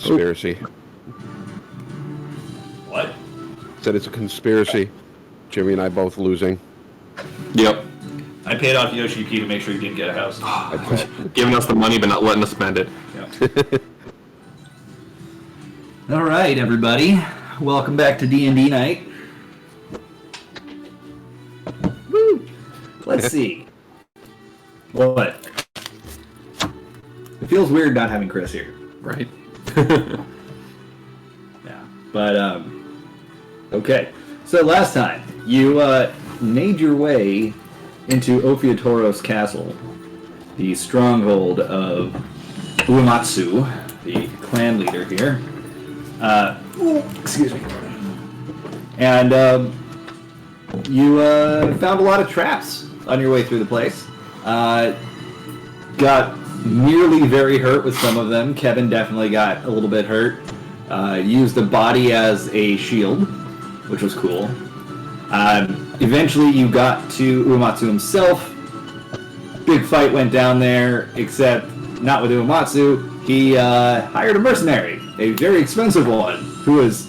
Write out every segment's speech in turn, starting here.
conspiracy. What? Said it's a conspiracy. Jimmy and I both losing. Yep. I paid off Yoshiyuki to make sure he didn't get a house. Giving us the money but not letting us spend it. Yeah. All right, everybody. Welcome back to D&D night. Woo! Let's see. What? It feels weird not having Chris here. Right. Yeah. But, okay. So last time, you made your way into Ophiatoros Castle, the stronghold of Uematsu, the clan leader here. Excuse me. And you found a lot of traps on your way through the place. Got nearly very hurt with some of them. Kevin definitely got a little bit hurt. Used the body as a shield, which was cool. Eventually you got to Uematsu himself. Big fight went down there, except not with Uematsu. He hired a mercenary, a very expensive one, who was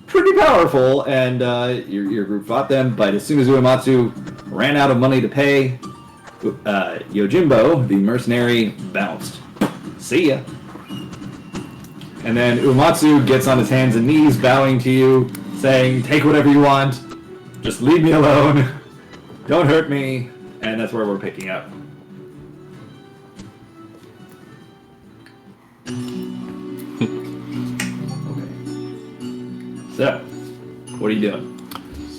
pretty powerful, and your group fought them, but as soon as Uematsu ran out of money to pay, Yojimbo, the mercenary, bounced. See ya. And then Uematsu gets on his hands and knees, bowing to you, saying, take whatever you want, just leave me alone, don't hurt me, and that's where we're picking up. So, what are you doing?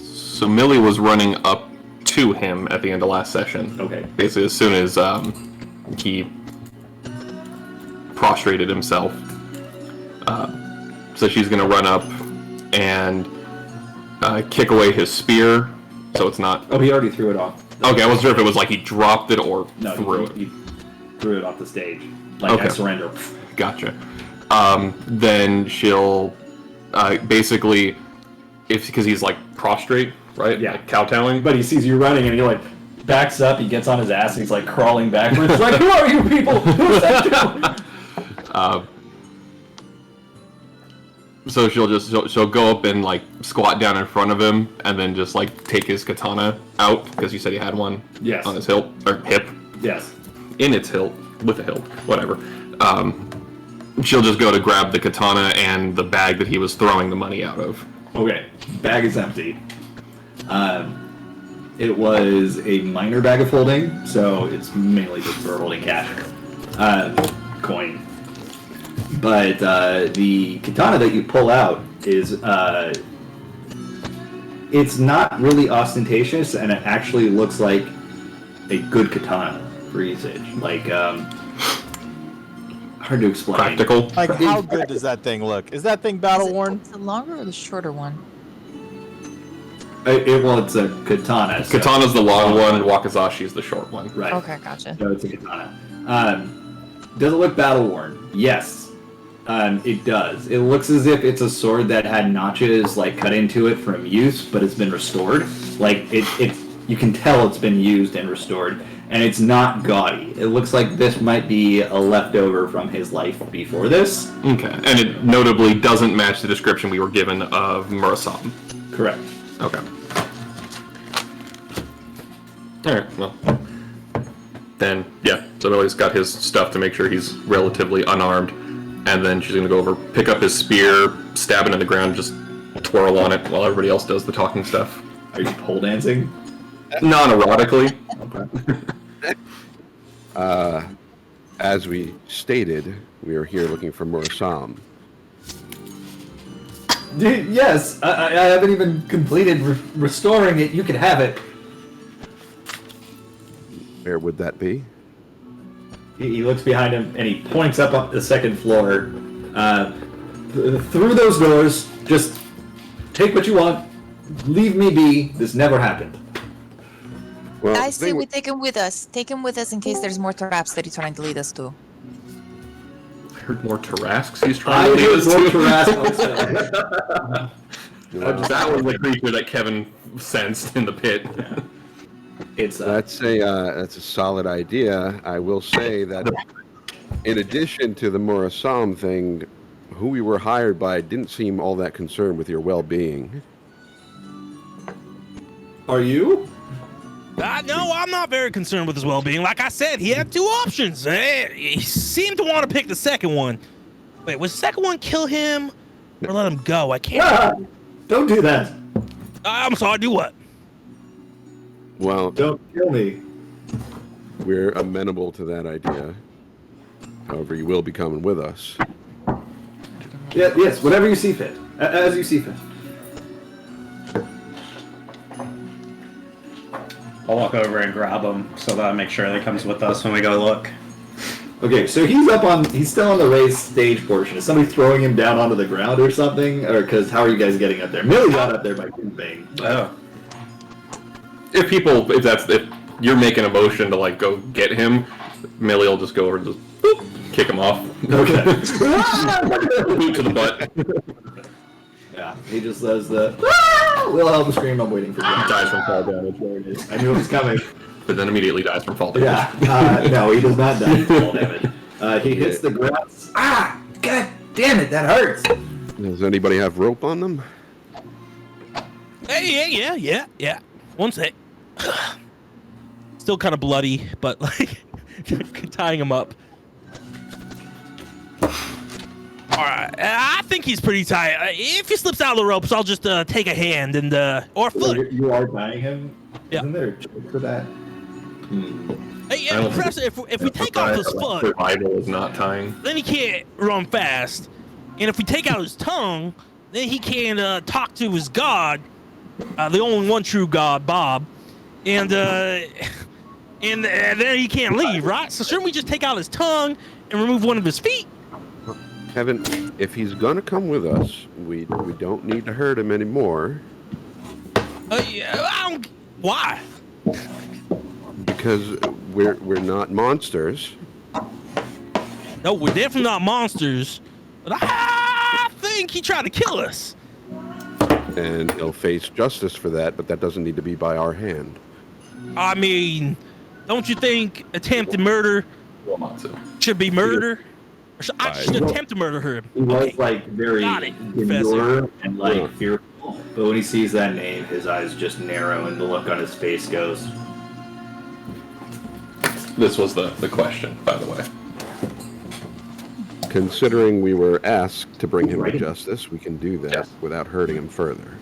So Millie was running up to him at the end of last session. Okay. Basically, as soon as he prostrated himself. So she's going to run up and kick away his spear, so it's not... Oh, he already threw it off. Okay, I wasn't sure if it was like he dropped it or threw it. He threw it off the stage. Like, Okay. I surrender. Gotcha. Then she'll basically, because he's like prostrate, right? Yeah. Like kowtowing. But he sees you running and he like backs up, he gets on his ass and he's like crawling backwards. He's like, who are you people? Who's that doing? So she'll go up and like squat down in front of him and then just like take his katana out, because you said he had one. Yes. On his hilt or hip. Yes. In its hilt, with a hilt, whatever. She'll just go to grab the katana and the bag that he was throwing the money out of. Okay. Bag is empty. It was a minor bag of holding, so it's mainly just for holding cash. Coin. But the katana that you pull out is it's not really ostentatious, and it actually looks like a good katana for usage. Like, hard to explain. Practical. Like, how good does that thing look? Is that thing battle worn? Is it the longer or the shorter one? It's a katana. So. Katana's the long one, and Wakazashi's the short one. Right. Okay, gotcha. So it's a katana. Does it look battle worn? Yes. It does. It looks as if it's a sword that had notches like cut into it from use, but it's been restored. Like you can tell it's been used and restored, and it's not gaudy. It looks like this might be a leftover from his life before this. Okay, and it notably doesn't match the description we were given of Murasame. Correct. Okay. Alright, well. Then, yeah, so Millie's got his stuff to make sure he's relatively unarmed. And then she's going to go over, pick up his spear, stab it in the ground, just twirl on it while everybody else does the talking stuff. Are you pole dancing? Non-erotically. Okay. As we stated, we are here looking for Murasame. Yes, I haven't even completed restoring it. You can have it. Where would that be? He looks behind him and he points up the second floor. Through those doors, just take what you want. Leave me be. This never happened. Well, I say we take him with us. Take him with us in case there's more traps that he's trying to lead us to. I heard more Tarrasques he's trying to lead us to. That was the creature that Kevin sensed in the pit. Yeah. It's that's a solid idea. I will say that in addition to the Murasame thing, who we were hired by didn't seem all that concerned with your well-being. Are you? No, I'm not very concerned with his well-being. Like I said, he had two options. He seemed to want to pick the second one. Wait, was the second one kill him or let him go? I can't. Ah, don't do that. I'm sorry, do what? Well, Don't kill me. we're amenable to that idea. However, you will be coming with us. Yeah, yes, whatever you see fit. As you see fit. I'll walk over and grab him so that I make sure that he comes with us when we go look. Okay, so he's still on the raised stage portion. Is somebody throwing him down onto the ground or something? Or, because how are you guys getting up there? Millie got up there by moving. Oh. If you're making a motion to like go get him, Millie will just go over and just boop, kick him off. Okay. Boot to the butt. Yeah, he just says the Wilhelm scream. I'm waiting for him. Dies from fall damage. There it is. I knew it was coming. But then immediately dies from fall damage. Yeah, no, he does not die from fall damage. He hits the ground. Ah, god damn it, that hurts. Does anybody have rope on them? Hey, yeah. One sec. Still kind of bloody, but like tying him up. All right, I think he's pretty tight. If he slips out of the ropes, I'll just take a hand and or foot. You are tying him? Yeah. Isn't there a trick for that? Hey, I don't Professor, if we take off his foot, Survival is not tying. then he can't run fast. And if we take out his tongue, then he can talk to his god, the only one true god, Bob. And then he can't leave, right? So shouldn't we just take out his tongue and remove one of his feet? Kevin, if he's gonna come with us, we don't need to hurt him anymore. Why? Because we're not monsters. No, we're definitely not monsters. But I think he tried to kill us. And he'll face justice for that, but that doesn't need to be by our hand. I mean, don't you think attempted murder should be murder? Or I should attempt to murder her. He was like very Got it, demure and like fearful, but when he sees that name, his eyes just narrow and the look on his face goes. This was the question, by the way. Considering we were asked to bring him to Right. justice, we can do that without hurting him further.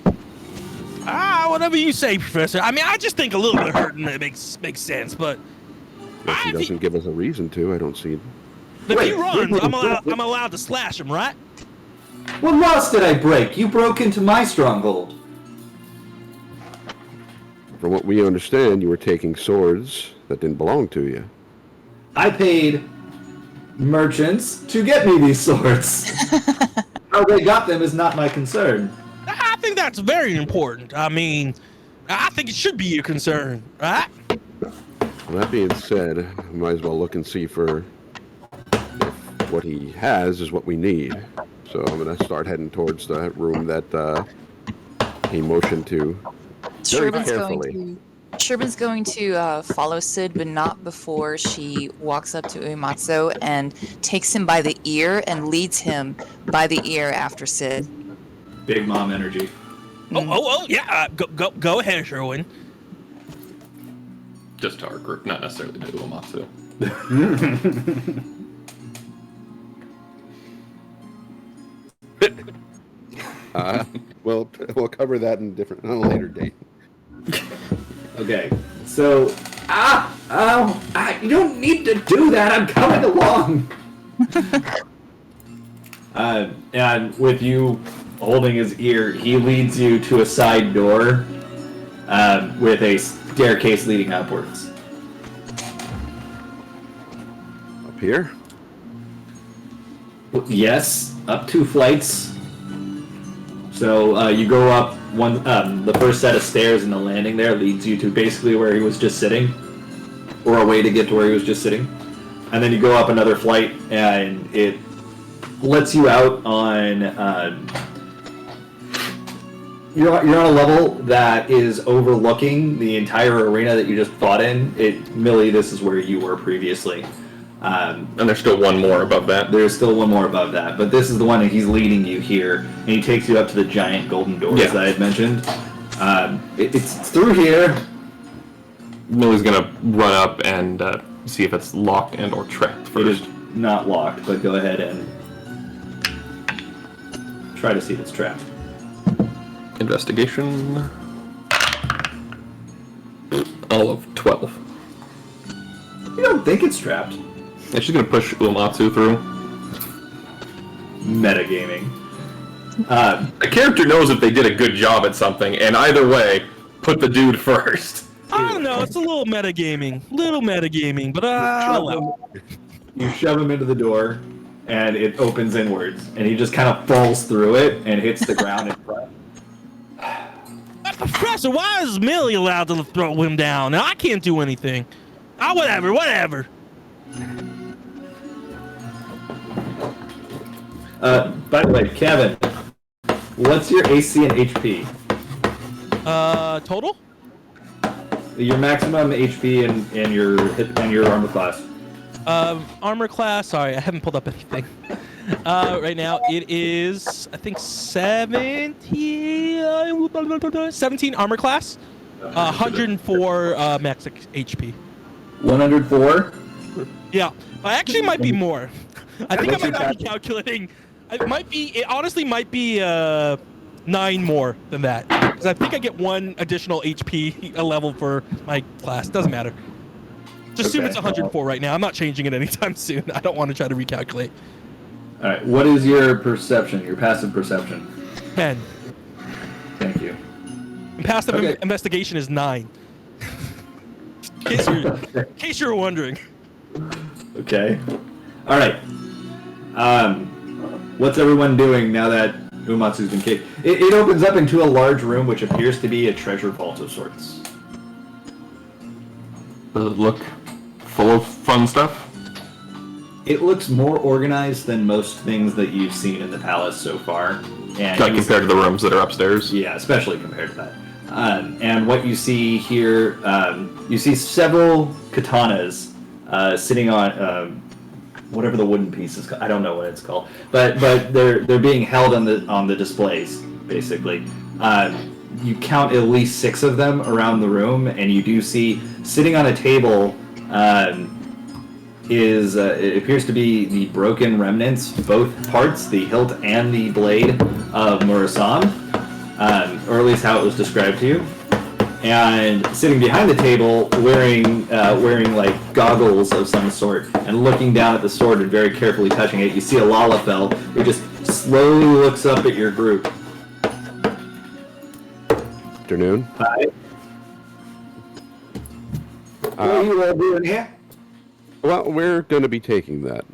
Whatever you say, Professor. I mean, I just think a little bit of hurting it makes sense, but If he if he- doesn't give us a reason to, I don't see. if he Wait. runs, I'm allowed to slash him, right? What laws did I break? You broke into my stronghold. From what we understand, you were taking swords that didn't belong to you. I paid merchants to get me these swords. How they got them is not my concern. I think that's very important. I mean, I think it should be your concern, right? Well, that being said, we might as well look and see for if what he has is what we need. So I'm going to start heading towards the room that he motioned to very carefully. Sherman's going to follow Sid, but not before she walks up to Uematsu and takes him by the ear and leads him by the ear after Sid. Big mom energy. Oh, yeah. Go ahead, Sherwin. Just to our group, not necessarily to Uematsu. Well, we'll cover that on a later date. Okay, so you don't need to do that. I'm coming along. And with you holding his ear, he leads you to a side door with a staircase leading upwards. Up here? Yes, up 2 flights. So you go up one. The first set of stairs and the landing there leads you to basically where he was just sitting, or a way to get to where he was just sitting. And then you go up another flight, and it lets you out on. You're on a level that is overlooking the entire arena that you just fought in. Millie, this is where you were previously. And there's still one more above that. There's still one more above that, but this is the one that he's leading you here, and he takes you up to the giant golden doors that I had mentioned. It's through here. Millie's gonna run up and see if it's locked and or trapped It first. is not locked, but go ahead and try to see if it's trapped. Investigation. All of 12. You don't think it's trapped. And she's gonna push Uematsu through. Metagaming. A character knows if they did a good job at something, and either way, put the dude first. I don't know. It's a little metagaming. But You shove him into the door, and it opens inwards, and he just kind of falls through it and hits the ground in front. Professor, why is Millie allowed to throw him down? Now I can't do anything. Ah, whatever. By the way, Kevin, what's your AC and HP? Total? Your maximum HP and your armor class. Armor class. Sorry, I haven't pulled up anything. Right now it is, I think 17 armor class, 104 max HP. 104. Yeah, I actually might be more. I think I What's your might not be calculating. It honestly might be 9 more than that, because I think I get 1 additional HP a level for my class. Doesn't matter. Just assume it's 104 right now. I'm not changing it anytime soon. I don't want to try to recalculate. All right. What is your perception? Your passive perception? 10. Thank you. And passive investigation is 9. In case you're wondering. Okay. All right. What's everyone doing now that Uematsu's been kicked? It opens up into a large room, which appears to be a treasure vault of sorts. Does it look full of fun stuff? It looks more organized than most things that you've seen in the palace so far. And Like compared to the rooms that are upstairs? Yeah, especially compared to that. And what you see here, you see several katanas sitting on whatever the wooden piece is called. I don't know what it's called, but they're being held on the displays basically. You count at least 6 of them around the room, and you do see sitting on a table it appears to be the broken remnants, both parts, the hilt and the blade of Murasam, or at least how it was described to you. And sitting behind the table, wearing like goggles of some sort, and looking down at the sword and very carefully touching it, you see a Lalafell who just slowly looks up at your group. Afternoon. Hi. What are you all doing here? Well, we're going to be taking that.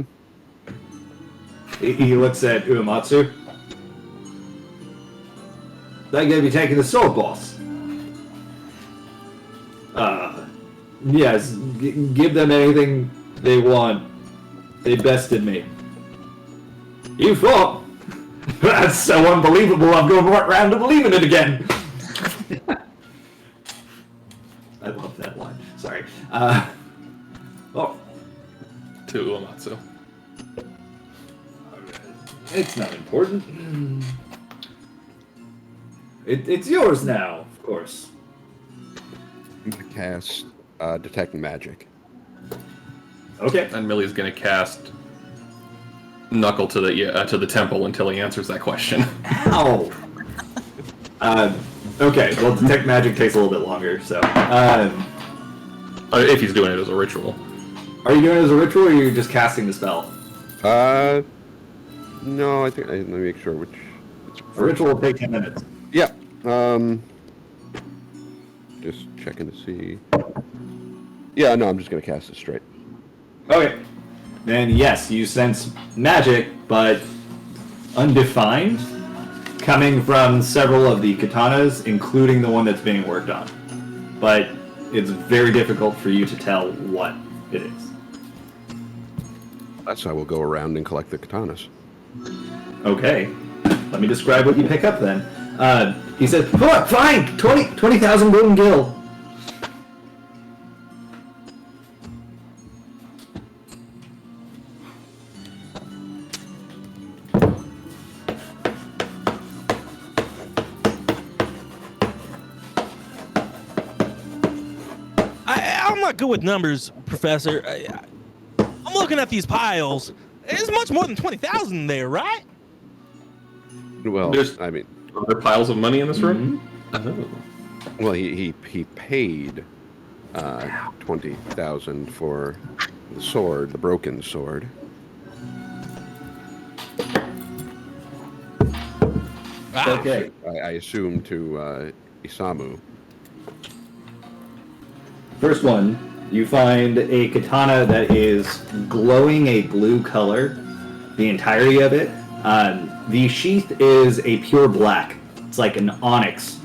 He looks at Uematsu. They're going to be taking the sword, boss. Yes, give them anything they want. They bested me. You thought? That's so unbelievable, I'm going right round to believing it again. I love that line. Sorry. To Uematsu. It's not important. It's yours now, of course. I'm going to cast Detect Magic. Okay. And Millie's gonna cast Knuckle to the temple until he answers that question. Ow! Okay, well, Detect Magic takes a little bit longer, so... If he's doing it as a ritual. Are you doing it as a ritual, or are you just casting the spell? No, I think... let me make sure which... A ritual will take 10 minutes. Yeah. Just checking to see... Yeah, no, I'm just going to cast it straight. Okay. Then, yes, you sense magic, but undefined, coming from several of the katanas, including the one that's being worked on. But it's very difficult for you to tell what it is. That's how we'll go around and collect the katanas. Okay. Let me describe what you pick up then. He says, oh, fine! 20,000 golden gil. not good with numbers, Professor. I'm looking at these piles. There's much more than 20,000 there, right? Well, There's- I mean, Are there piles of money in this room? well, he paid 20,000 for the sword, the broken sword. Okay. I assume to Isamu. First one, you find a katana that is glowing a blue color, the entirety of it. The sheath is a pure black. It's like an onyx.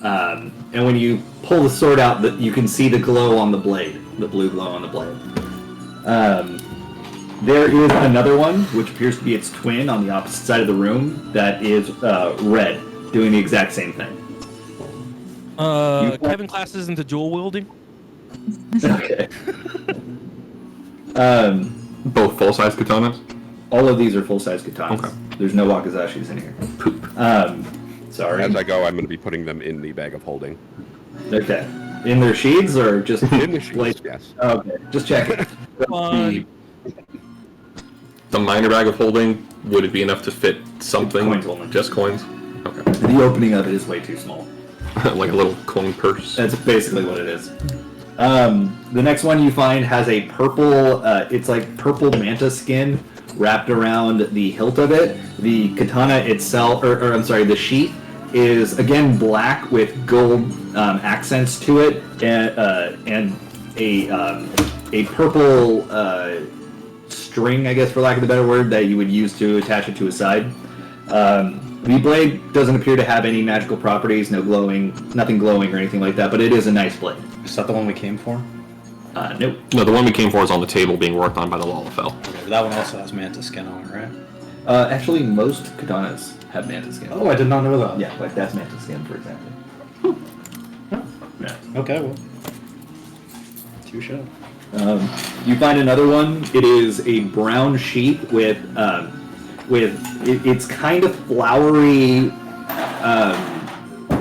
And when you pull the sword out, you can see the glow on the blade, the blue glow on the blade. There is another one, which appears to be its twin on the opposite side of the room, that is red, doing the exact same thing. Kevin classes into dual wielding. Okay. Both full-size katanas? All of these are full-size katanas. Okay. There's no wakazashis in here. Poop. Sorry. As I go, I'm going to be putting them in the bag of holding. Okay. In their sheaths or just In the sheaths, blade- yes. Okay. Just checking. Fun. The minor bag of holding, would it be enough to fit something? Coins only. Just coins? Okay. The opening of it is way too small. Like a little coin purse. That's basically what it is. The next one you find has a purple, it's like purple manta skin wrapped around the hilt of it. The katana itself, or I'm sorry, the sheath is again black with gold accents to it, and a purple string, I guess, for lack of a better word, that you would use to attach it to a side. The blade doesn't appear to have any magical properties, nothing glowing or anything like that, but it is a nice blade. Is that the one we came for? Nope. No, the one we came for is on the table being worked on by the Lalafell. Okay, but that one also has mantis skin on it, right? Actually, most katanas have manta skin. Oh, I did not know that. Yeah, like that's manta skin, for example. Yeah. Okay, well. Touche. You find another one. It is a brown sheath with it's kind of flowery,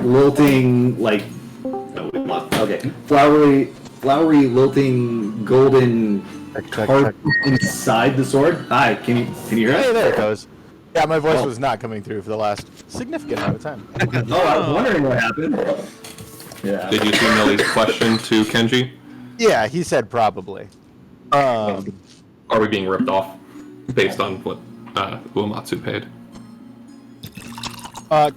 lilting like. Oh, we lost. Okay, flowery, lilting, golden heart inside the sword. Hi, can you hear Hey, us? there it goes. Yeah, my voice Oh. was not coming through for the last significant amount of time. Oh, I was wondering what happened. Yeah. Did you see Millie's question to Kenji? Yeah, he said probably. Are we being ripped off based on what Uematsu paid?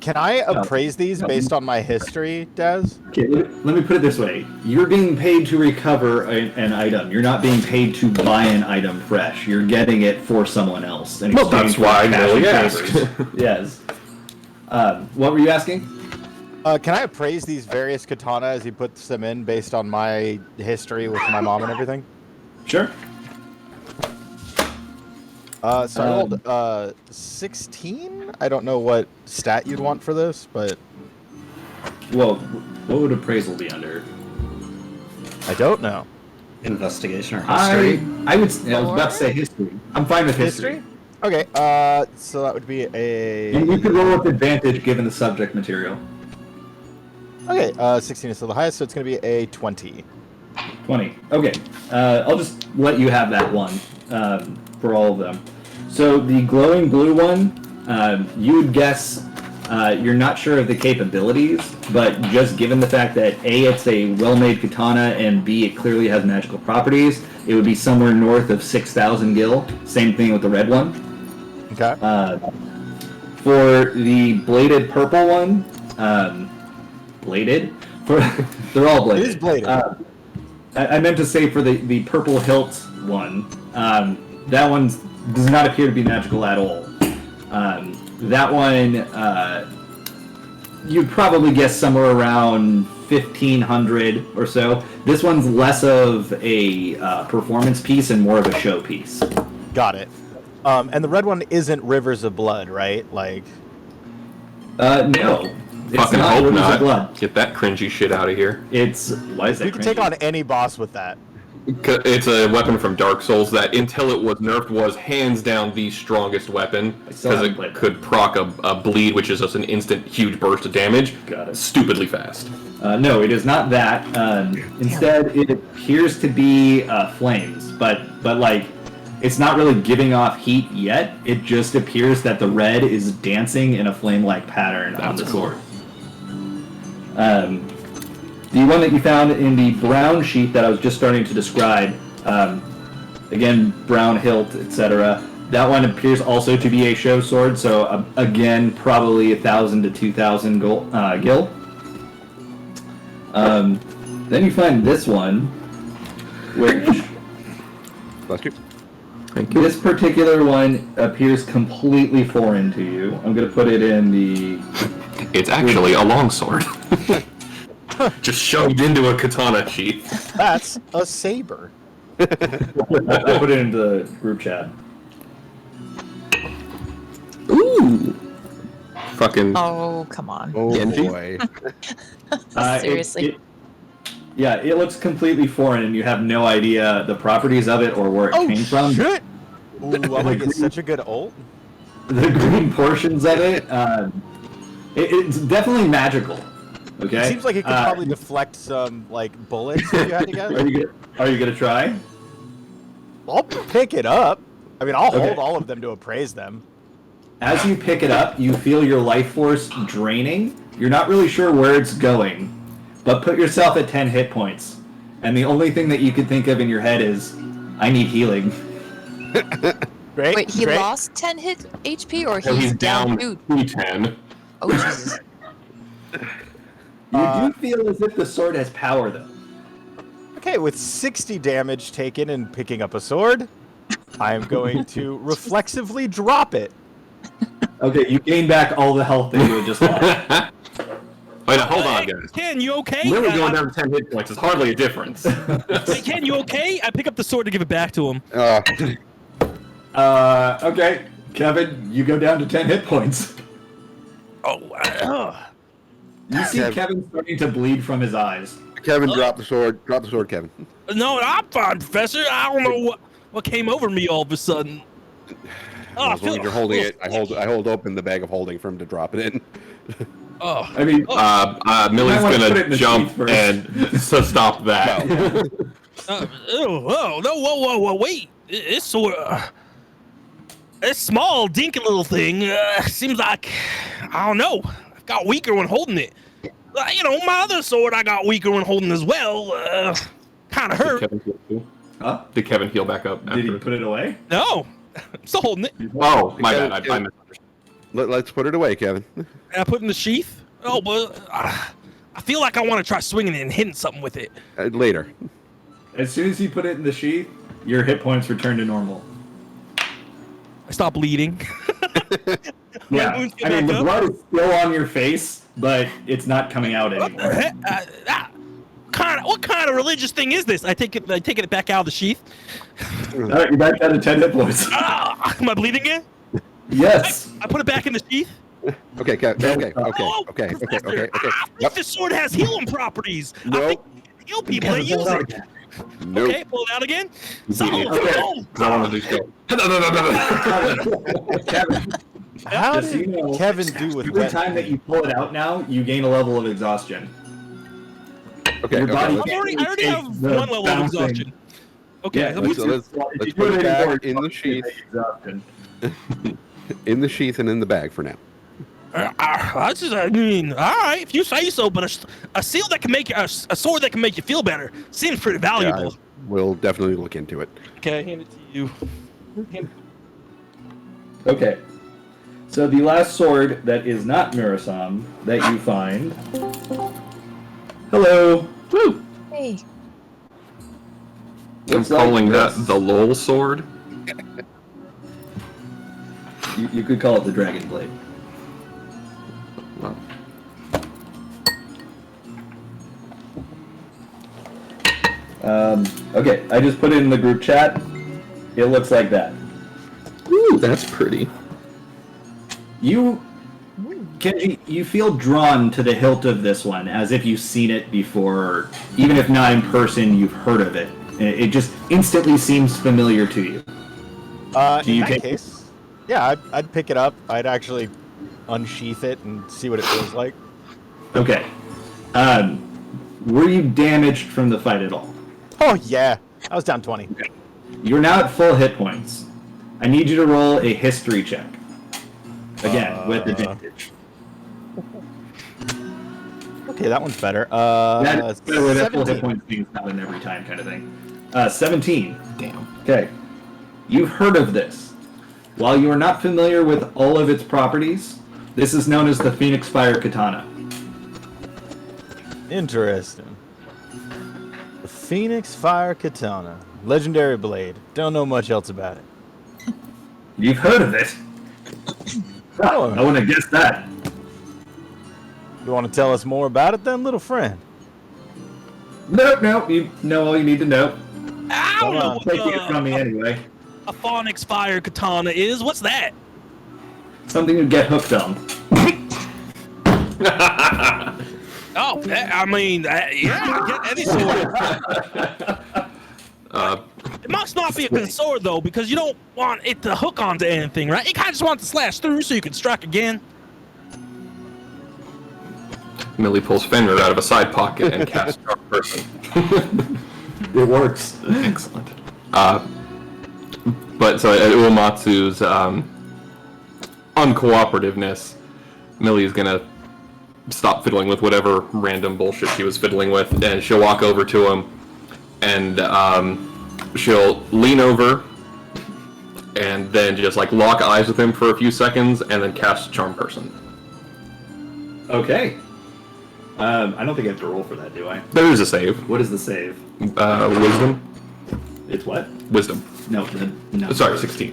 Can I appraise these based on my history, Des? Okay, let me put it this way. You're being paid to recover an item. You're not being paid to buy an item fresh. You're getting it for someone else. in Well, exchange that's for why cash Millie and asked. favors. Yes. What were you asking? Can I appraise these various katana as he puts them in based on my history with my mom and everything? Sure. So I rolled 16? I don't know what stat you'd want for this, but Well, what would appraisal be under? I don't know. Investigation or history? I was about to say history. I'm fine with history. Okay, so that would be a... And you could roll with advantage given the subject material. Okay, 16 is still the highest, so it's going to be a 20. 20. Okay. I'll just let you have that one for all of them. So the glowing blue one, you would guess you're not sure of the capabilities, but just given the fact that A, it's a well-made katana, and B, it clearly has magical properties, it would be somewhere north of 6,000 gil. Same thing with the red one. Okay. For the bladed purple one, bladed? They're all bladed. It is bladed. I meant to say for the purple hilt one, that one does not appear to be magical at all. That one, you'd probably guess somewhere around 1,500 or so. This one's less of a performance piece and more of a show piece. Got it. And the red one isn't Rivers of Blood, right? Like... No. It's Fucking not hope Rivers of not. Blood. Get that cringy shit out of here. It's... Why is that We can take cringy? on any boss with that. It's a weapon from Dark Souls that, until it was nerfed, was hands down the strongest weapon still because haven't it played could proc a bleed, which is just an instant huge burst of damage. Got it. Stupidly fast. No, it is not that. Instead, it appears to be flames, but like it's not really giving off heat yet. It just appears that the red is dancing in a flame-like pattern on the sword. The one that you found in the brown sheet that I was just starting to describe, again, brown hilt, etc. That one appears also to be a show sword, so again, probably 1,000 to 2,000 gil. Then you find this one, which Bless you. Thank you. this particular one appears completely foreign to you. I'm going to put it in the... It's actually a longsword. Just shoved into a katana sheath. That's a saber. I'll put it into the group chat. Ooh. Fucking. Oh, come on. Oh Genji? boy. Seriously. It looks completely foreign, and you have no idea the properties of it or where it Oh, came from. shit! Ooh, I'm gonna get such a good ult. The green portions of it, it's definitely magical. Okay. It seems like it could probably deflect some, like, bullets if you had to guess. Are you gonna try? I'll pick it up. I mean, I'll Okay. hold all of them to appraise them. As you pick it up, you feel your life force draining. You're not really sure where it's going, but put yourself at 10 hit points. And the only thing that you could think of in your head is, I need healing. Great. Wait, he great. lost 10 hit HP or So he's down two? 210. Oh, Jesus. You do feel as if the sword has power, though. Okay, with 60 damage taken and picking up a sword, I am going to reflexively drop it. Okay, you gain back all the health that you had just lost. Wait, now, hold on, guys. Ken, you okay? Literally going down to 10 hit points is hardly a difference. Hey, Ken, you okay? I pick up the sword to give it back to him. Okay, Kevin, you go down to 10 hit points. Oh, You see Kevin starting to bleed from his eyes. Kevin, drop the sword. Drop the sword, Kevin. no, I'm fine, Professor. I don't know what came over me all of a sudden. Oh, As long as you're holding it, I hold open the bag of holding for him to drop it in. Oh, I mean, Millie's might wanna put it in gonna the jump sheath first. and so stop that. whoa, wait! It's sort it's small, dinky little thing. Seems like I don't know. I've got weaker when holding it. My other sword I got weaker when holding as well. Kind of Did hurt. Kevin heal too? Huh? Did Kevin heal back up? Did he after? put it away? No, I'm still holding it. Oh, my Kevin- bad. I Kevin- misunderstood. Let's put it away, Kevin. And I put it in the sheath. Oh, but I feel like I want to try swinging it and hitting something with it. Later. As soon as you put it in the sheath, your hit points return to normal. I stop bleeding. Yeah, wounds I get mean, back the up. blood is still on your face, but it's not coming out What the anymore. heck? What kind of religious thing is this? I take it back out of the sheath. All right, you're back down to 10 hit points. Am I bleeding again? Yes. I put it back in the sheath. Okay, okay. Oh, Okay. Professor, I think Yep. this sword has healing properties. I Nope. think heal people that use it. Nope. Okay, pull it out again. Okay. Oh, I want to do so. Kevin, How just so you did know, Kevin do with every wet time that you pull it out now, you gain a level of exhaustion. Okay. Your body Okay. I already take have the one level of bouncing. exhaustion. Okay, Yeah, let me let's put it back in the sheath. Exhaustion. In the sheath and in the bag for now. I mean, all right, if you say so. But a seal that can make a sword that can make you feel better seems pretty valuable. We'll definitely look into it. Okay, hand it to you. Okay. So the last sword that is not Murasam that you find. Hello. Woo! Hey. I'm Looks like calling that this. the LOL sword. You could call it the Dragon Blade. Well, Okay, I just put it in the group chat. It looks like that. ooh, that's pretty. Kenji, you feel drawn to the hilt of this one, as if you've seen it before. Even if not in person, you've heard of it. It just instantly seems familiar to you. Do In you that take case, yeah, I'd pick it up. I'd actually unsheath it and see what it feels like. Okay. Were you damaged from the fight at all? Oh yeah, I was down 20. You're now at full hit points. I need you to roll a history check. Again, with advantage. Okay, that one's better. That's better with that full 17. hit points being happen every time kind of thing. 17. Damn. Okay. You've heard of this. While you are not familiar with all of its properties, this is known as the Phoenix Fire Katana. Interesting. The Phoenix Fire Katana. Legendary blade. Don't know much else about it. You've heard of it? Oh. I wouldn't have guessed that. You want to tell us more about it then, little friend? Nope. You know all you need to know. I don't know what Taking it from me anyway. a Phoenix Fire Katana is. What's that? Something to get hooked on. Oh, I mean, yeah, get any sword. It must not be a good sword, though, because you don't want it to hook onto anything, right? You kind of just want it to slash through so you can strike again. Millie pulls Fenrir out of a side pocket and casts Dark Person. It works. Excellent. But so at Uematsu's uncooperativeness, Millie's gonna stop fiddling with whatever random bullshit she was fiddling with, and she'll walk over to him, and she'll lean over, and then just like lock eyes with him for a few seconds, and then cast Charm Person. Okay. I don't think I have to roll for that, do I? There is a save. What is the save? Wisdom. It's what? Wisdom. No. Sorry, 16.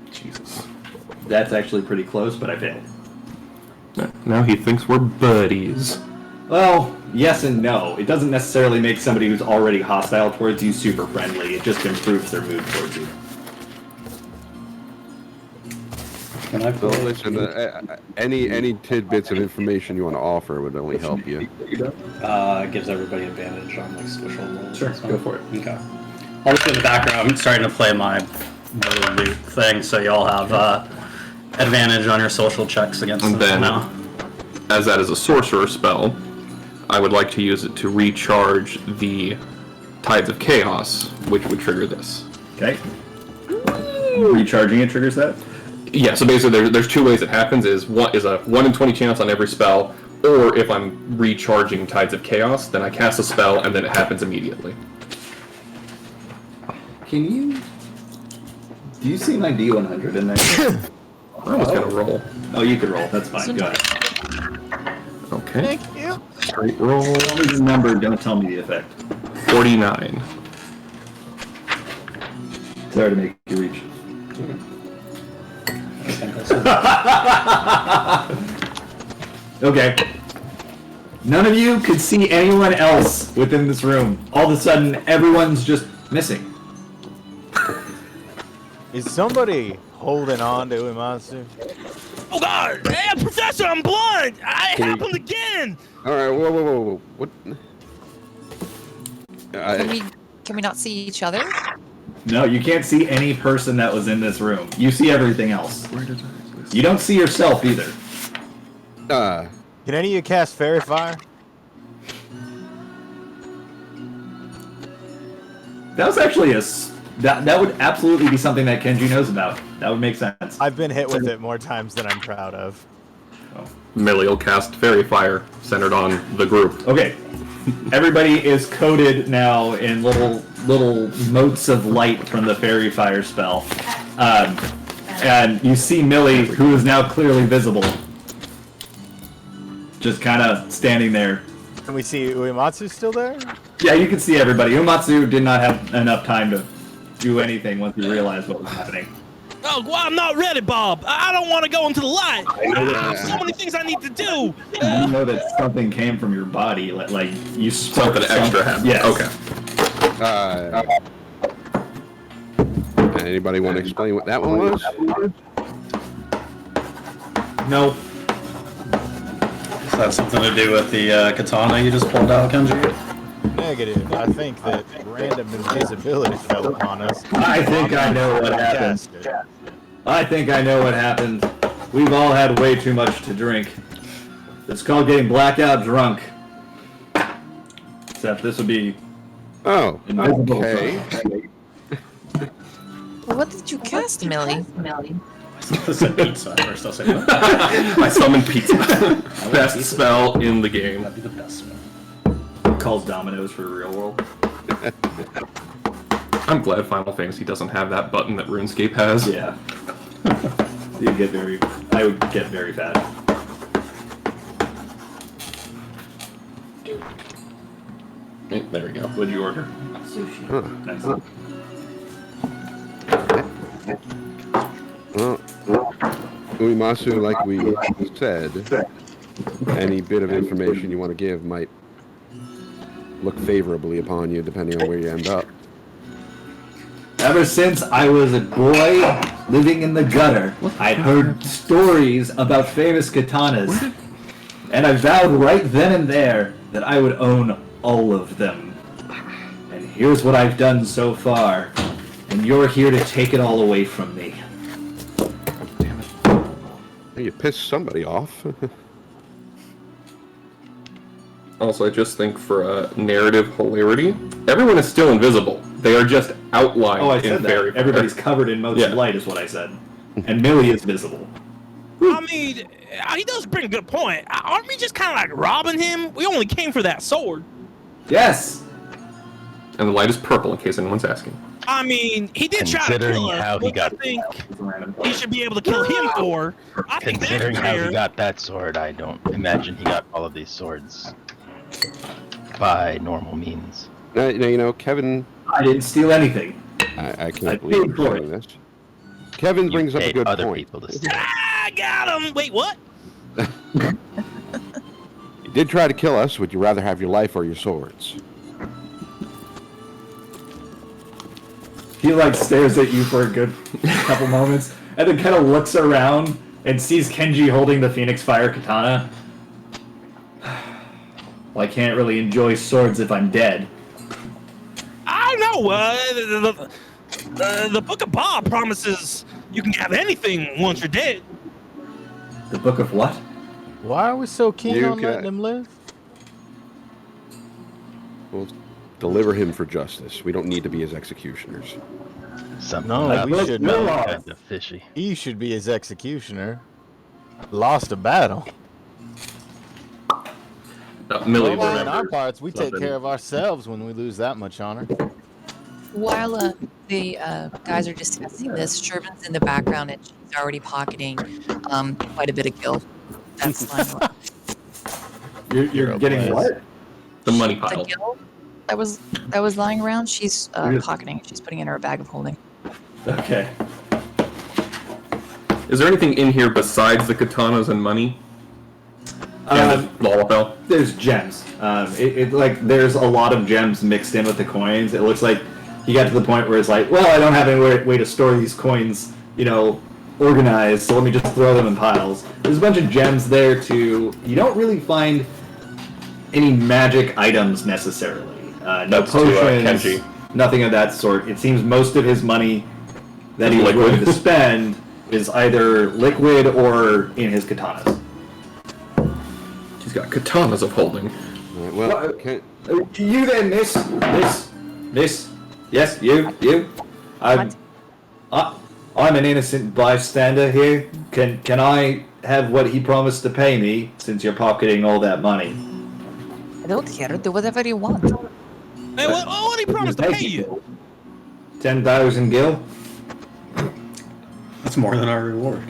Jesus. That's actually pretty close, but I failed. Now he thinks we're buddies. Well, yes and no. It doesn't necessarily make somebody who's already hostile towards you super friendly. It just improves their mood towards you. Can I So pull listen, any tidbits of information you want to offer would only help you. gives everybody advantage on like special rolls. Sure, go for it. Okay. I'll just in the background. I'm starting to play my little loot thing, so y'all have advantage on your social checks against And them then, now. as that is a sorcerer spell, I would like to use it to recharge the Tides of Chaos, which would trigger this. Okay. Recharging it triggers that? Yeah, so basically there's two ways it happens, is a 1 in 20 chance on every spell, or if I'm recharging Tides of Chaos, then I cast a spell and then it happens immediately. Can you... Do you see my D100 in there? I was gonna roll. Oh, you can roll. That's fine. Go ahead. Okay. Thank you. Straight roll. Tell me the number, don't tell me the effect. 49. Sorry to make you reach. Okay. None of you could see anyone else within this room. All of a sudden, everyone's just missing. Is somebody holding on to Uematsu? Oh God! Hey, Professor, I'm blind. It happened again. All right, whoa. What? Can we not see each other? No, you can't see any person that was in this room. You see everything else. You don't see yourself either. Can any of you cast Fairy Fire? That was actually that would absolutely be something that Kenji knows about. That would make sense. I've been hit with it more times than I'm proud of. Millie will cast Fairy Fire, centered on the group. Okay. Everybody is coated now in little motes of light from the fairy fire spell. And you see Millie, who is now clearly visible, just kind of standing there. Can we see Uematsu still there? Yeah, you can see everybody. Uematsu did not have enough time to do anything once he realized what was happening. Oh, well, I'm not ready, Bob. I don't want to go into the light. I have so many things I need to do. You know that something came from your body, like you Something extra happened. Yes. Okay. Anybody want to explain what that one was? No. Does that have something to do with the katana you just pulled out, Kenji? negative. I think that random invisibility fell upon us. I think I know what happened. Cast it. I think I know what happened. We've all had way too much to drink. It's called getting blackout drunk. Except this would be Oh, invisible. okay. What did you cast, Millie? I said pizza at first. I was like, what? I summoned pizza. Best pizza. spell in the game. That'd be the best one. Calls dominoes for real world. I'm glad Final Fantasy doesn't have that button that RuneScape has. Yeah. I would get very fat. There we go. What'd you order? Huh. Nice. Well, Uemasu, like we said, any bit of information you want to give might look favorably upon you, depending on where you end up. Ever since I was a boy living in the gutter, I'd heard stories about famous katanas, and I vowed right then and there that I would own all of them. And here's what I've done so far, and you're here to take it all away from me. You pissed somebody off. Also, I just think for narrative hilarity, everyone is still invisible. They are just outlined Oh, I in said very that. Everybody's covered in motion Yeah. light is what I said. And Millie is visible. I mean, he does bring a good point. Aren't we just kind of like robbing him? We only came for that sword. Yes! And the light is purple, in case anyone's asking. I mean, he did try to Considering kill us. how he What got- I think he should be able to kill him for. I think that's Considering how fair. he got that sword, I don't imagine he got all of these swords by normal means. Kevin, I didn't steal anything. I I can't believe paid for you're saying this. Kevin You brings up a paid good other point. people to steal. I got him. Wait, what? You did try to kill us. Would you rather have your life or your swords? He like stares at you for a good couple moments, and then kind of looks around and sees Kenji holding the Phoenix Fire Katana. Well, I can't really enjoy swords if I'm dead. I don't know. The Book of Bob promises you can have anything once you're dead. The Book of what? Why are we so keen You on can- letting him live? We'll deliver him for justice. We don't need to be his executioners. Something No, about we this should smelling know. kind of fishy. He should be his executioner. Lost a battle. Millie Well, in our remembers parts, we take something. care of ourselves when we lose that much honor. While the guys are discussing this, Shervin's in the background and she's already pocketing quite a bit of gil. That's fine. You're getting what? the money The pile. gil that was lying around, she's Yes. pocketing it. She's putting it in her bag of holding. Okay. Is there anything in here besides the katanas and money? And the Lollapel? There's gems. Like there's a lot of gems mixed in with the coins. It looks like he got to the point where it's like, well, I don't have any way to store these coins, organized, so let me just throw them in piles. There's a bunch of gems there too. You don't really find any magic items necessarily. No That's to, potions, Kenji. nothing of that sort. It seems most of his money that he's Liquid. willing to spend is either liquid or in his katanas. He's got katanas of holding. All right, well, What? can, You then, miss. Yes, you. I'm an innocent bystander here. Can I have what he promised to pay me, since you're pocketing all that money? I don't care. Do whatever you want. Hey, what did he promise to pay you? 10,000 gil? That's more than our reward.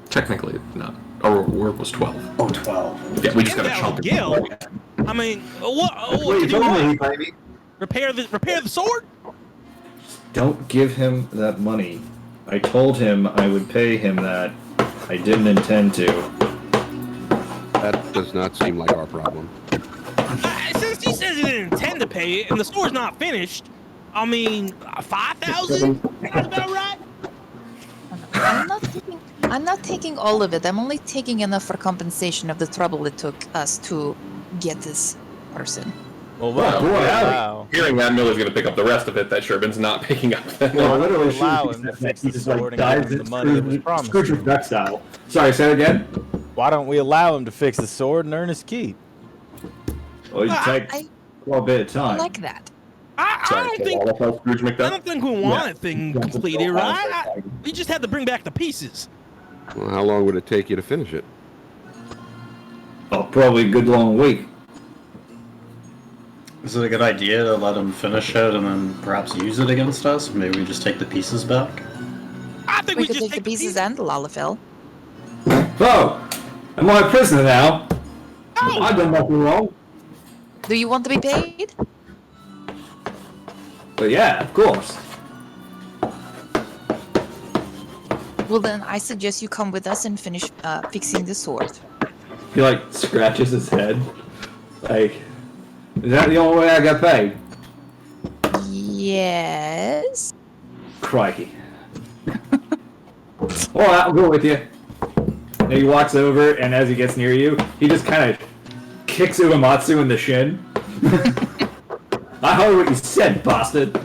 Technically, not. Our reward was 12. Oh, 12. Yeah, we just got a 10,000 chunk of gil? I mean, what Wait, to do told me he what? paid me. Repair the sword? Don't give him that money. I told him I would pay him that. I didn't intend to. that does not seem like our problem. Since he says he didn't intend to pay it and the store's not finished, I mean, 5,000? That's about right. I'm not taking all of it. I'm only taking enough for compensation of the trouble it took us to get this person. Well, what boy, we howdy. allow? Hearing that, Miller's going to pick up the rest of it that Sherbin's not picking up. Well, literally, allow she him to said fix he the just sword like and dives give him in the money that was promised Scrooge to him. McDuck style. Sorry, say it again. Why don't we allow him to fix the sword and earn his keep? Well, you take I a bit of time. like that. I Sorry, don't think Scrooge I McDuck. don't think we want it thing completed, right? We just had to bring back the pieces. Well, how long would it take you to finish it? Oh, probably a good long week. Is it a good idea to let him finish it and then perhaps use it against us? Maybe we just take the pieces back? I think We we could just take the pieces and the lalafell. Oh, am I a prisoner now? Oh, I've done nothing wrong. Do you want to be paid? But yeah, of course. Well, then I suggest you come with us and finish fixing the sword. He like scratches his head. Like, is that the only way I got paid? Yes. Crikey. All right, I'll go with you. And he walks over, and as he gets near you, he just kind of kicks Uematsu in the shin. I heard what you said, bastard.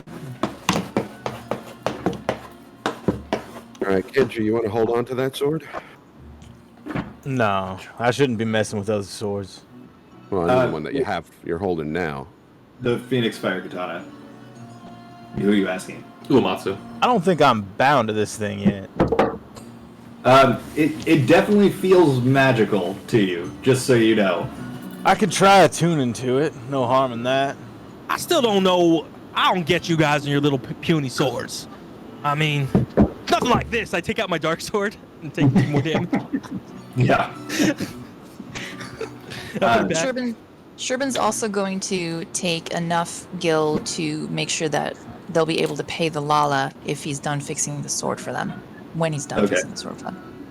All right, Kendra, you want to hold on to that sword? No, I shouldn't be messing with those swords. Well, I mean the one that you're holding now. The Phoenix Fire Katana. Who are you asking? Uematsu. I don't think I'm bound to this thing yet. It definitely feels magical to you, just so you know. I could try attuning to it. No harm in that. I still don't know. I don't get you guys and your little puny swords. I mean, nothing like this. I take out my dark sword and take more damage. Yeah. Sherbin's also going to take enough gil to make sure that they'll be able to pay the Lala if he's done fixing the sword for them. When he's done fixing the sword for them.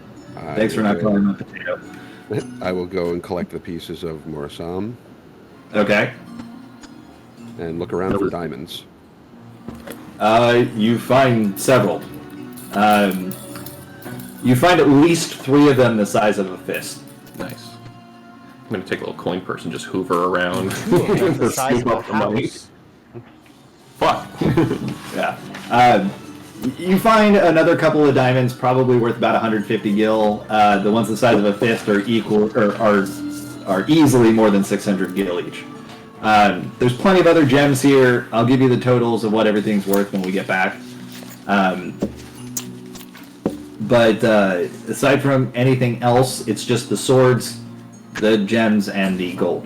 Thanks for not calling him a potato. I will go and collect the pieces of Morisam Okay. and look around for diamonds. You find several. You find at least 3 of them the size of a fist. Nice. I'm going to take a little coin purse and just hoover around. The size of a Scoop up the money. house. Fuck. Yeah. You find another couple of diamonds, probably worth about 150 gil. The ones the size of a fist are equal, or are easily more than 600 gil each. There's plenty of other gems here. I'll give you the totals of what everything's worth when we get back. But aside from anything else, it's just the swords, the gems, and the gold.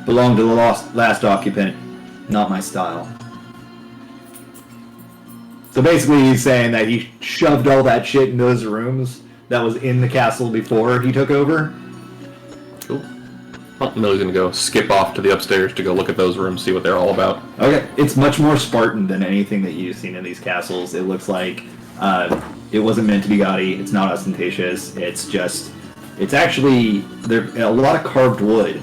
Belonged to the last occupant. Not my style. So basically he's saying that he shoved all that shit into those rooms that was in the castle before he took over. Cool. Well, Millie's going to go skip off to the upstairs to go look at those rooms, see what they're all about. Okay, it's much more Spartan than anything that you've seen in these castles. It looks like it wasn't meant to be gaudy. It's not ostentatious. It's actually, there's a lot of carved wood.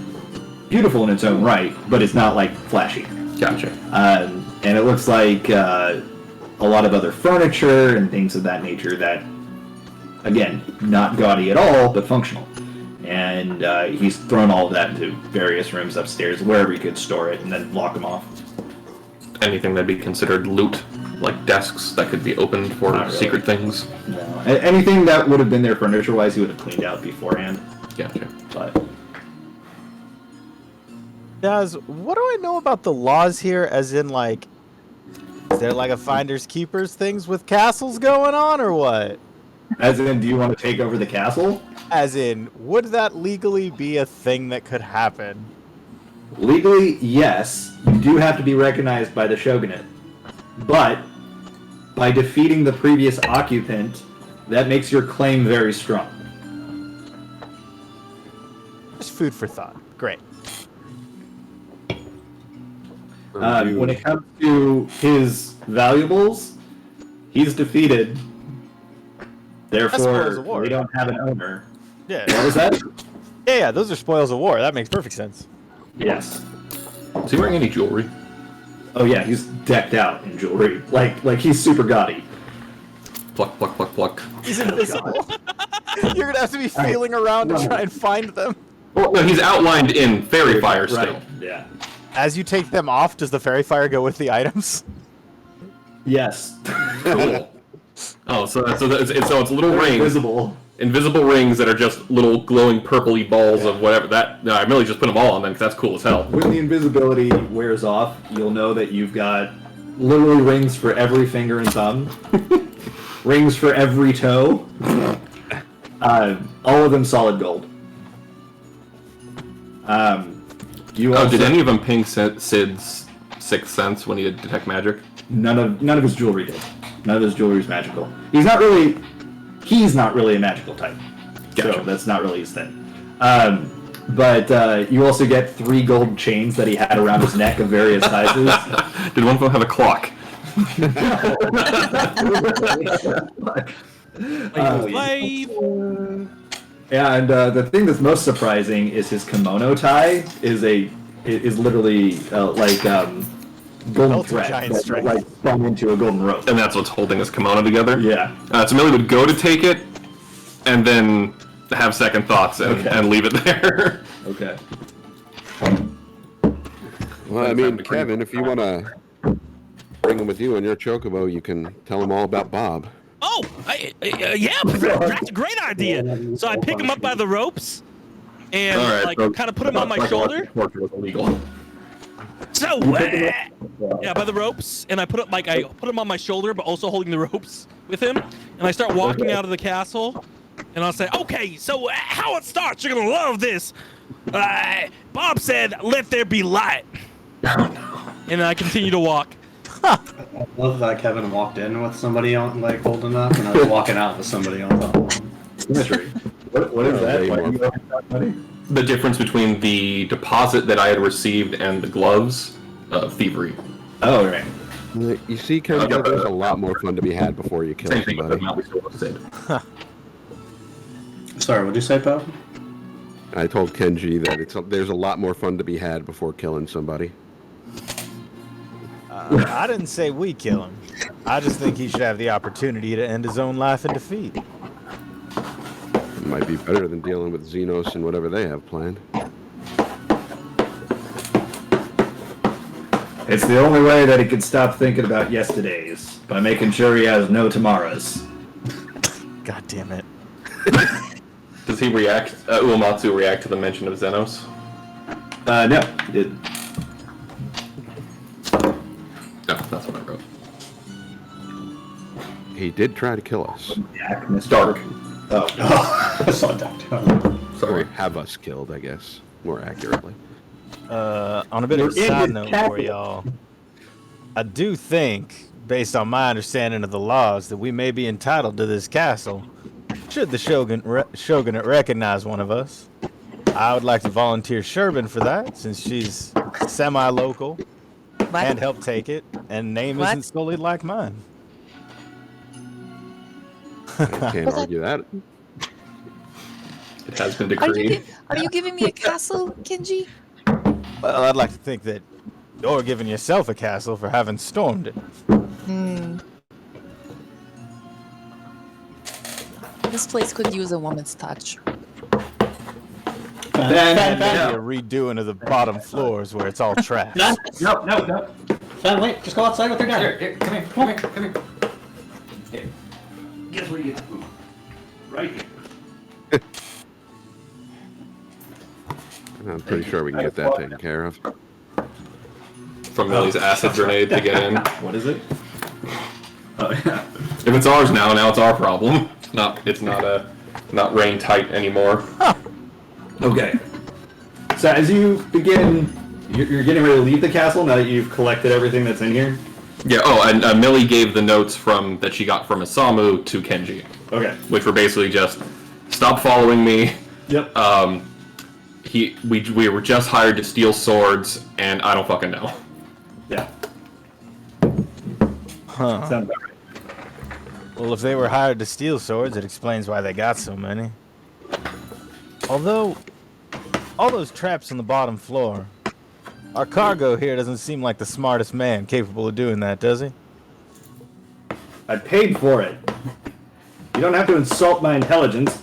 Beautiful in its own right, but it's not like flashy. Gotcha. And it looks like a lot of other furniture and things of that nature that, again, not gaudy at all, but functional. And he's thrown all of that into various rooms upstairs, wherever he could store it, and then lock them off. Anything that'd be considered loot, like desks that could be opened for Not really. secret things. No. Anything that would have been there furniture-wise, he would have cleaned out beforehand. Gotcha. But Guys, what do I know about the laws here? As in, like, is there like a finders keepers things with castles going on, or what? as in, do you want to take over the castle? As in, would that legally be a thing that could happen? Legally, yes. You do have to be recognized by the shogunate. But by defeating the previous occupant, that makes your claim very strong. Just food for thought. Great. When it comes to his valuables, he's defeated. That's spoils Therefore, of war. they don't have an owner. Yeah. What was that? Yeah, those are spoils of war. That makes perfect sense. Yes. Is he wearing any jewelry? Oh yeah, he's decked out in jewelry. Like he's super gaudy. Pluck, pluck, pluck, pluck. He's invisible. You're gonna have to be feeling around to try and find them. Well, no, he's outlined in fairy fire still. Right. Yeah. As you take them off, does the fairy fire go with the items? Yes. Cool. Oh, so it's little rings, Invisible. rings that are just little glowing purpley balls of whatever. That no, I really just put them all on them because that's cool as hell. When the invisibility wears off, you'll know that you've got literally rings for every finger and thumb, rings for every toe, all of them solid gold. You also, did any of them ping Sid's sixth sense when he did detect magic? None of his jewelry did. None of his jewelry is magical. He's not really a magical type. Gotcha. So that's not really his thing. But you also get 3 gold chains that he had around his neck of various sizes. Did one of them have a clock? Yeah, and the thing that's most surprising is his kimono tie is literally golden thread giant that string. like spun into a golden rope. And that's what's holding his kimono together? Yeah. So Millie would go to take it, and then have second thoughts and leave it there. Okay. Well, I mean, Kevin, if you want to bring him with you on your chocobo, you can tell him all about Bob. Oh, yeah, that's a great idea. So I pick him up by the ropes and kind of put him on my shoulder. Was illegal. So, yeah, by the ropes, and I put him on my shoulder, but also holding the ropes with him, and I start walking out of the castle, and I'll say, okay, so how it starts, you're gonna love this. Bob said, "Let there be light," and I continue to walk. I love that Kevin walked in with somebody on, like, holding up, and I was walking out with somebody on top of him. Symmetry. What is that? Why do you have that money? The difference between the deposit that I had received and the gloves of thievery. Oh, right. You see, Kevin, there's a lot more fun to be had before you kill Same thing with the somebody. amount we still said. Sorry, what'd you say, Bob? I told Kenji that there's a lot more fun to be had before killing somebody. I didn't say we kill him. I just think he should have the opportunity to end his own life in defeat. It might be better than dealing with Xenos and whatever they have planned. It's the only way that he could stop thinking about yesterdays, by making sure he has no tomorrows. God damn it. Does he react, Uematsu react to the mention of Xenos? No, he didn't. No, that's what I wrote. He did try to kill us. Dark. Oh, I saw that. Or have us killed, I guess, more accurately. On a bit of a side note for y'all, I do think, based on my understanding of the laws, that we may be entitled to this castle, should the shogunate recognize one of us. I would like to volunteer Sherbin for that, since she's semi-local, and help take it, and name isn't solely like mine. I can't argue that. It has been decreed. Are you giving me a castle, Kenji? Well, I'd like to think that you're giving yourself a castle for having stormed it. This place could use a woman's touch. Maybe a redoing of the bottom floors where it's all trash. No. Son, wait, just go outside with your dad. Here, come here. Here. Guess where you get the food? Right here. I'm pretty sure we can get that taken care of. From Millie's acid grenade to get in. What is it? Oh, yeah. If it's ours now it's our problem. It's not rain tight anymore. Okay. So as you begin, you're getting ready to leave the castle now that you've collected everything that's in here? Yeah, and Millie gave the notes that she got from Isamu to Kenji. Okay. Which were basically just, stop following me. Yep. We were just hired to steal swords, and I don't fucking know. Yeah. Huh. Sounds about right. Well, if they were hired to steal swords, it explains why they got so many. Although, all those traps on the bottom floor, our cargo here doesn't seem like the smartest man capable of doing that, does he? I paid for it. You don't have to insult my intelligence.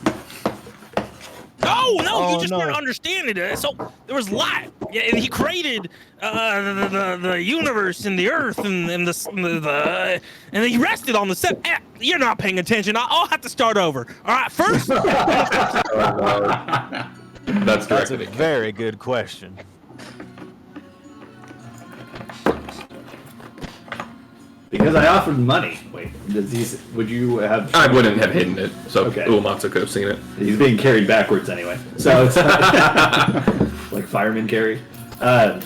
No, you Oh, just no. weren't understanding it. So there was light, yeah, and he created the universe and the earth and the and he rested on the seventh. You're not paying attention. I'll have to start over. All right, first. That's That's a directed at very good question. Because I offered money. Wait, would you have... I wouldn't have hidden it, so Okay. Uematsu could have seen it. He's being carried backwards anyway. So it's like firemen carry. I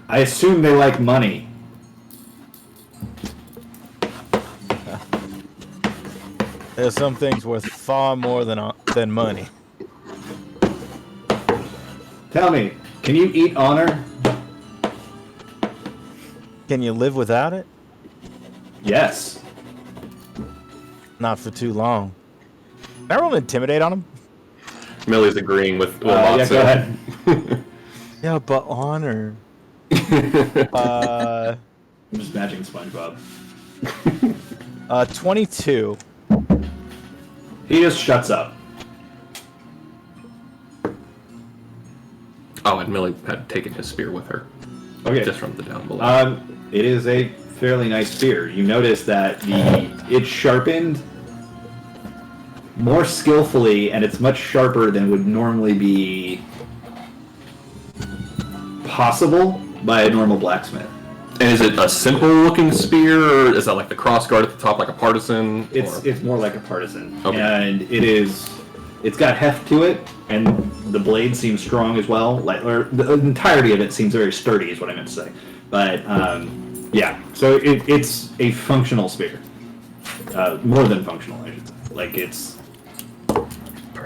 assume they like money. There's some things worth far more than money. Tell me, can you eat honor? Can you live without it? Yes. Not for too long. Can I roll Intimidate on him? Millie's agreeing with Yeah, Uematsu. go ahead. Yeah, but honor. I'm just matching SpongeBob. 22. He just shuts up. Oh, and Millie had taken his spear with her. Okay. Just from the down below. It is a fairly nice spear. You notice that it's sharpened more skillfully, and it's much sharper than would normally be possible by a normal blacksmith. And is it a simple looking spear, or is that like the crossguard at the top, like a partisan? It's more like a partisan, Okay. and it's got heft to it, and the blade seems strong as well. Or the entirety of it seems very sturdy, is what I meant to say. But yeah, so it's a functional spear, more than functional, I should say. Like it's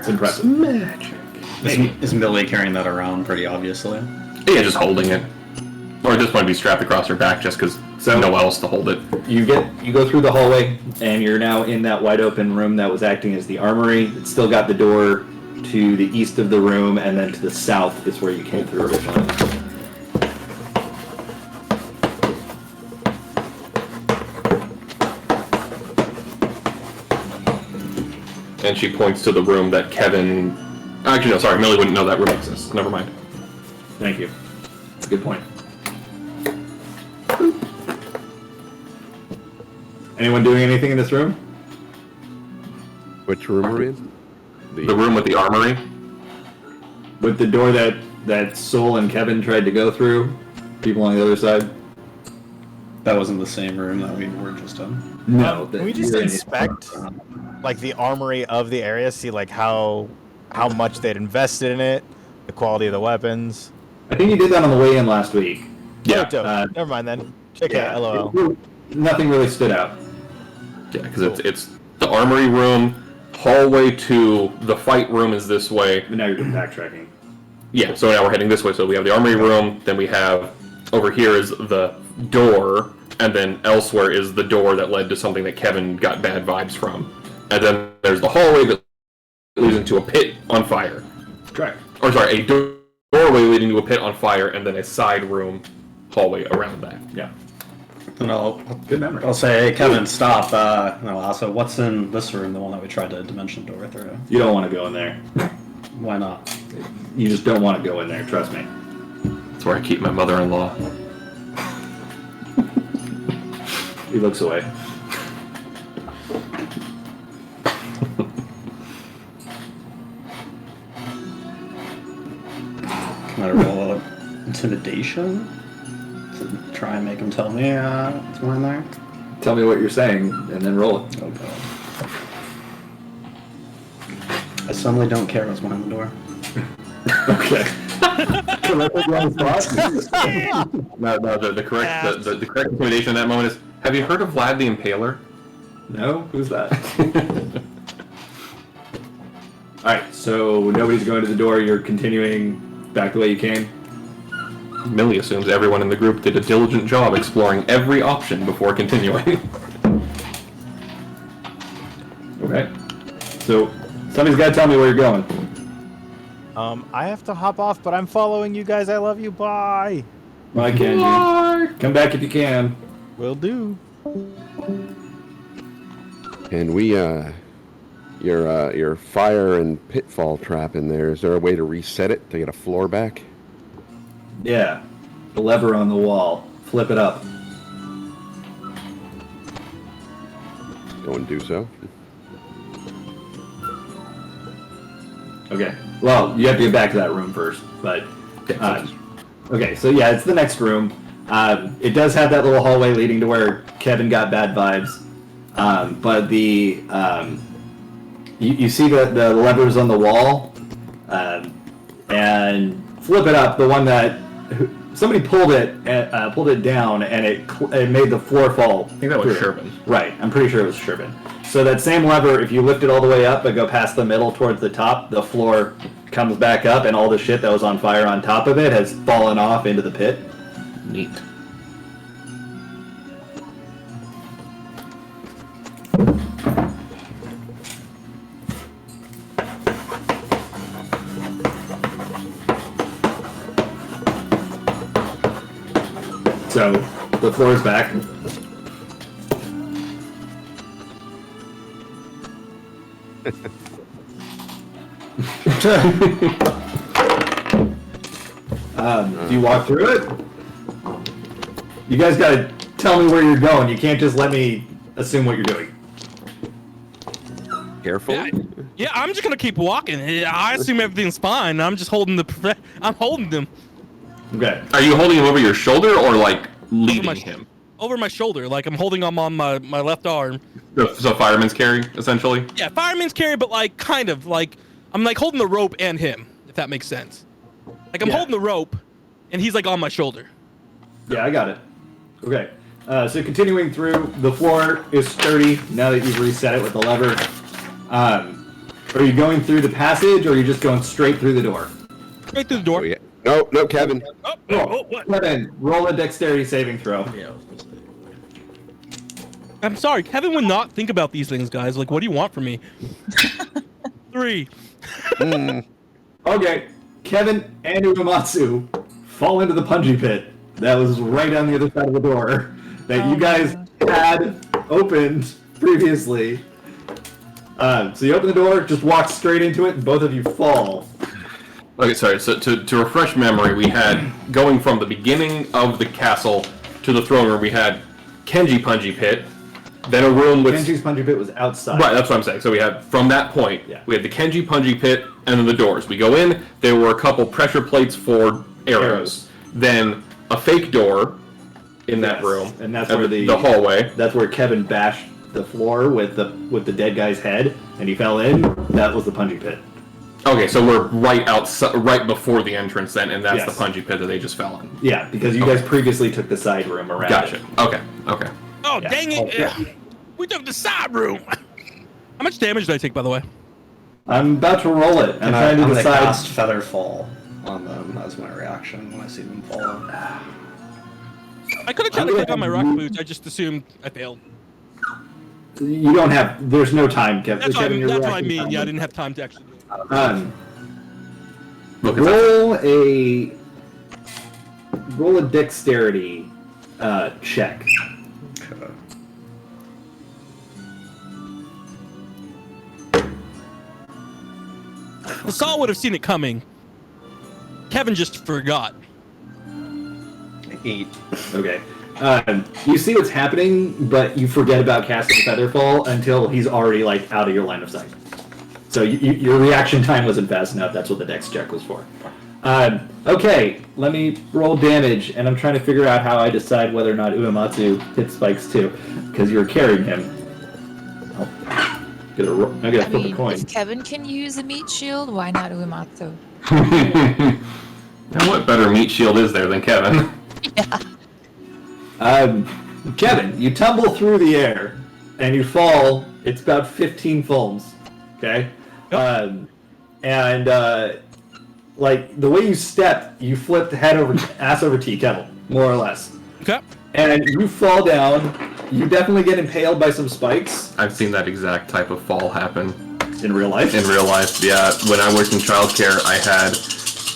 impressive. Magic. Is Millie carrying that around pretty obviously? Yeah, just holding it. Or it just want to be strapped across her back just because no one else to hold it. You go through the hallway, and you're now in that wide open room that was acting as the armory. It's still got the door to the east of the room, and then to the south is where you came through originally. And she points to the room that Kevin... Actually, no, sorry, Millie wouldn't know that room exists. Never mind. Thank you. Good point. Anyone doing anything in this room? Which room are we in? The room with the armory? With the door that Soul and Kevin tried to go through? People on the other side? That wasn't the same room that we were just in. No. Can we just inspect like the armory of the area, see like how much they'd invested in it, the quality of the weapons? I think you did that on the way in last week. Yeah. Oh, dope. Never mind then. JK, LOL. Nothing really stood out. Yeah, because it's the armory room, hallway to the fight room is this way. But now you're backtracking. Yeah, so now we're heading this way. So we have the armory room, then we have over here is the door, and then elsewhere is the door that led to something that Kevin got bad vibes from. And then there's the hallway that leads into a pit on fire. Correct. Or sorry, a doorway leading to a pit on fire, and then a side room hallway around that. Yeah. And Good memory. I'll say, hey, Kevin, stop. No, also, what's in this room, the one that we tried to dimension door through? You don't want to go in there. Why not? You just don't want to go in there, trust me. That's where I keep my mother-in-law. He looks away. Can I roll intimidation? To try and make him tell me it's mine there? Tell me what you're saying, and then roll it. Oh god. I suddenly don't care what's behind the door. Okay. No, the correct intimidation in that moment is, have you heard of Vlad the Impaler? No? Who's that? Alright, so nobody's going to the door, you're continuing back the way you came? Millie assumes everyone in the group did a diligent job exploring every option before continuing. Okay. So, somebody's got to tell me where you're going. I have to hop off, but I'm following you guys. I love you. Bye. Why can't you? Come back if you can. Will do. And we, your fire and pitfall trap in there. Is there a way to reset it to get a floor back? Yeah. The lever on the wall. Flip it up. Go and do so. Okay. Well, you have to get back to that room first, but okay. So yeah, it's the next room. It does have that little hallway leading to where Kevin got bad vibes, but the you see the levers on the wall, and flip it up. The one that somebody pulled it down, and it made the floor fall. I think that was Sherbin. Right, I'm pretty sure it was Sherbin. So that same lever, if you lift it all the way up and go past the middle towards the top, the floor comes back up, and all the shit that was on fire on top of it has fallen off into the pit. Neat. So the floor is back. Do you walk through it? You guys gotta tell me where you're going. You can't just let me assume what you're doing. Careful. Yeah, I'm just gonna keep walking. I assume everything's fine. I'm just holding I'm holding them Okay. Are you holding him over your shoulder or like leading him? over my shoulder, like I'm holding them on my left arm. So fireman's carry, essentially? Yeah, fireman's carry, but like kind of like I'm like holding the rope and him, if that makes sense. Like I'm holding the rope, and he's like on my shoulder. Yeah, I got it. Okay. So continuing through, the floor is sturdy now that you've reset it with the lever. Are you going through the passage, or are you just going straight through the door? Straight through the door. Oh, yeah. No, Kevin. What? Kevin, roll a dexterity saving throw. Yeah. I'm sorry, Kevin would not think about these things, guys. Like, what do you want from me? 3. Okay. Kevin and Uematsu fall into the punji pit that was right on the other side of the door that you guys had opened previously. So you open the door, just walk straight into it, and both of you fall. Okay, sorry. So to refresh memory, we had going from the beginning of the castle to the throne room. We had Kenji Punji Pit, then a room with Kenji's punji pit was outside. Right, that's what I'm saying. So we had from that point, we had the Kenji Punji Pit, and then the doors. We go in. There were a couple pressure plates for arrows. Then a fake door in that room, and that's where the hallway. That's where Kevin bashed the floor with the dead guy's head, and he fell in. That was the punji pit. Okay, so we're right outside, right before the entrance then, and that's Yes. the punji pit that they just fell in. Yeah, because you guys previously took the side room around. Gotcha. It. Okay. Oh, dang it. We took the side room. How much damage did I take, by the way? I'm about to roll it. I'm And trying I'm to gonna decide. cast Feather Fall on them as my reaction when I see them fall. I could have tried to click on my rock boots. I just assumed I failed. You don't have. There's no time, Kevin. That's what I Kevin, mean. Yeah, I didn't have time to actually do it. Roll a dexterity check. Okay. The Saul would have seen it coming. Kevin just forgot. 8. Okay. You see what's happening, but you forget about casting Featherfall until he's already like out of your line of sight. So your reaction time wasn't fast enough. That's what the dex check was for. Okay, let me roll damage, and I'm trying to figure out how I decide whether or not Uematsu hit spikes too, because you're carrying him. I gotta flip a coin. If Kevin can use a meat shield, why not Uematsu? Now, what better meat shield is there than Kevin? Yeah. Kevin, you tumble through the air, and you fall. It's about 15 foams. Okay? Like, the way you step, you flip ass over tea kettle, more or less. Okay. And you fall down. You definitely get impaled by some spikes. I've seen that exact type of fall happen. In real life? In real life, yeah. When I worked in childcare, I had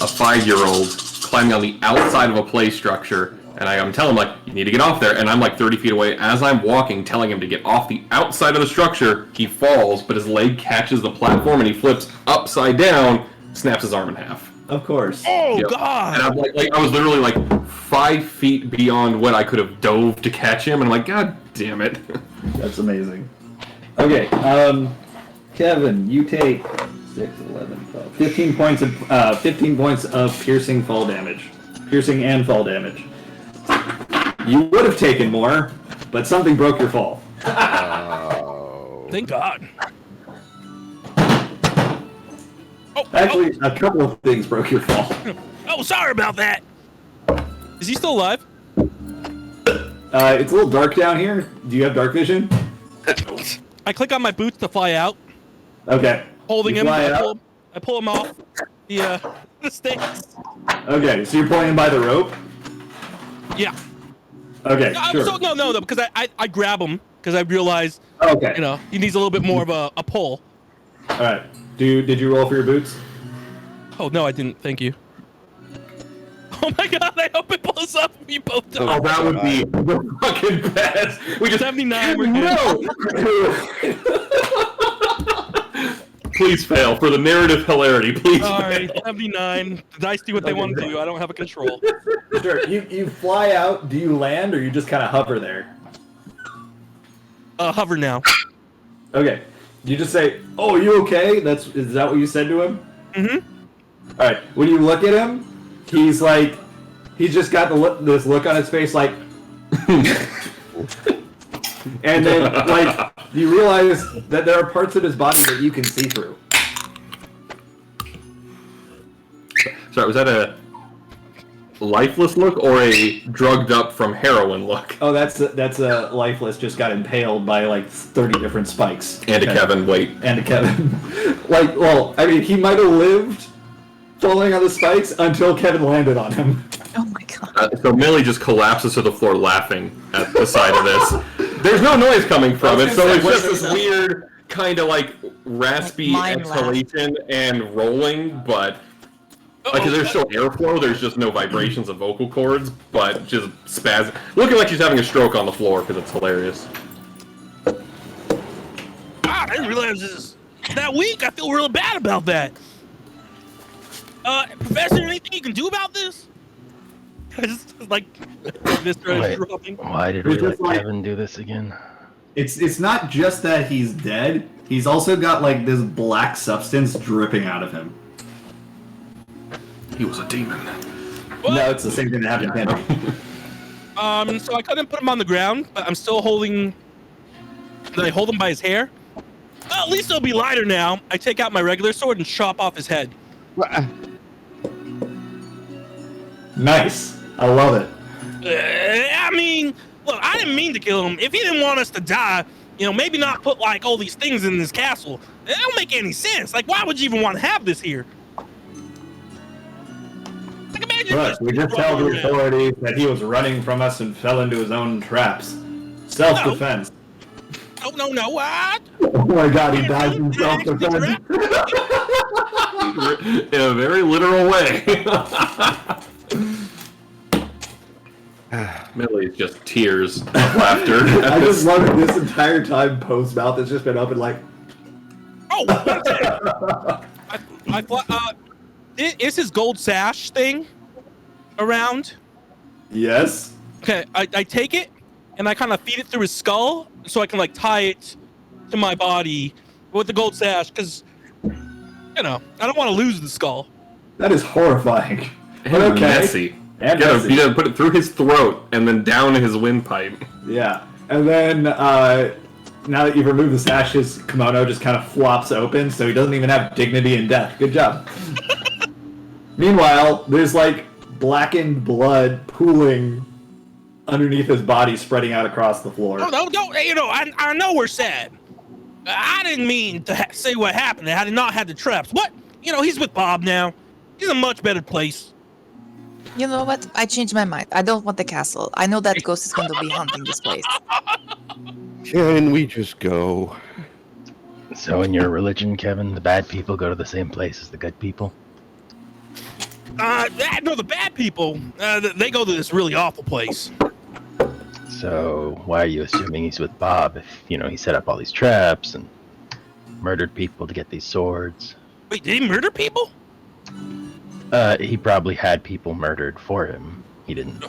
a 5-year-old climbing on the outside of a play structure, And I'm telling him, like, you need to get off there. And I'm like 30 feet away. As I'm walking, telling him to get off the outside of the structure, he falls, but his leg catches the platform and he flips upside down, snaps his arm in half. Of course. Oh, Yep. God. And I'm like, I was literally like 5 feet beyond what I could have dove to catch him. And I'm like, God damn it. That's amazing. Okay, Kevin, you take 6, 11, 12, 15 points of piercing fall damage. Piercing and fall damage. You would have taken more, but something broke your fall. Thank God. Actually, a couple of things broke your fall. Oh, sorry about that. Is he still alive? It's a little dark down here. Do you have dark vision? I click on my boots to fly out, Okay. holding You him. fly I out? pull him off the stakes. Okay, so you're pulling him by the rope? Yeah. Okay, sure. So no, because I grab him because I realize Okay. he needs a little bit more of a pull. All right. Did you roll for your boots? Oh no, I didn't. Thank you. Oh my God! I hope it pulls up. We both die. Oh, that would be the fucking best. We just 79. We're good. No. Please fail for the narrative hilarity. Please. All right, 79. The dice do what they want to do. I don't have a control. Sure. You fly out. Do you land or you just kind of hover there? Hover now. Okay. You just say, "Oh, you okay?" Is that what you said to him? Mm-hmm. All right. When you look at him, he's just got this look on his face, like, and then like you realize that there are parts of his body that you can see through. Sorry, was that a lifeless look or a drugged up from heroin look? Oh, that's a lifeless. Just got impaled by like 30 different spikes. And a Kevin, wait. And a Kevin. I mean, he might have lived falling on the spikes until Kevin landed on him. Oh my God. So Millie just collapses to the floor laughing at the sight of this. There's no noise coming from it, so it's just this weird kind of like raspy Mime exhalation and rolling, but like 'cause there's still airflow, there's just no vibrations of vocal cords, but just spaz. Looking like she's having a stroke on the floor because it's hilarious. God, I didn't realize this is that weak. I feel real bad about that. Professor, anything you can do about this? I just like Mr. Wait, dropping. why did we It's let just like- Kevin do this again? It's not just that he's dead. He's also got like this black substance dripping out of him. He was a demon. What? No, it's the same thing that happened to Henry. So I couldn't put him on the ground, but I'm still holding. Did I hold him by his hair? Well, at least it'll be lighter now. I take out my regular sword and chop off his head. Nice. I love it. I mean, look, I didn't mean to kill him. If he didn't want us to die, maybe not put like all these things in this castle. It don't make any sense. Like, why would you even want to have this here? Like, imagine Look, we just tell the authorities that he was running from us and fell into his own traps. Self-defense. No, what? Oh my God, he died in self-defense. In a very literal way. Millie's just tears of laughter. I just love it this entire time Poe's mouth has just been open like... Oh, is his gold sash thing around? Yes. Okay, I take it and I kind of feed it through his skull so I can like tie it to my body with the gold sash because, I don't want to lose the skull. That is horrifying. And But okay. messy. And You messy. gotta put it through his throat and then down his windpipe. Yeah. And then, now that you've removed the sash, his kimono just kind of flops open, so he doesn't even have dignity in death. Good job. Meanwhile, there's like blackened blood pooling underneath his body, spreading out across the floor. Oh, no, I know we're sad. I didn't mean to say what happened. Had he not had the traps. What? He's with Bob now. He's in a much better place. You know what? I changed my mind. I don't want the castle. I know that ghost is going to be haunting this place. Can we just go? So in your religion, Kevin, the bad people go to the same place as the good people? No, the bad people. They go to this really awful place. So why are you assuming he's with Bob if, he set up all these traps and murdered people to get these swords? Wait, did he murder people? He probably had people murdered for him. He didn't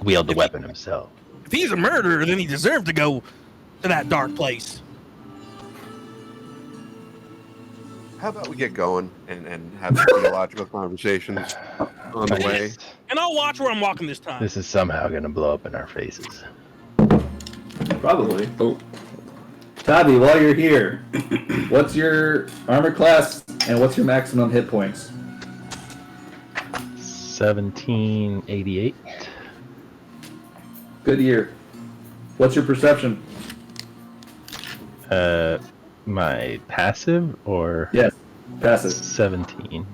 wield the weapon himself. If he's a murderer, then he deserved to go to that dark place. How about we get going and have some theological conversations on the way? And I'll watch where I'm walking this time. This is somehow going to blow up in our faces. Probably. Oh. Tavi, while you're here, what's your armor class and what's your maximum hit points? 1788. Good year. What's your perception? My passive or? Yes, passive. 17.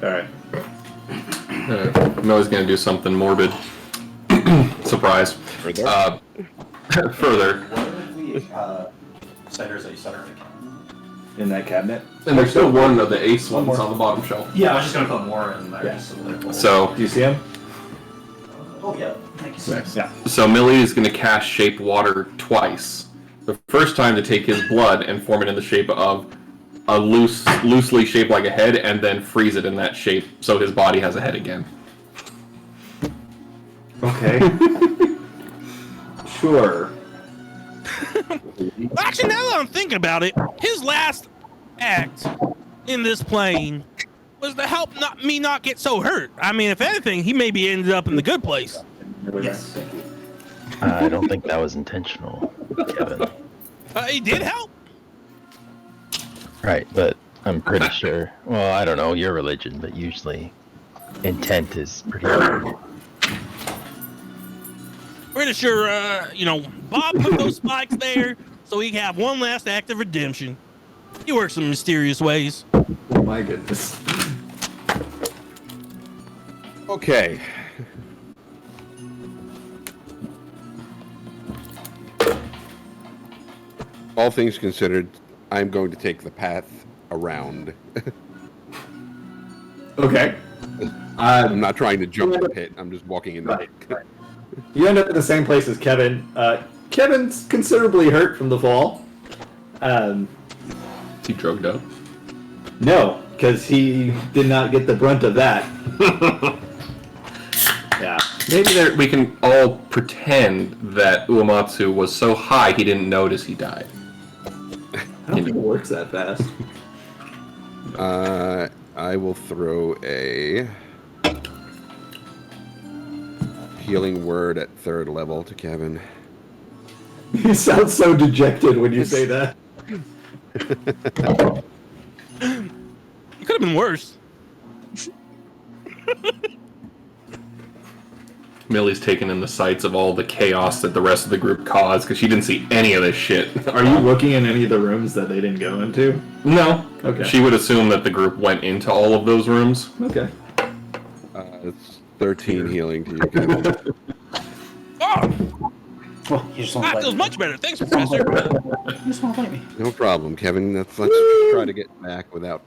Alright. I'm always going to do something morbid. Surprise. Further. Centers that you center In that cabinet? And there's still one of the ace ones on the bottom shelf. Yeah, I was just gonna put more in there. Yeah. So Do you see him? Oh yeah, thank you. Nice. Yeah. So Millie is going to cast Shape Water twice. The first time to take his blood and form it in the shape of a loosely shaped like a head, and then freeze it in that shape so his body has a head again. Okay. Sure. Actually, now that I'm thinking about it, his last act in this plane was to help me not get so hurt. I mean, if anything, he maybe ended up in the good place. Yes. I don't think that was intentional, Kevin. He did help. Right, but I'm pretty sure. Well, I don't know your religion, but usually intent is pretty important. Pretty sure, Bob put those spikes there so he can have one last act of redemption. He works in mysterious ways. Oh my goodness. Okay. All things considered, I'm going to take the path around. Okay. I'm not trying to jump the pit. I'm just walking in the pit. You end up in the same place as Kevin. Kevin's considerably hurt from the fall. Is he drugged up? No, because he did not get the brunt of that. Yeah. Maybe we can all pretend that Uematsu was so high he didn't notice he died. I don't think it works that fast. I will throw a healing word at 3rd level to Kevin. You sound so dejected when you say that. It could have been worse. Millie's taken in the sights of all the chaos that the rest of the group caused because she didn't see any of this shit. Are you looking in any of the rooms that they didn't go into? No. Okay. She would assume that the group went into all of those rooms. Okay. It's 13 healing to you, Kevin. Oh, Well, you just won't that let feels me. much better. Thanks, Professor. You just won't let me. No problem, Kevin. Let's try to get back without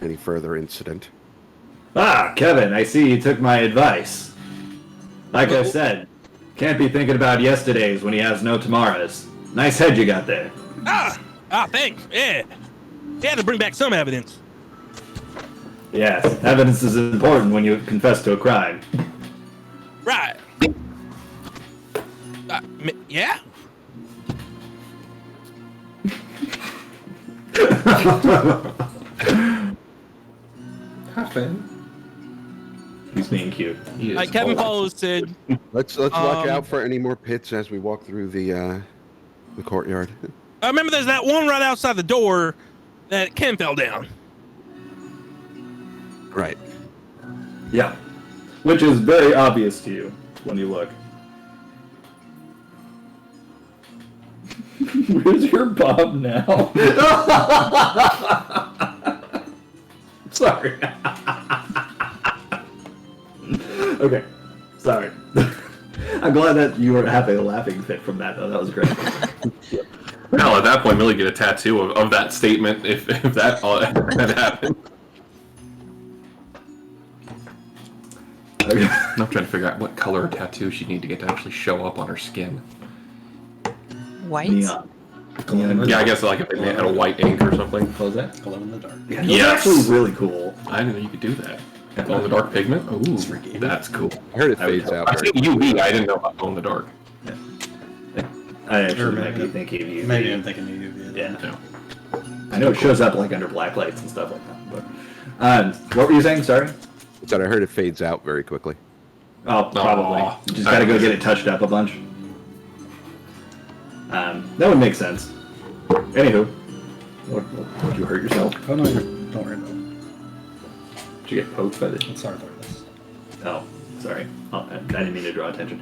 any further incident. Ah, Kevin, I see you took my advice. Like I said, can't be thinking about yesterdays when he has no tomorrows. Nice head you got there. Thanks. Yeah. He had to bring back some evidence. Yes, evidence is important when you confess to a crime. Right. Yeah? He's being cute. Like Kevin Follows said, Let's watch out for any more pits as we walk through the courtyard. I remember there's that one right outside the door that Ken fell down. Right. Yeah. Which is very obvious to you when you look. Where's your Bob now? Sorry. Okay. Sorry. I'm glad that you were having a laughing fit from that, though. That was great. Hell, at that point, Millie get a tattoo of that statement if that all had happened. Okay. I'm trying to figure out what color tattoo she'd need to get to actually show up on her skin. White? Neon. Yeah, I guess like if they had a white ink or something. What was that? Glow in the dark. Yeah, those Yes. are actually really cool. I didn't know you could do that. Glow in the dark pigment? Ooh, that's cool. I heard it I would fades hope- out. I very think UV, I didn't know about glow in the dark. I actually Or might be maybe- thinking of you. Maybe I'm thinking you. Yeah. Yeah. I know it shows up like under black lights and stuff like that. But what were you saying? Sorry. But I heard it fades out very quickly. Oh, probably. Aw. You just gotta go get it touched up a bunch. That would make sense. Anywho, did you hurt yourself? Oh no, don't worry about it. Did you get poked by the? It's arthritis. Oh, sorry. Oh, I didn't mean to draw attention.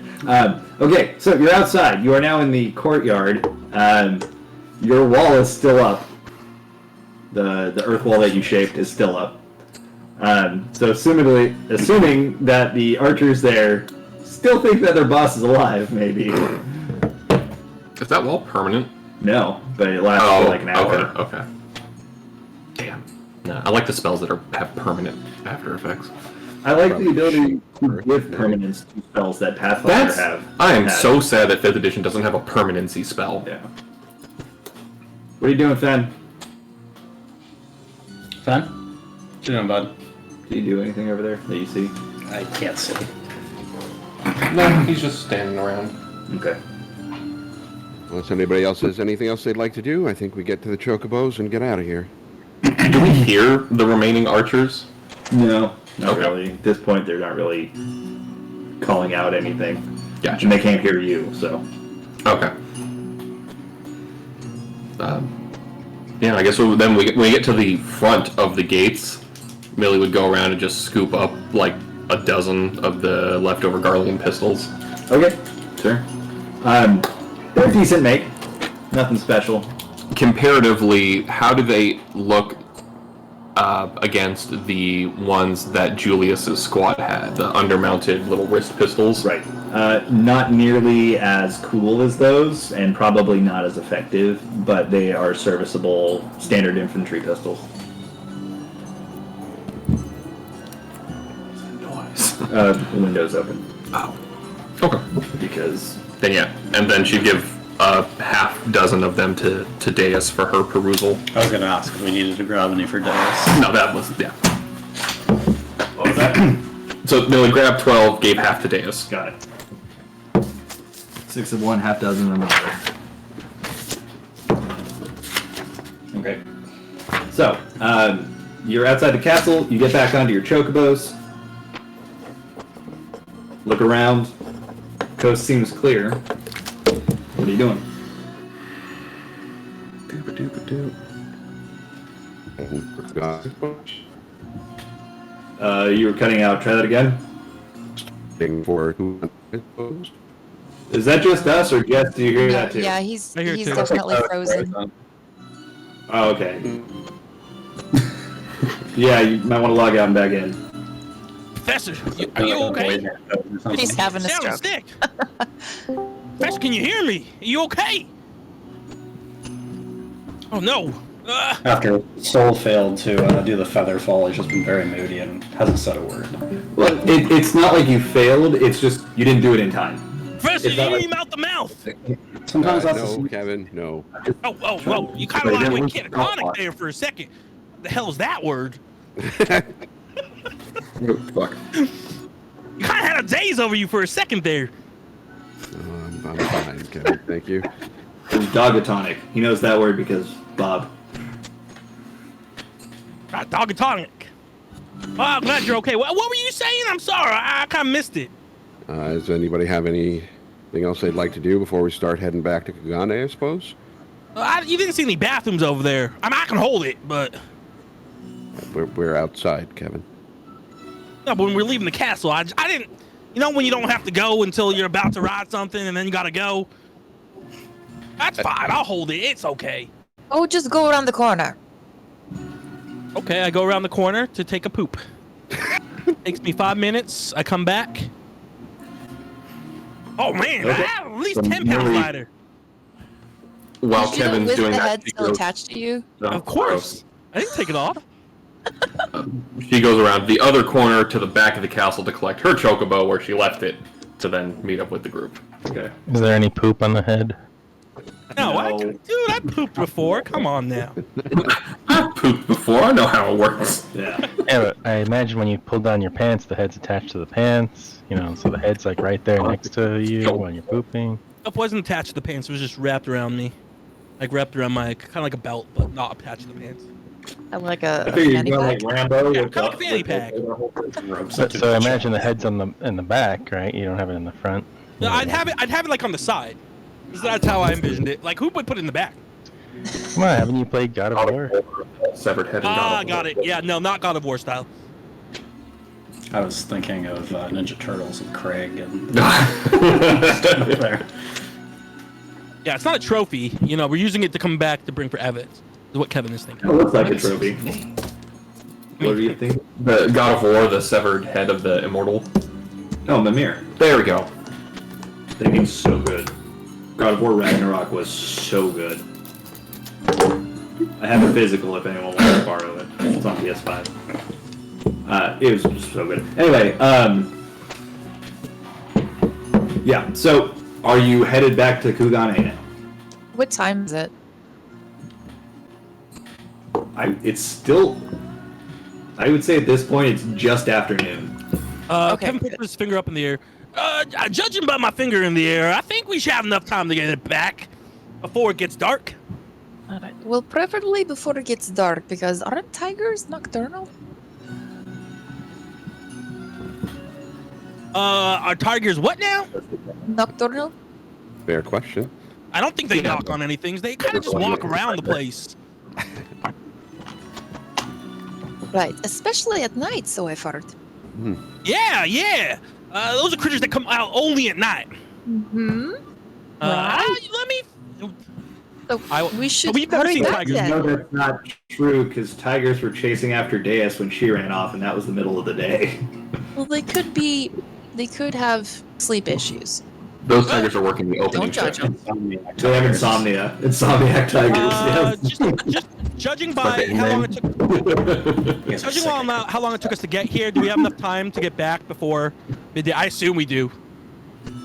Okay, so you're outside. You are now in the courtyard. Your wall is still up. The earth wall that you shaped is still up. So assuming that the archers there still think that their boss is alive, maybe. Is that wall permanent? No, but it lasts for like an hour. Okay. Damn. No, I like the spells that have permanent after effects. I like the ability to give permanence to spells that Pathfinder have. I am had. so sad that 5th edition doesn't have a permanency spell. Yeah. What are you doing, Fen? Fun? What you doing, bud? Do you do anything over there that you see? I can't see. No, he's just standing around. Okay. Unless anybody else has anything else they'd like to do, I think we get to the chocobos and get out of here. Do we hear the remaining archers? No, not Okay. really. At this point, they're not really calling out anything. Gotcha. And they can't hear you, so. Okay. Yeah, I guess then when we get to the front of the gates, Millie would go around and just scoop up like a dozen of the leftover Garlean pistols. Okay, sure. They're a decent make. Nothing special. Comparatively, how do they look against the ones that Julius's squad had, the undermounted little wrist pistols? Right. Not nearly as cool as those, and probably not as effective, but they are serviceable standard infantry pistols. Noise. The window's open. Oh. Okay. Because Then yeah, and then she'd give a half dozen of them to Deus for her perusal. I was gonna ask if we needed to grab any for Deus. No, that was yeah. what was that? So Millie grabbed 12, gave half to Deus. Got it. 6 of one, half dozen of another. Okay. So, you're outside the castle, you get back onto your chocobos. Look around. Coast seems clear. What are you doing? You were cutting out. Try that again. For who, I suppose. Is that just us, or Jess, do you hear that too? Yeah, he's I hear it too. definitely frozen. Oh, okay. Yeah, you might want to log out and back in. Professor, are you okay? He's having a Sound stroke. sick. Professor, can you hear me? Are you okay? Oh no. After Soul failed to do the feather fall, he's just been very moody and hasn't said a word. Well, it's not like you failed, it's just you didn't do it in time. Professor, It's you not need like- mouth to mouth. Sometimes that's No, the Kevin, no. Oh, you kind of like went catatonic there for a second. The hell is that word? Oh, fuck. You kind of had a daze over you for a second there. I'm fine, Kevin. Thank you. It's dogatonic. He knows that word because Bob. Dogatonic. Oh, I'm glad you're okay. What were you saying? I'm sorry. I kind of missed it. Does anybody have anything else they'd like to do before we start heading back to Kagane, I suppose? You didn't see any bathrooms over there. I mean, I can hold it, but We're outside, Kevin. no. But when we're leaving the castle, I didn't. You know when you don't have to go until you're about to ride something and then you gotta go. That's fine. I'll hold it. It's okay. Oh, just go around the corner. Okay, I go around the corner to take a poop. Takes me 5 minutes. I come back. Oh man, I have at least 10 pounds lighter. While Did you know Kevin's with doing the that, head she still goes, attached to you? "Oh, Of course. I didn't take it off. she goes around the other corner to the back of the castle to collect her chocobo where she left it to then meet up with the group. Okay. Is there any poop on the head? No, No. dude, I pooped before. Come on now. I've pooped before. I know how it works. Yeah. Yeah, but I imagine when you pull down your pants, the head's attached to the pants. You know, so the head's like right there next to you when you're pooping. It wasn't attached to the pants. It was just wrapped around me, like wrapped around my kind of like a belt, but not attached to the pants. Like I a figure you're fanny going pack. like Rambo. Yeah, with kinda like a fanny pack. So I imagine the head's in the back, right? You don't have it in the front. No, I'd have it like on the side. 'Cause that's how I envisioned it. Like, who would put it in the back? Come on, haven't you played God of War? Severed head. And Ah, got it. Yeah, no, not God of War style. I was thinking of Ninja Turtles and Craig and there. Yeah, it's not a trophy. You know, we're using it to come back to bring for evidence. Is what Kevin is thinking. It looks like a trophy. What do you think? The God of War, the severed head of the immortal. Oh, Mimir. There we go. That game's so good. God of War Ragnarok was so good. I have a physical if anyone wants to borrow it. It's on PS5. It was just so good. Anyway, yeah, so are you headed back to Kugane now? What time is it? It's still, I would say at this point it's just afternoon. Okay, Kevin put good. his finger up in the air. Judging by my finger in the air, I think we should have enough time to get it back before it gets dark. Alright. Well, preferably before it gets dark, because aren't tigers nocturnal? Are tigers what now? Nocturnal? Fair question. I don't think they knock on anything. They kind of just walk around the place. Right, especially at night, so I've heard. Yeah. Those are critters that come out only at night. Mm-hmm. Right. Let me. So we should we've never hurry seen back tigers. then. No, that's not true, because tigers were chasing after Deus when she ran off, and that was the middle of the day. Well, they could have sleep issues. Those tigers are working the opening Don't judge shift. them. They have insomnia. Insomniac tigers, yes. Just judging by Okay, how and long it took. Judging on how long it took us to get here, do we have enough time to get back before midday? I assume we do.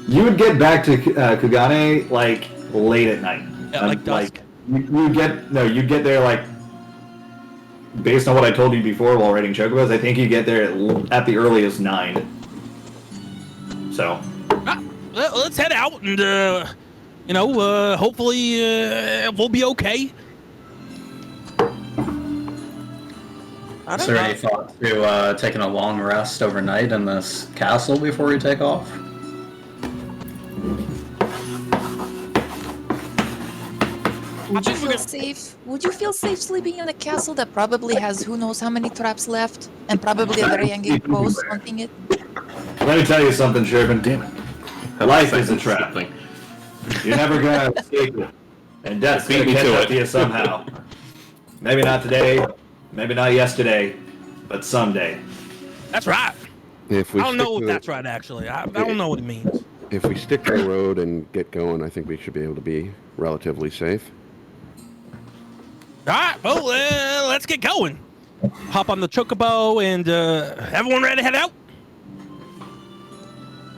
You would get back to Kugane, like, late at night. Yeah, like dusk. You'd get there, like, based on what I told you before while writing Chocobos, I think you get there at the earliest 9. So. Let's head out and, hopefully we'll be okay. Is there any thought to taking a long rest overnight in this castle before we take off? Would you feel safe sleeping in a castle that probably has who knows how many traps left, and probably a very angry ghost haunting it? Let me tell you something, Sherman. Damn it. Life is a trap. Thing. You're never gonna escape it. And death's Beat gonna me catch to up it. to you somehow. Maybe not today, maybe not yesterday, but someday. That's right. If we I don't stick know if to that's right, actually. I don't know what it means. If we stick to the road and get going, I think we should be able to be relatively safe. All right, well, let's get going. Hop on the chocobo and everyone ready to head out?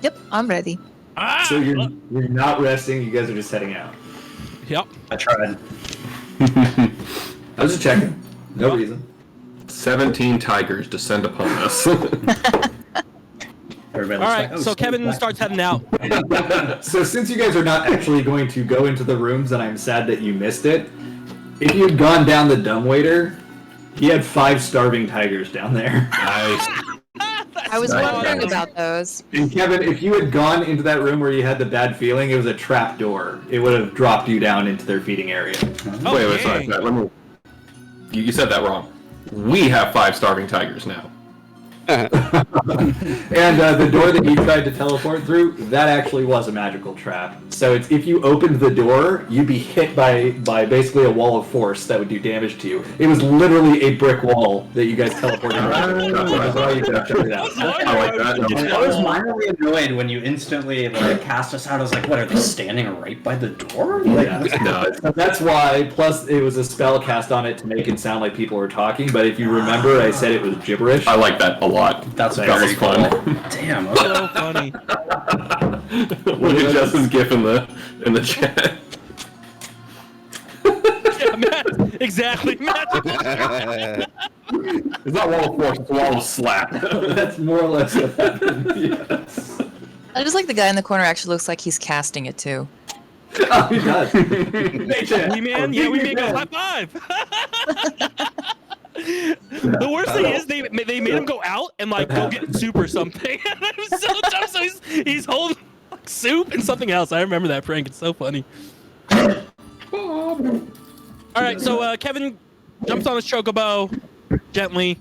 Yep, I'm ready. Ah, So you're not resting, you guys are just heading out. Yep. I tried. I was just checking. No reason. 17 tigers descend upon us. Everybody All looks right, like, so Kevin starts heading out. So since you guys are not actually going to go into the rooms, and I'm sad that you missed it, if you had gone down the dumbwaiter, he had 5 starving tigers down there. Nice. I was Nice. wondering about those. And Kevin, if you had gone into that room where you had the bad feeling, it was a trap door. It would have dropped you down into their feeding area. Oh, wait, sorry. dang. Let me. You said that wrong. We have 5 starving tigers now. And the door that you tried to teleport through, that actually was a magical trap. So if you opened the door, you'd be hit by basically a wall of force that would do damage to you. It was literally a brick wall that you guys teleported around. That's why you could have shut it out. I like that. I was minorly annoyed when you instantly cast us out. I was like, what, are they standing right by the door? That's why, plus it was a spell cast on it to make it sound like people were talking, but if you remember, I said it was gibberish. I like that a lot. That's that very was fun. cool. Damn. Okay. So funny. Look at Justin's gif in the chat. Yeah, Matt, exactly. Matt. It's not wall of force, it's a wall of slap. That's more or less what happened. Yes. I just like the guy in the corner actually looks like he's casting it too. Oh, he does. We man, yeah, we make a high five. The worst thing is they made him go out and like go get soup or something. It was so dumb. So he's holding like, soup and something else. I remember that prank. It's so funny. All right, so Kevin jumps on his chocobo gently,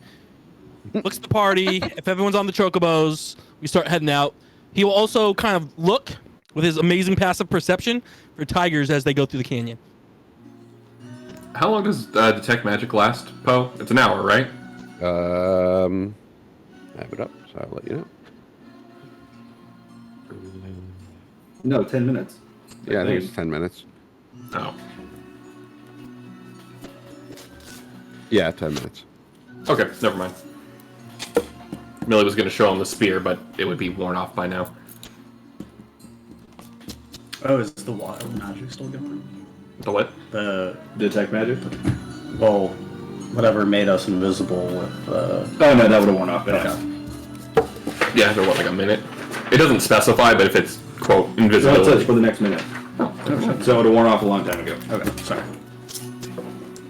looks at the party. If everyone's on the chocobos, we start heading out. He will also kind of look with his amazing passive perception for tigers as they go through the canyon. How long does detect magic last, Poe? It's an hour, right? I have it up, so I'll let you know. No, 10 minutes. Yeah, I think it's 10 minutes. Oh. Yeah, 10 minutes. Okay, never mind. Millie was going to show him the spear, but it would be worn off by now. Oh, is the wild magic still going? The what? The Detect magic? well, whatever made us invisible with. Oh no, that would have worn off. Okay. Yeah, for what, like a minute? It doesn't specify, but if it's, quote, So it invisibility. says for the next minute. So it would have worn off a long time ago. Okay. Sorry.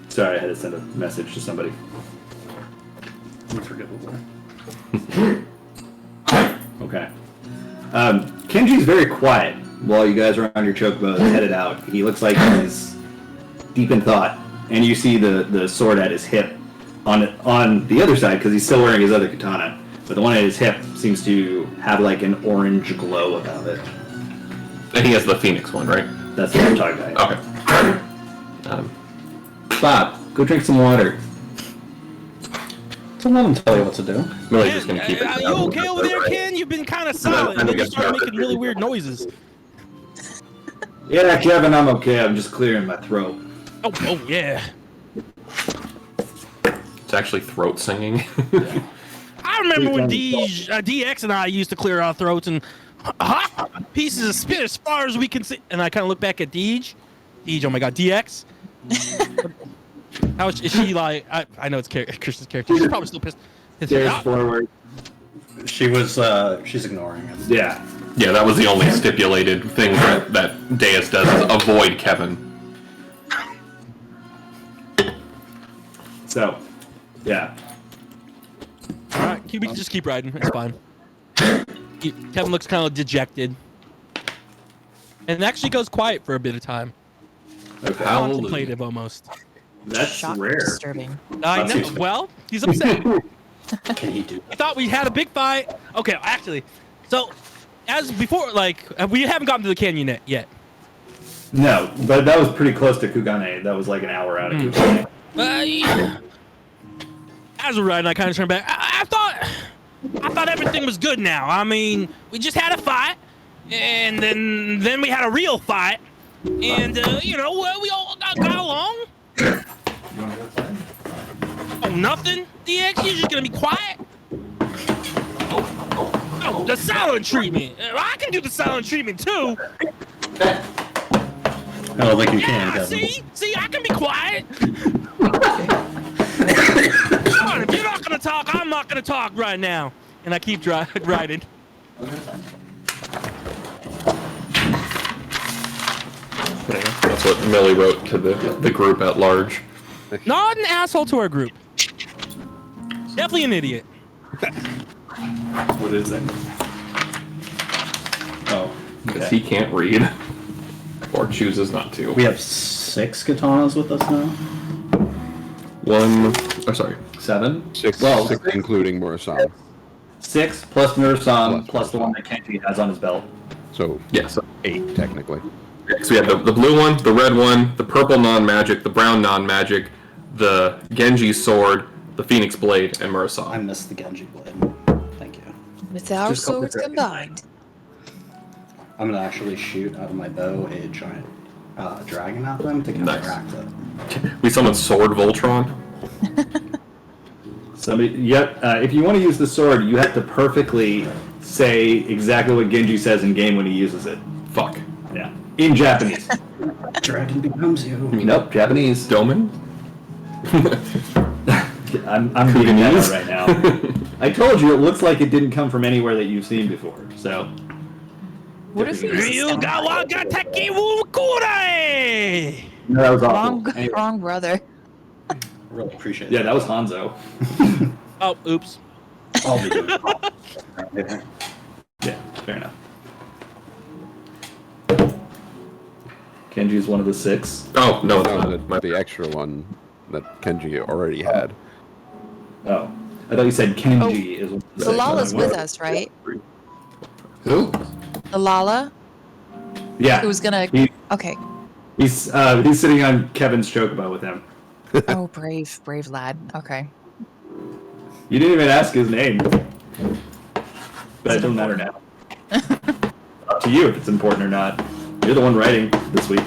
Sorry, I had to send a message to somebody. Unforgivable. Okay. Kenji's very quiet while you guys are on your chocobos headed out. He looks like he's deep in thought, and you see the sword at his hip on the other side because he's still wearing his other katana, but the one at his hip seems to have like an orange glow about it. And he has the Phoenix one, right? That's what I'm talking about. Okay. Bob, go drink some water. Don't let him tell you what to do. Millie's just going to keep it. Are you okay over there, Ken? You've been kind of silent, and then you started making really weird noises. Yeah, Kevin, I'm okay. I'm just clearing my throat. Oh yeah. It's actually throat singing. I remember when DX and I used to clear our throats and pieces of spit as far as we can see. And I kind of look back at Deej. Oh my God, DX. How is she like? I know it's Kristen's character. She's probably still pissed. Stairs forward. She was. She's ignoring him. Yeah. Yeah, that was the only stipulated thing that Deus does is avoid Kevin. So, yeah. All right, we can just keep riding. It's fine. Kevin looks kind of dejected, and actually goes quiet for a bit of time. Okay. Contemplative almost. That's Shock rare. disturbing. I know. Well, he's upset. Can he do? I thought we had a big fight. Okay, actually, so as before, like we haven't gotten to the canyon yet. No, but that was pretty close to Kugane. That was like an hour out of Kugane. Yeah. As we're riding, I kind of turned back. I thought everything was good now. I mean, we just had a fight, and then we had a real fight, and we all got along. Oh, nothing, DX. You're just gonna be quiet. Oh, the silent treatment. I can do the silent treatment too. I don't think you can, Yeah, Kevin. see, I can be quiet. Come on, if you're not gonna talk, I'm not gonna talk right now. And I keep riding. That's what Millie wrote to the group at large. Not an asshole to our group. Definitely an idiot. What is it? Oh. Because he can't read. Or chooses not to. We have 6 katanas with us now. 1... Oh, sorry. 7? 6, Well, 6 including Murasan. 6 plus Murasan Plus plus the one that Kenji has on his belt. So Yeah, so 8 technically. so we have the blue one, the red one, the purple non-magic, the brown non-magic, the Genji sword, the Phoenix blade, and I Murasan. missed the Genji blade. Thank you. With our Just go swords for it. combined. I'm gonna actually shoot out of my bow a giant dragon at them to Nice. counteract it. We summoned Sword Voltron. If you want to use the sword, you have to perfectly say exactly what Genji says in game when he uses it. Fuck. Yeah, in Japanese. Dragon becomes you. Nope, Japanese. Doman? I'm being meta right now. I told you it looks like it didn't come from anywhere that you've seen before. So. What if we Ryu Gawaga Teki Wukure! No, that was awful. Anyway. Wrong brother. Really appreciate Yeah, it. that was Hanzo. Oh, oops. I'll be doing it. Yeah, fair enough. Kenji is one of the 6. Oh, no, it's No, not. the extra one that Kenji already had. Oh, I thought you said Kenji is one of the So 6. Lala's with us, right? Who? The Lala Yeah, who's gonna. He- Okay. he's sitting on Kevin's chocobo with him. Oh, brave lad. Okay. You didn't even ask his name. But it doesn't matter now. Up to you if it's important or not. You're the one writing this week.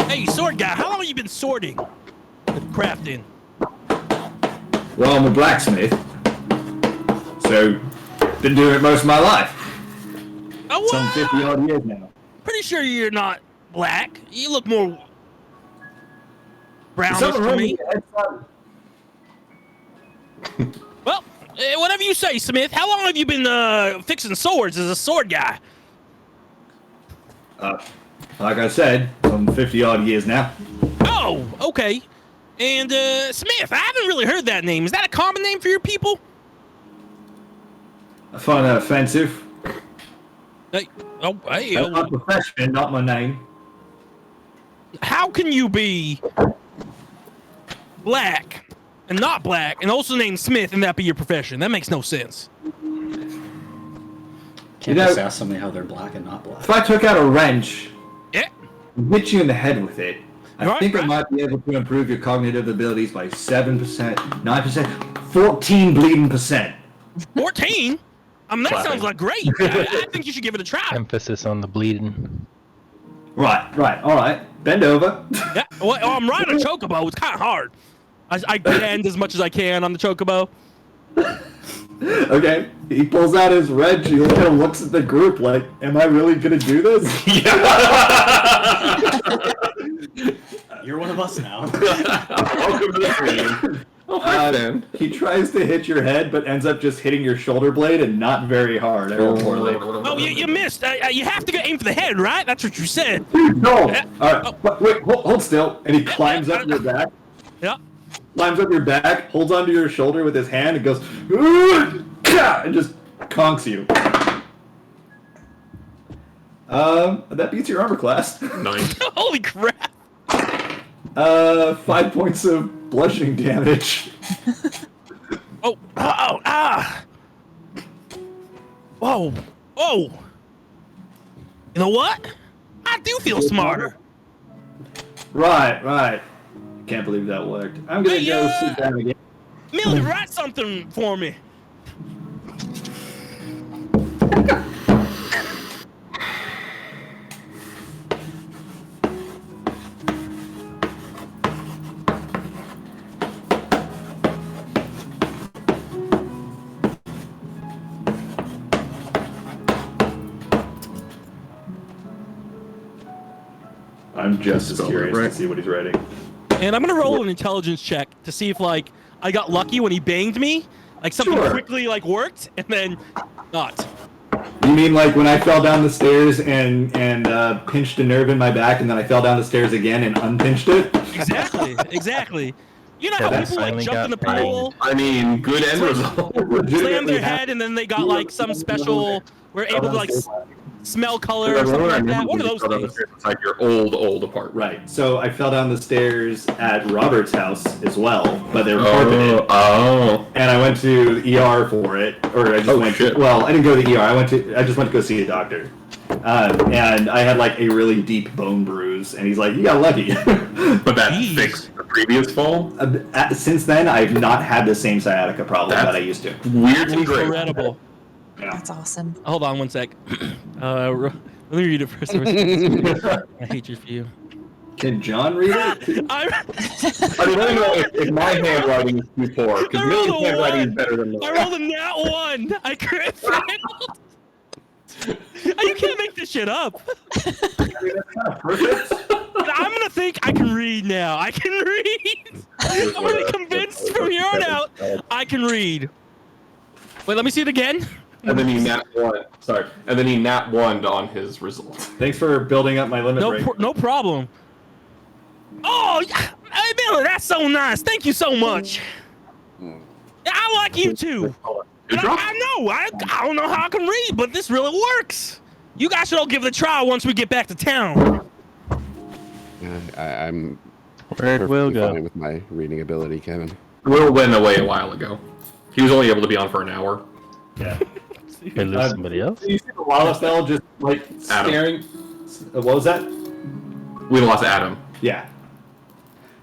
Hey, sword guy, how long have you been sorting? Crafting? Well, I'm a blacksmith. So, been doing it most of my life. Oh, Some what? 50 odd years now. Pretty sure you're not black. You look more brownish Something to wrong me. with your head, son? Well, whatever you say, Smith. How long have you been fixing swords as a sword guy? Like I said, some 50 odd years now. Oh, okay. And Smith, I haven't really heard that name. Is that a common name for your people? I find that offensive. Hey, oh, hey, That's my oh, profession, not my name. how can you be black and not black and also named Smith and that be your profession? That makes no sense. Can't know- just ask somebody how they're black and not black. If I took out a wrench Yeah. and hit you in the head with it, I Right, think I right. might be able to improve your cognitive abilities by 7%, 9%, 14 bleeding percent. 14? I mean, that Clapping. sounds like great. I think you should give it a try. Emphasis on the bleeding. Right, alright. Bend over. Yeah, well, I'm riding a chocobo. It's kind of hard. I bend as much as I can on the chocobo. Okay, he pulls out his wrench, he kind of looks at the group like, am I really gonna do this? You're one of us now. Welcome to the stream. Oh, hi, Ben. He tries to hit your head, but ends up just hitting your shoulder blade and not very hard. I roll poorly. Oh, you missed. You have to aim for the head, right? That's what you said. No! Yeah. Alright, wait, hold still. And he climbs up your back. Yeah. Climbs up your back, holds onto your shoulder with his hand, and goes, "Ooh, ka," and just conks you. That beats your armor class. Nice. Holy crap. 5 points of bludgeoning damage. Oh, ah. Whoa. You know what? I do feel smarter. Right. Can't believe that worked. I'm gonna Hey, go sit down again. Millie, write something for me. I'm just as Spelled it curious right. to see what he's writing. And I'm gonna roll an intelligence check to see if I got lucky when he banged me, something Sure. quickly worked and then not. You mean like when I fell down the stairs and pinched a nerve in my back, and then I fell down the stairs again and unpinched it? Exactly. You know Yeah, how that people finally jump in the got pool, I mean, good end result. slam their head, and then they got some special. We're able to smell color or something like that. What are those things? It's like your old apartment. Right. So I fell down the stairs at Robert's house as well, but they were carpeted. Oh. And I went to the ER for it, or I just went shit. to. Well, I didn't go to the ER. I just went to go see a doctor. And I had like a really deep bone bruise, and he's like, "You got lucky." But that fixed the previous fall? Since then, I've not had the same sciatica problem that I used to. Weirdly great. Incredible. Yeah. That's awesome. Hold on one sec. Let me read it first. I hate you for you. Can John read it? I don't know if my handwriting is too poor, because Millie's handwriting is better than mine. I rolled a nat 1. I crit failed. You can't make this shit up. That's kind of perfect. I'm gonna think I can read now. I can read. I'm gonna be convinced from here on out I can read. Wait, let me see it again. And then he nat 1. Sorry. And then he nat 1'd on his result. Thanks for building up my limit break. No problem. Oh, yeah. Hey, Billy, that's so nice. Thank you so much. Yeah, I like you too. I know. I don't know how I can read, but this really works. You guys should all give it a try once we get back to town. I'm Where'd Will perfectly go? fine with my reading ability, Kevin. Will went away a while ago. He was only able to be on for an hour. Yeah. They lose somebody else? You see the lava spell just like Adam. staring. What was that? We lost Adam. Yeah.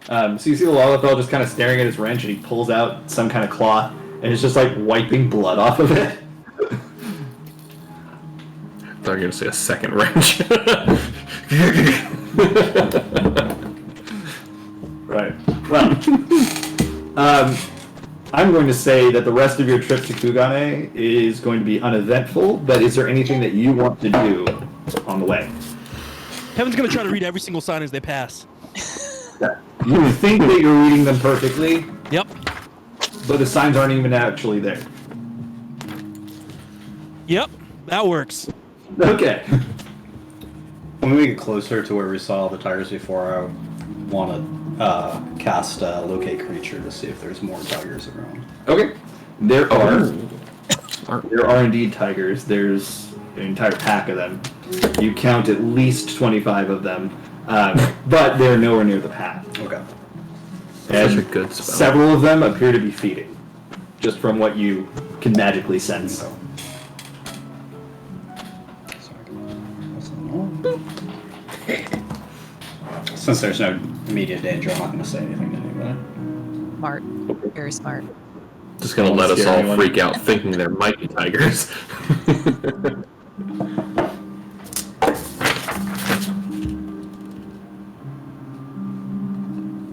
So you see the lava spell just kind of staring at his wrench, and he pulls out some kind of cloth, and it's just like wiping blood off of it. I thought you were going to say a second wrench. Right. Well, I'm going to say that the rest of your trip to Kugane is going to be uneventful, but is there anything that you want to do on the way? Kevin's gonna try to read every single sign as they pass. You think that you're reading them perfectly, Yep. but the signs aren't even actually there. Yep. That works. Okay. When we get closer to where we saw the tigers before, I want to cast Locate Creature to see if there's more tigers around. Okay. There are. Smart. There are indeed tigers. There's an entire pack of them. You count at least 25 of them, but they're nowhere near the path. Okay. Such And a good spell. several of them appear to be feeding, just from what you can magically sense. Since there's no immediate danger, I'm not going to say anything to anybody. Smart. Very smart. Just going to let us all freak out thinking there might be tigers.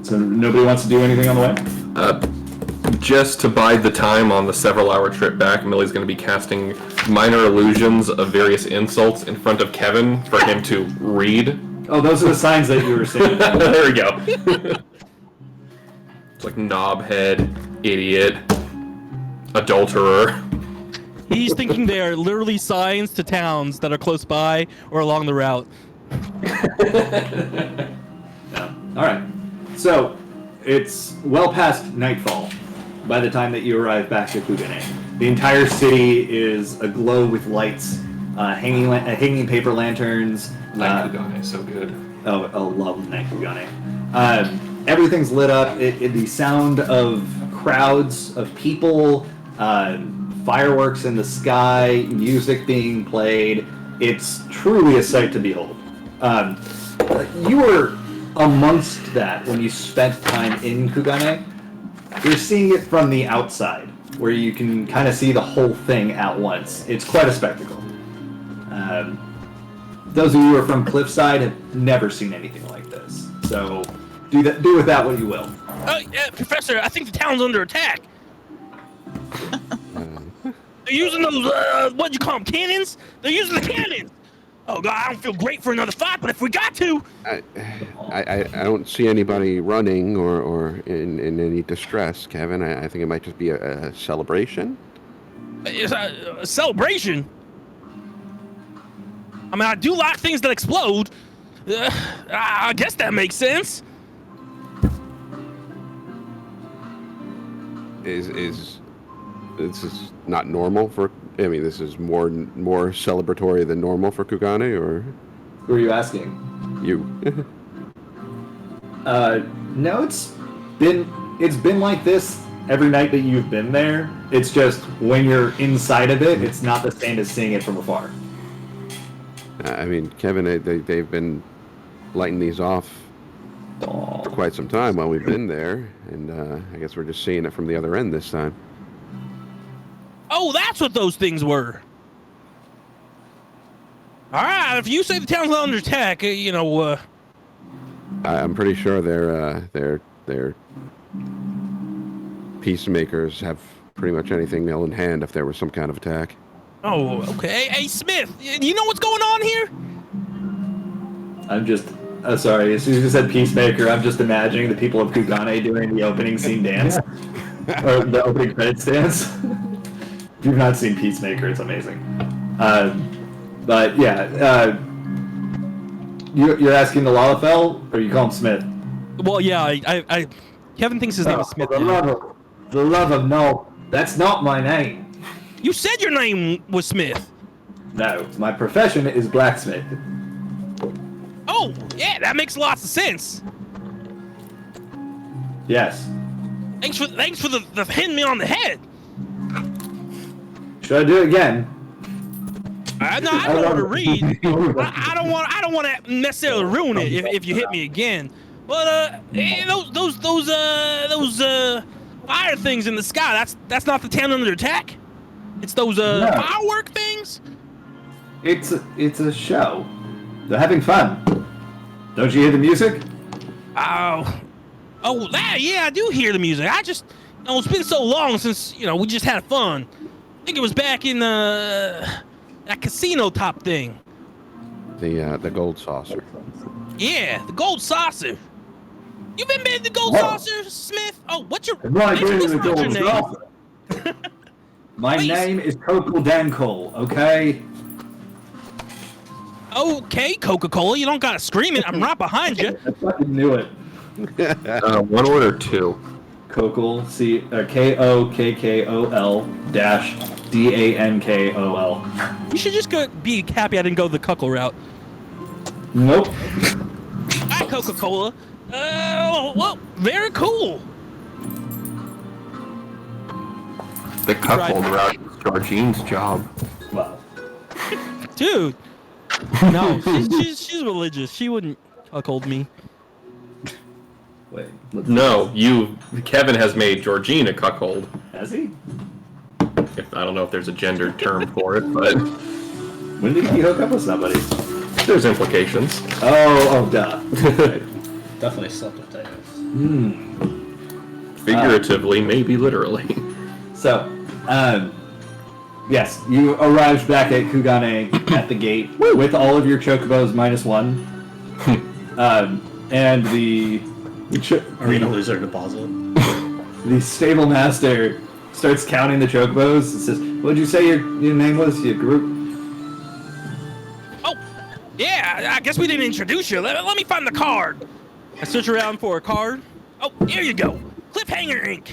So nobody wants to do anything on the way? Just to bide the time on the several-hour trip back, Millie's going to be casting minor illusions of various insults in front of Kevin for him to read. Oh, those are the signs that you were saying. There we go. It's like knobhead, idiot, adulterer. He's thinking they are literally signs to towns that are close by or along the route. Yeah. All right. So it's well past nightfall by the time that you arrive back to Kugane. The entire city is aglow with lights, hanging paper lanterns. Night Kugane, so good. Oh, I love Night Kugane. Everything's lit up. The sound of crowds of people, fireworks in the sky, music being played. It's truly a sight to behold. You were amongst that when you spent time in Kugane. You're seeing it from the outside, where you can kind of see the whole thing at once. It's quite a spectacle. Those of you who are from Cliffside have never seen anything like this. So do with that what you will. Professor, I think the town's under attack. They're using those, what'd you call them, cannons? They're using the cannons! Oh god, I don't feel great for another fight, but if we got to... I don't see anybody running or in any distress, Kevin. I think it might just be a celebration. It's a celebration? I mean, I do like things that explode. I guess that makes sense. Is this is not normal for I mean, this is more celebratory than normal for Kugane, or Who are you asking? you? No, it's been like this every night that you've been there. It's just when you're inside of it, it's not the same as seeing it from afar. I mean, Kevin, they've been lighting these off for quite some time while we've been there, and I guess we're just seeing it from the other end this time. Oh, that's what those things were. All right, if you say the town's under attack, I'm pretty sure they're peacemakers have pretty much anything nail in hand if there was some kind of attack. Oh, okay. Hey, Smith, you know what's going on here? I'm just sorry. As soon as you said peacemaker, I'm just imagining the people of Kugane doing the opening scene dance or the opening credits dance. If you've not seen Peacemaker, it's amazing. But yeah, you're asking the Lalafell, or you call him Smith? Well, yeah, I Kevin thinks his name is Smith. The love of no, that's not my name. You said your name was Smith. No, my profession is blacksmith. Oh, yeah, that makes lots of sense. Yes. Thanks for the hitting me on the head. Should I do it again? No, I don't want to read. I don't want to necessarily ruin it if you hit me again. But those fire things in the sky. That's not the town under attack. It's those firework things. It's a show. They're having fun. Don't you hear the music? Yeah, I do hear the music. It's been so long since we just had fun. I think it was back in that casino top thing. The gold saucer. Yeah, the gold saucer. You been to the gold saucer, Smith? Oh, what's your Right, what's the gold your saucer. My name is Coco Dancole, okay? Okay, Coca-Cola, you don't gotta scream it. I'm right behind you. I fucking knew it. One word or two. Kokol, Kokkol -Dankol. You should just be happy I didn't go the cuckle route. Nope. Hi, Coca-Cola. Well, very cool. The cuckold route is Georgine's job. Well, Dude. No, she's religious. She wouldn't cuckold me. wait. No, Kevin has made Georgine a cuckold. Has he? I don't know if there's a gendered term for it, but When did he hook up with somebody? there's implications. Oh, duh. Definitely slept with Titus. Figuratively, maybe literally. So, yes, you arrived back at Kugane at the gate with all of your chocobos -1. And the Arena lose their deposit. the stable master starts counting the chocobos and says, "What'd you say your name was? Your group?" Oh, yeah, I guess we didn't introduce you. Let me find the card. I search around for a card. Oh, here you go. Cliffhanger Inc.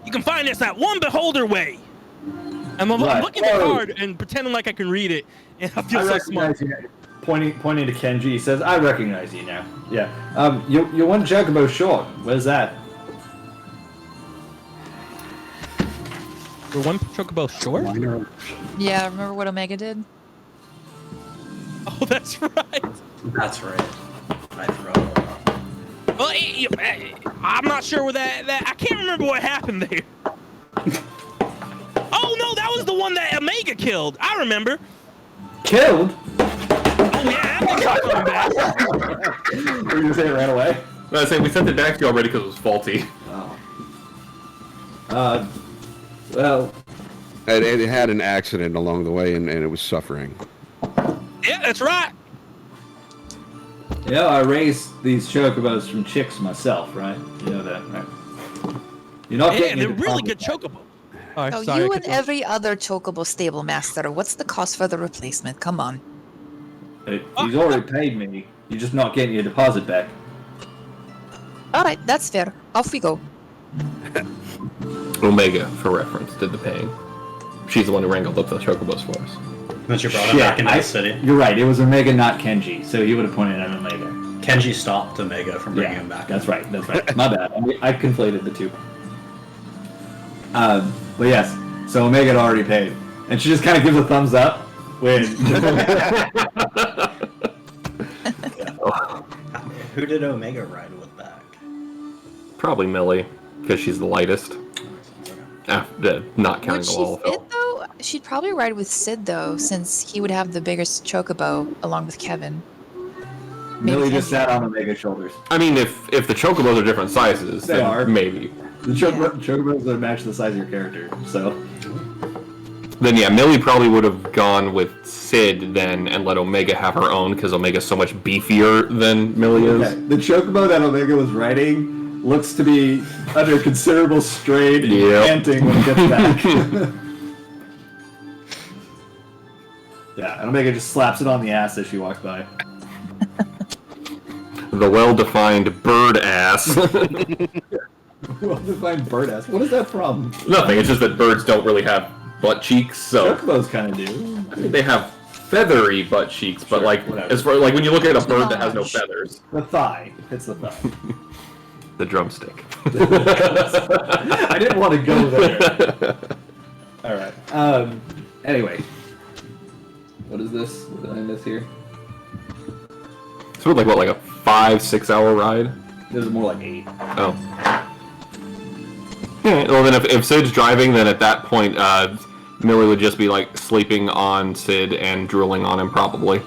You can find us at One Beholder Way. I'm looking at the card and pretending like I can read it, and I feel so smart. You. Pointing to Kenji, he says, "I recognize you now." Yeah. You're one chocobo short. Where's that? We're one chocobo short? Yeah, remember what Omega did? Oh, that's right. That's right. I forgot about that. Well, I'm not sure where that I can't remember what happened there. Oh no, that was the one that Omega killed. I remember. Killed? Oh yeah, that thing's not coming back. Were you gonna say it ran away? I was saying we sent it back to you already because it was faulty. Oh. Well. It had an accident along the way, and it was suffering. Yeah, that's right. Yeah, I raised these chocobos from chicks myself, right? You know that, right? You're not Yeah, getting they're into really combat. good chocobo. All right, Oh, sorry, you I and could- every other chocobo stable master. What's the cost for the replacement? Come on. He's already paid me. You're just not getting your deposit back. All right, that's fair. Off we go. Omega, for reference, did the paying. she's the one who wrangled up the chocobos for us. Then she brought him back into the city. You're right. It was Omega, not Kenji. So he would have pointed at Omega. Kenji stopped Omega from bringing him back. That's right. That's right. My bad. I conflated the two. But yes. So Omega had already paid, and she just kind of gives a thumbs up when. Who did Omega ride with back? Probably Millie, because she's the lightest. Not counting Would the she wall. fit though? She'd probably ride with Sid though, since he would have the biggest chocobo along with Kevin. Millie just sat on Omega's shoulders. I mean, if the chocobos are different sizes, They then are. maybe. The chocobos would match the size of your character, so. Then yeah, Millie probably would have gone with Sid then and let Omega have her own because Omega's so much beefier than Millie is. Okay. The chocobo that Omega was riding looks to be under considerable strain and panting when it gets back. Yeah, and Omega just slaps it on the ass as she walks by. The well-defined bird ass. Well-defined bird ass. What is that from? Nothing. It's just that birds don't really have butt cheeks. So chocobos kind of do. I mean, they have feathery butt cheeks, but Sure, like whatever. as far like when you look at a bird that has no feathers, The thigh. It's the thigh. the drumstick. I didn't want to go there. All right. Anyway, what is this? What did I miss here? So like what, like a 5-6 hour ride? This is more like 8. Oh. Yeah, well then if Sid's driving, then at that point, Millie would just be like sleeping on Sid and drooling on him probably.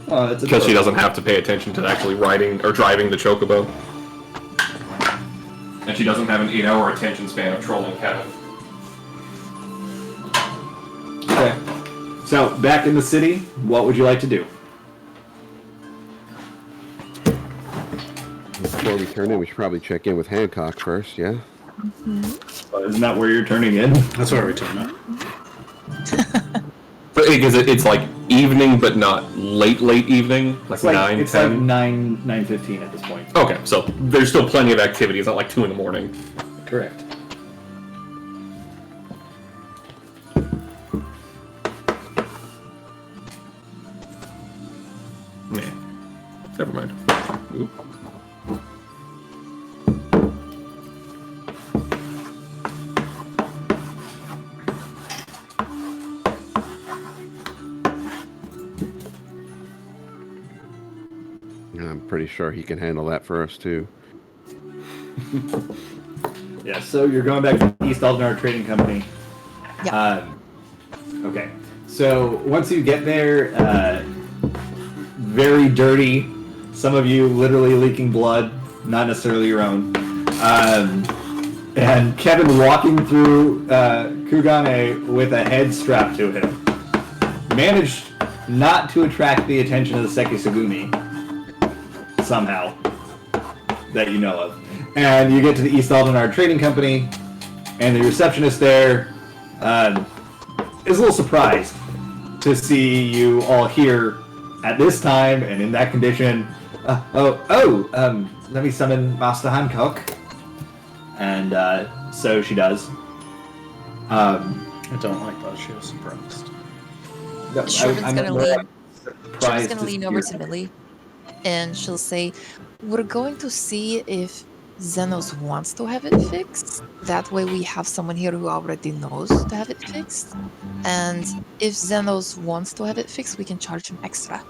Oh, that's because she doesn't have to pay attention to actually riding or driving the chocobo. And she doesn't have an 8-hour attention span of trolling Kevin. Okay. So, back in the city, what would you like to do? Before we turn in, we should probably check in with Hancock first, yeah? Isn't that where you're turning in? That's where we turn up. But because it's like evening, but not late evening, like, 9, it's 10. like 9:15 at this point. Okay, so there's still plenty of activity. It's not like 2 in the morning. Correct. Yeah. Never mind. Oop. I'm pretty sure he can handle that for us, too. Yeah, so you're going back to East Aldenar Trading Company. Yeah. Okay. So once you get there, very dirty. Some of you literally leaking blood, not necessarily your own. And Kevin walking through Kugane with a head strapped to him. Managed not to attract the attention of the Sekisugumi. Somehow. That you know of. And you get to the East Aldenar Trading Company, and the receptionist there is a little surprised to see you all here at this time and in that condition. Let me summon Master Hancock. And so she does. I don't like that she was surprised. Sherman's gonna lean over to Millie, and she'll say, "We're going to see if Xenos wants to have it fixed. That way we have someone here who already knows to have it fixed. And if Xenos wants to have it fixed, we can charge him extra."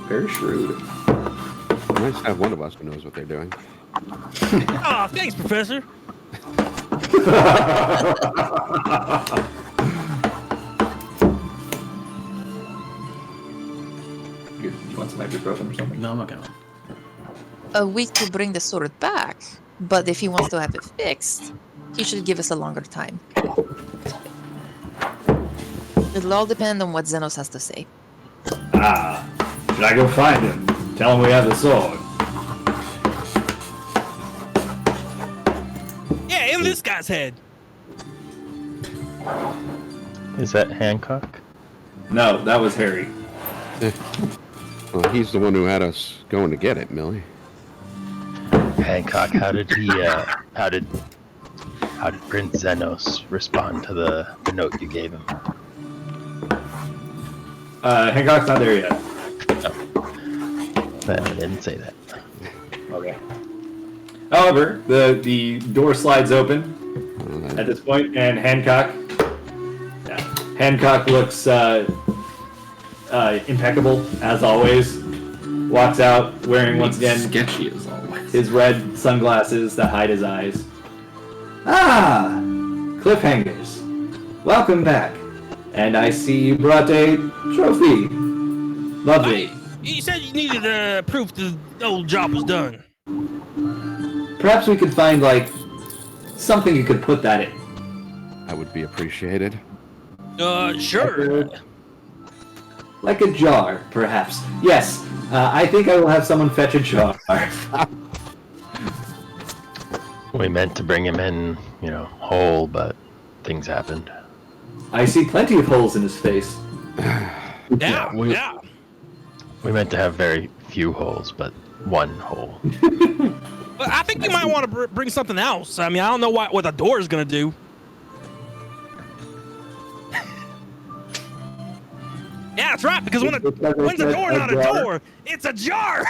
Very shrewd. Nice to have one of us who knows what they're doing. Oh, thanks, Professor. You want some ibuprofen or something? No, I'm okay. A week to bring the sword back, but if he wants to have it fixed, he should give us a longer time. It'll all depend on what Xenos has to say. Should I go find him? Tell him we have the sword. Yeah, in this guy's head. Is that Hancock? No, that was Harry. Well, he's the one who had us going to get it, Millie. Hancock, how did Prince Zenos respond to the note you gave him? Hancock's not there yet. I didn't say that. Okay. However, the door slides open at this point, and Hancock looks impeccable as always. Walks out wearing once again sketchy as always. His red sunglasses that hide his eyes. Ah, Cliffhangers, welcome back. And I see you brought a trophy. Lovely. You said you needed proof the old job was done. Perhaps we could find, like, something you could put that in. That would be appreciated. Sure. Like a jar, perhaps. Yes, I think I will have someone fetch a jar. We meant to bring him in, whole, but things happened. I see plenty of holes in his face. Yeah. We meant to have very few holes, but one hole. But I think you might want to bring something else. I mean, I don't know what the door is going to do. Yeah, that's right, because when's a door not a door, it's a jar!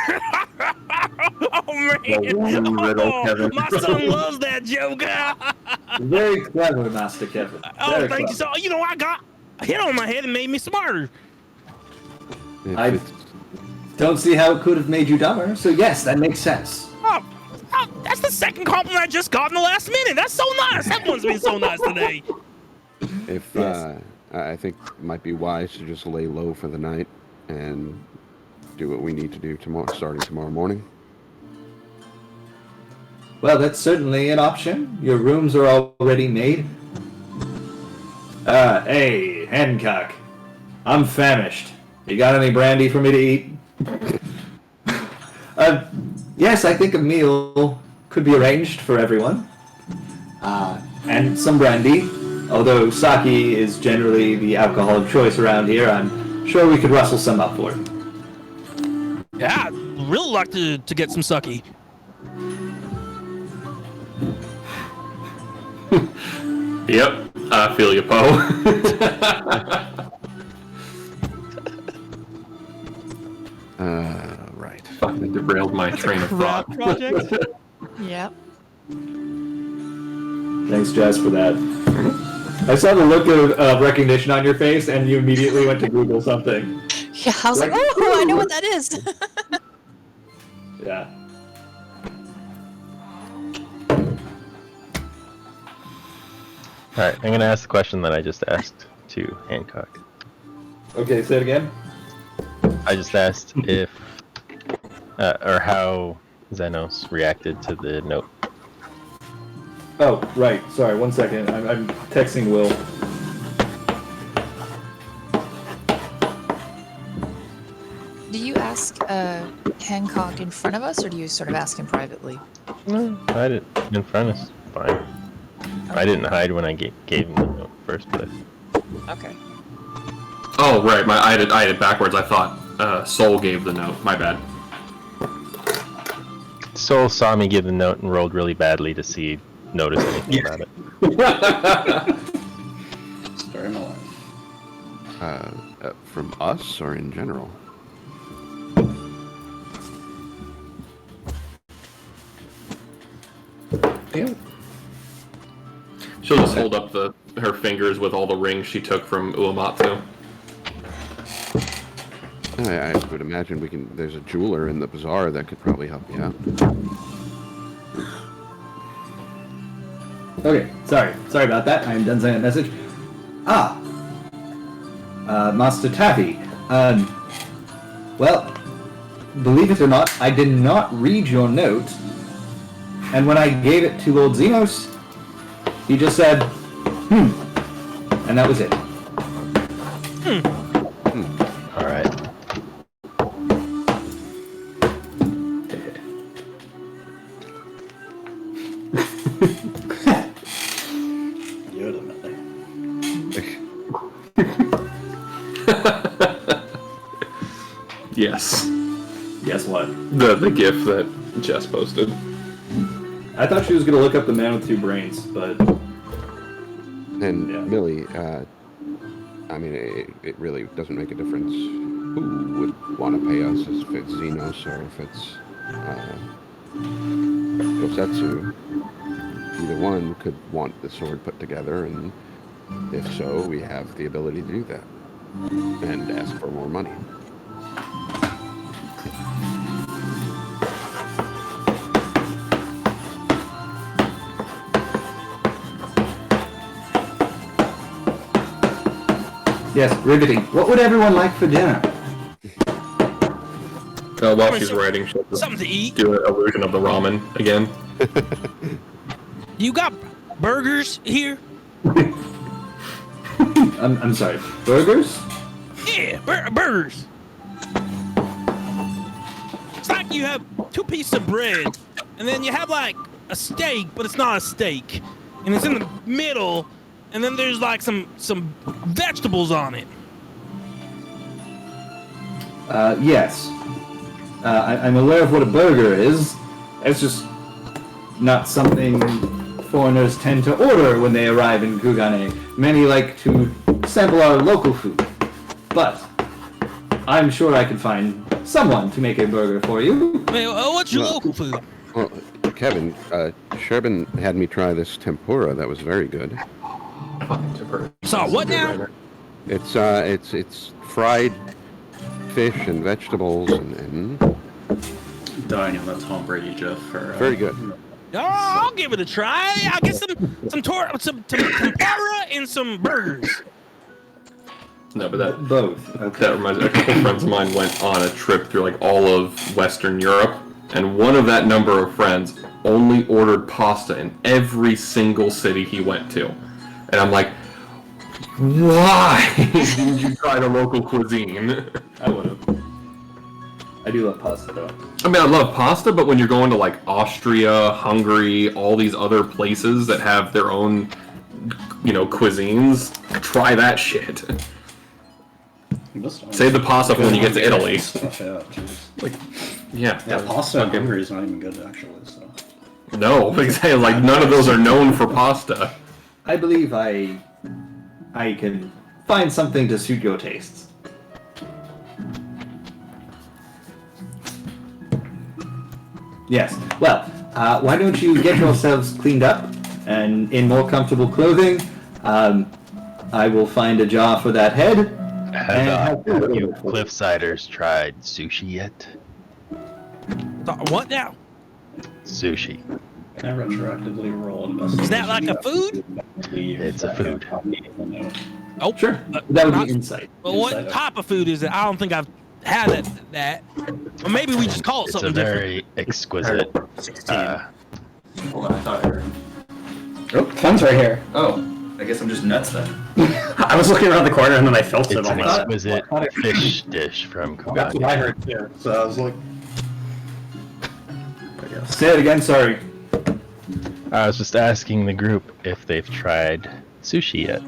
Oh, man! My son loves that joke! Very clever, Master Kevin. Oh, thank you so. I got a hit on my head and made me smarter. I don't see how it could have made you dumber, so yes, that makes sense. Oh, that's the second compliment I just got in the last minute. That's so nice. Everyone's been so nice today. If I think it might be wise to just lay low for the night and do what we need to do starting tomorrow morning. Well, that's certainly an option. Your rooms are already made. Hey, Hancock. I'm famished. You got any brandy for me to eat? Yes, I think a meal could be arranged for everyone. And some brandy. Although sake is generally the alcohol of choice around here, I'm sure we could rustle some up for you. Yeah, I'd really like to get some sake. Yep, I feel you, Poe. Right. Fucking derailed my train of thought. Project? Yep. Thanks, Jess, for that. I saw the look of recognition on your face, and you immediately went to Google something. Yeah, I was like, oh, I know what that is. Yeah. Alright, I'm gonna ask the question that I just asked to Hancock. Okay, say it again. I just asked if, or how Zenos reacted to the note. Oh, right. Sorry, 1 second. I'm texting Will. Do you ask Hancock in front of us, or do you sort of ask him privately? No, I did in front is fine. Okay. I didn't hide when I gave him the note first place. Okay. Oh, right. I had it backwards. I thought Soul gave the note. My bad. Soul saw me give the note and rolled really badly to notice anything about it. Story of my life. From us or in general? Yeah. She'll just hold up her fingers with all the rings she took from Uematsu. I would imagine there's a jeweler in the bazaar that could probably help you out. Okay, sorry about that. I am done sending a message. Master Taffy. Well, believe it or not, I did not read your note, and when I gave it to Lord Zenos, he just said, and that was it. Alright. Yoda mother. Yes. Guess what? The GIF that Jess posted. I thought she was gonna look up the man with two brains, but And Yeah. Millie, I mean, it really doesn't make a difference who would want to pay us, if it's Xenos or if it's Kosetsu. Either one could want the sword put together, and if so, we have the ability to do that and ask for more money. yes, riveting. What would everyone like for dinner? While she's writing, she'll just Something to eat. do an illusion of the ramen again. You got burgers here? I'm sorry, burgers? Yeah, burgers. It's like you have 2 pieces of bread, and then you have like a steak, but it's not a steak, and it's in the middle, and then there's like some vegetables on it. Yes. I'm aware of what a burger is. It's just not something foreigners tend to order when they arrive in Kugane. Many like to sample our local food. But I'm sure I can find someone to make a burger for you. Hey, what's your local food? Well, Kevin, Sherbin had me try this tempura. That was very good. So what now? It's fried fish and vegetables and Daniel, that's Tom Brady, Jeff. For, very good. Oh, I'll give it a try. I get some tempura and some burgers. No, but that Both. that reminds me. A couple friends of mine went on a trip through like all of Western Europe, and one of that number of friends only ordered pasta in every single city he went to, and I'm like, why didn't you try the local cuisine? I would have. I do love pasta though. I mean, I love pasta, but when you're going to like Austria, Hungary, all these other places that have their own, cuisines, try that shit. Save the pasta for when you get to Italy. Stuff, yeah, jeez. Yeah. Yeah, pasta in Hungary is not even good actually. So. No, exactly. Like none of those are known for pasta. I believe I can find something to suit your tastes. Yes. Well, why don't you get yourselves cleaned up and in more comfortable clothing? I will find a jar for that head. Have you Cliffsiders tried sushi yet? What now? Sushi. Can I retroactively roll investigation? Is that like a food? It's a food. Oh, Sure. That would be insight. Well, what type of food is it? I don't think I've had that. Or maybe we just call it It's a something different. very exquisite. 16. Hold on, I thought I heard. Oh, Clem's right here. Oh, I guess I'm just nuts then. I was looking around the corner and then I felt it It's on an my exquisite fish dish from That's what I Kugane. heard too. So I was like, Say it again, sorry. I was just asking the group if they've tried sushi yet.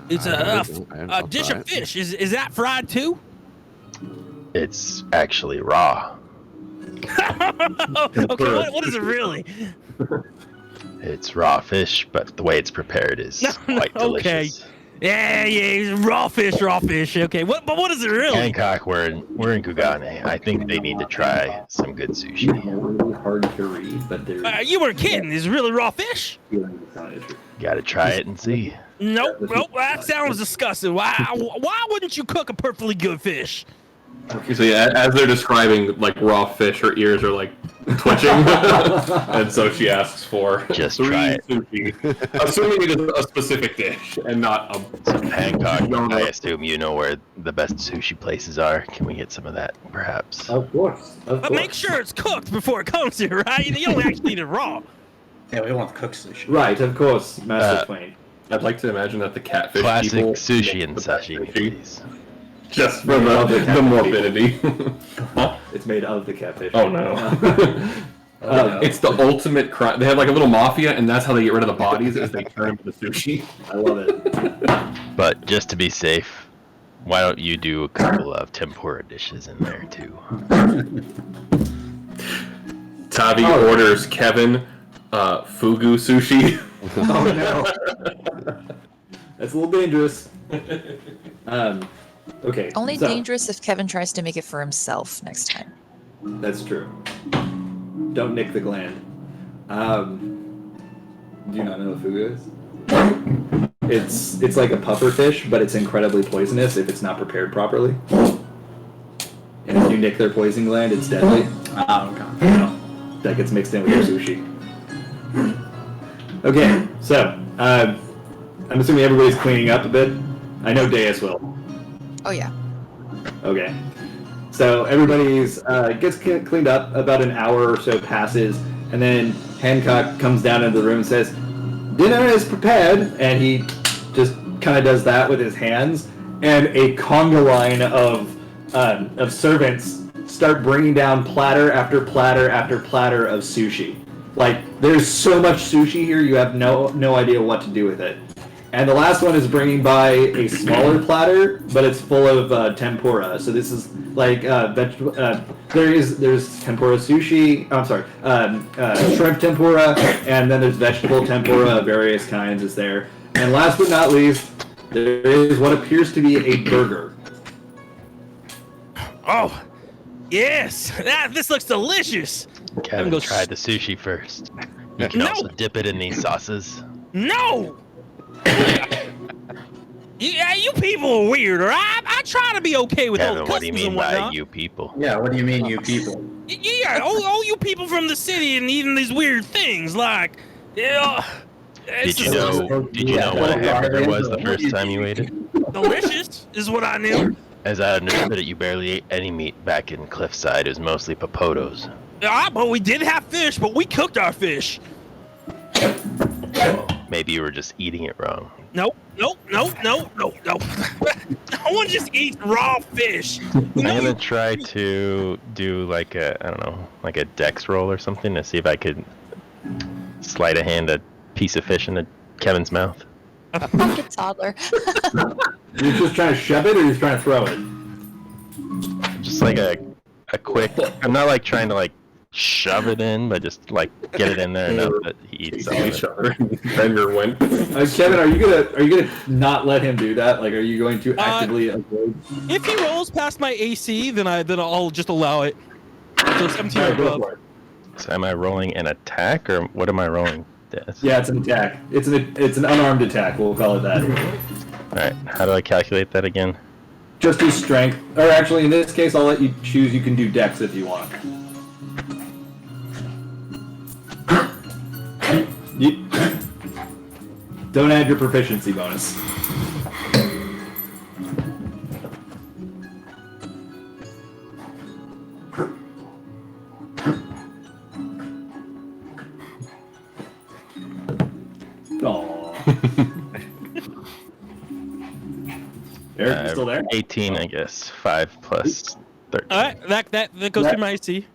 It's I a don't dish try of it. fish. Is that fried too? It's actually raw. Okay, what is it really? It's raw fish, but the way it's prepared is quite Okay. delicious. Yeah, raw fish. Okay, but what is it really? Hancock, we're in Kugane. I think they need to try some good sushi. Really hard to read, but they're You weren't kidding. Is it really raw fish? Gotta try it and see. Nope. That sounds disgusting. Why wouldn't you cook a perfectly good fish? Okay, so yeah, as they're describing like raw fish, her ears are like twitching, and so she asks for Just 3 try it. sushi, assuming it is a specific dish and not a. So Hancock, No. I assume you know where the best sushi places are. Can we get some of that, perhaps? Of course. But make sure it's cooked before it comes here, right? You don't actually eat it raw. yeah, we want cooked sushi. Right, of course, Master Twain. I'd like to imagine that the catfish Classic people sushi and make the best sashimi, sushi, please. just for the morbidity. Huh? It's made of the catfish. Oh no. It's the ultimate crime. They have like a little mafia, and that's how they get rid of the bodies, is they turn them into sushi. I love it. But just to be safe, why don't you do a couple of tempura dishes in there too? Tavi orders Kevin fugu sushi. Oh no. That's a little dangerous. Okay. Only so, dangerous if Kevin tries to make it for himself next time. That's true. Don't nick the gland. Do you not know what fugu is? It's like a puffer fish, but it's incredibly poisonous if it's not prepared properly. And if you nick their poison gland, it's deadly. Oh, okay. That gets mixed in with your sushi. Okay, so I'm assuming everybody's cleaning up a bit. I know Deus will. Oh yeah. Okay. So everybody's gets cleaned up. About an hour or so passes, and then Hancock comes down into the room and says, "Dinner is prepared," and he just kind of does that with his hands, and a conga line of servants start bringing down platter after platter after platter of sushi. Like, there's so much sushi here, you have no idea what to do with it. And the last one is bringing by a smaller platter, but it's full of tempura. So this is like vegetable. There's tempura sushi. I'm sorry, shrimp tempura, and then there's vegetable tempura of various kinds is there. And last but not least, there is what appears to be a burger. Oh, yes. This looks delicious. Kevin, go try the sushi first. You can No. also dip it in these sauces. No. You people are weird, or I try to be okay with all the Kevin, what do you customs mean and by whatnot. you people? Yeah, what do you mean, you people? Yeah, all you people from the city and eating these weird things like, yeah. Did you know what a hamburger was the first time you ate it? Delicious is what I knew. As I understood it, you barely ate any meat back in Cliffside. It was mostly popotos. But we did have fish, but we cooked our fish. Maybe you were just eating it wrong. No. No one just eats raw fish. I'm gonna try to do like a dex roll or something to see if I could sleight of hand a piece of fish into Kevin's mouth. Like a toddler. You're just trying to shove it, or you're trying to throw it? Just like a quick. I'm not like trying to like shove it in, but just like get it in there enough that he eats some of it. Bender went. Kevin, are you gonna not let him do that? Like, are you going to actively avoid? If he rolls past my AC, then I'll just allow it. So 17 or Go above. for it. So am I rolling an attack or what am I rolling? Yeah, it's an attack. It's an unarmed attack. We'll call it that. All right. How do I calculate that again? Just do strength, or actually, in this case, I'll let you choose. You can do dex if you want. Don't add your proficiency bonus. Eric, you still there? 18, I guess. 5 plus 13. All right, that goes through my AC.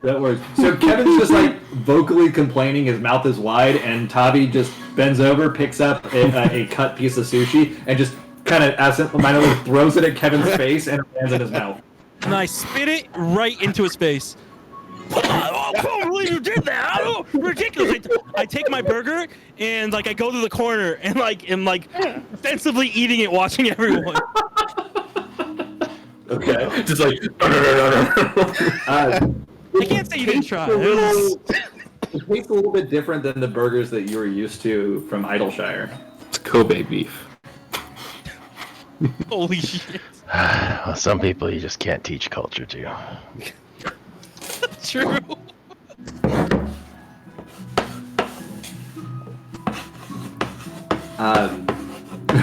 That works. So Kevin's just like vocally complaining, his mouth is wide, and Tavi just bends over, picks up a cut piece of sushi, and just kind of absent-mindedly throws it at Kevin's face, and it lands in his mouth. And I spit it right into his face. I can't believe you did that! Oh, ridiculous! I take my burger and like I go to the corner and like offensively eating it, watching everyone. Okay. Just like. I can't say you didn't try. It tastes a little bit different than the burgers that you were used to from Idleshire. It's Kobe beef. Holy shit! Well, some people you just can't teach culture to. True.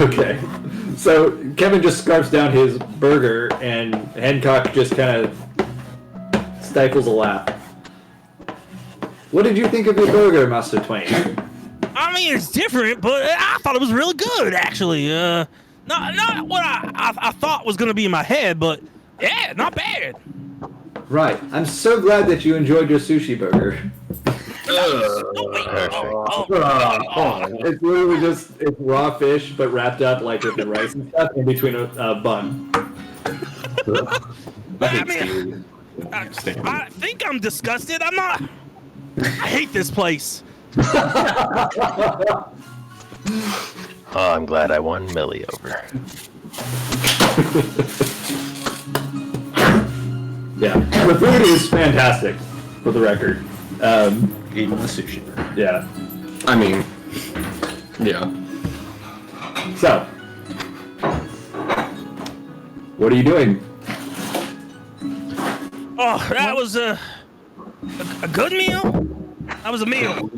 Okay. So Kevin just scarfs down his burger, and Hancock just kind of stifles a laugh. What did you think of your burger, Master Twain? I mean, it's different, but I thought it was really good, actually. Not what I thought was gonna be in my head, but yeah, not bad. Right. I'm so glad that you enjoyed your sushi burger. It's literally just it's raw fish, but wrapped up like with the rice and stuff in between a bun. I mean, I think I'm disgusted. I'm not. I hate this place. Oh, I'm glad I won Millie over. Yeah, the food is fantastic, for the record. Eating the sushi. Yeah. I mean, yeah. So, what are you doing? Oh, that was a good meal. That was a meal.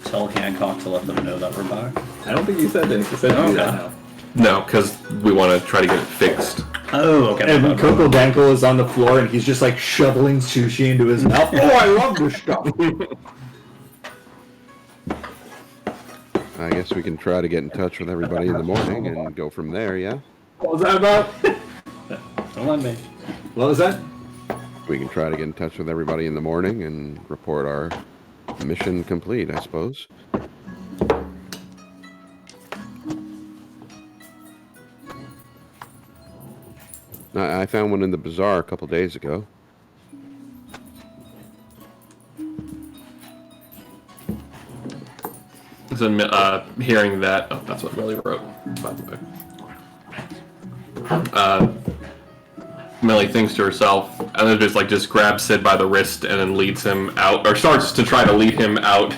Tell Hancock to let them know that we're back. I don't think you said that. You said do that now. No, because we want to try to get it fixed. Oh, okay. And Coco Danko is on the floor and he's just like shoveling sushi into his mouth. Oh, I love this stuff. I guess we can try to get in touch with everybody in the morning and go from there, yeah? What was that about? Don't let me. What was that? We can try to get in touch with everybody in the morning and report our mission complete, I suppose. I found one in the bazaar a couple days ago. So, hearing that, oh, that's what Millie wrote, by the way. Millie thinks to herself, and then just grabs Sid by the wrist and then leads him out, or starts to try to lead him out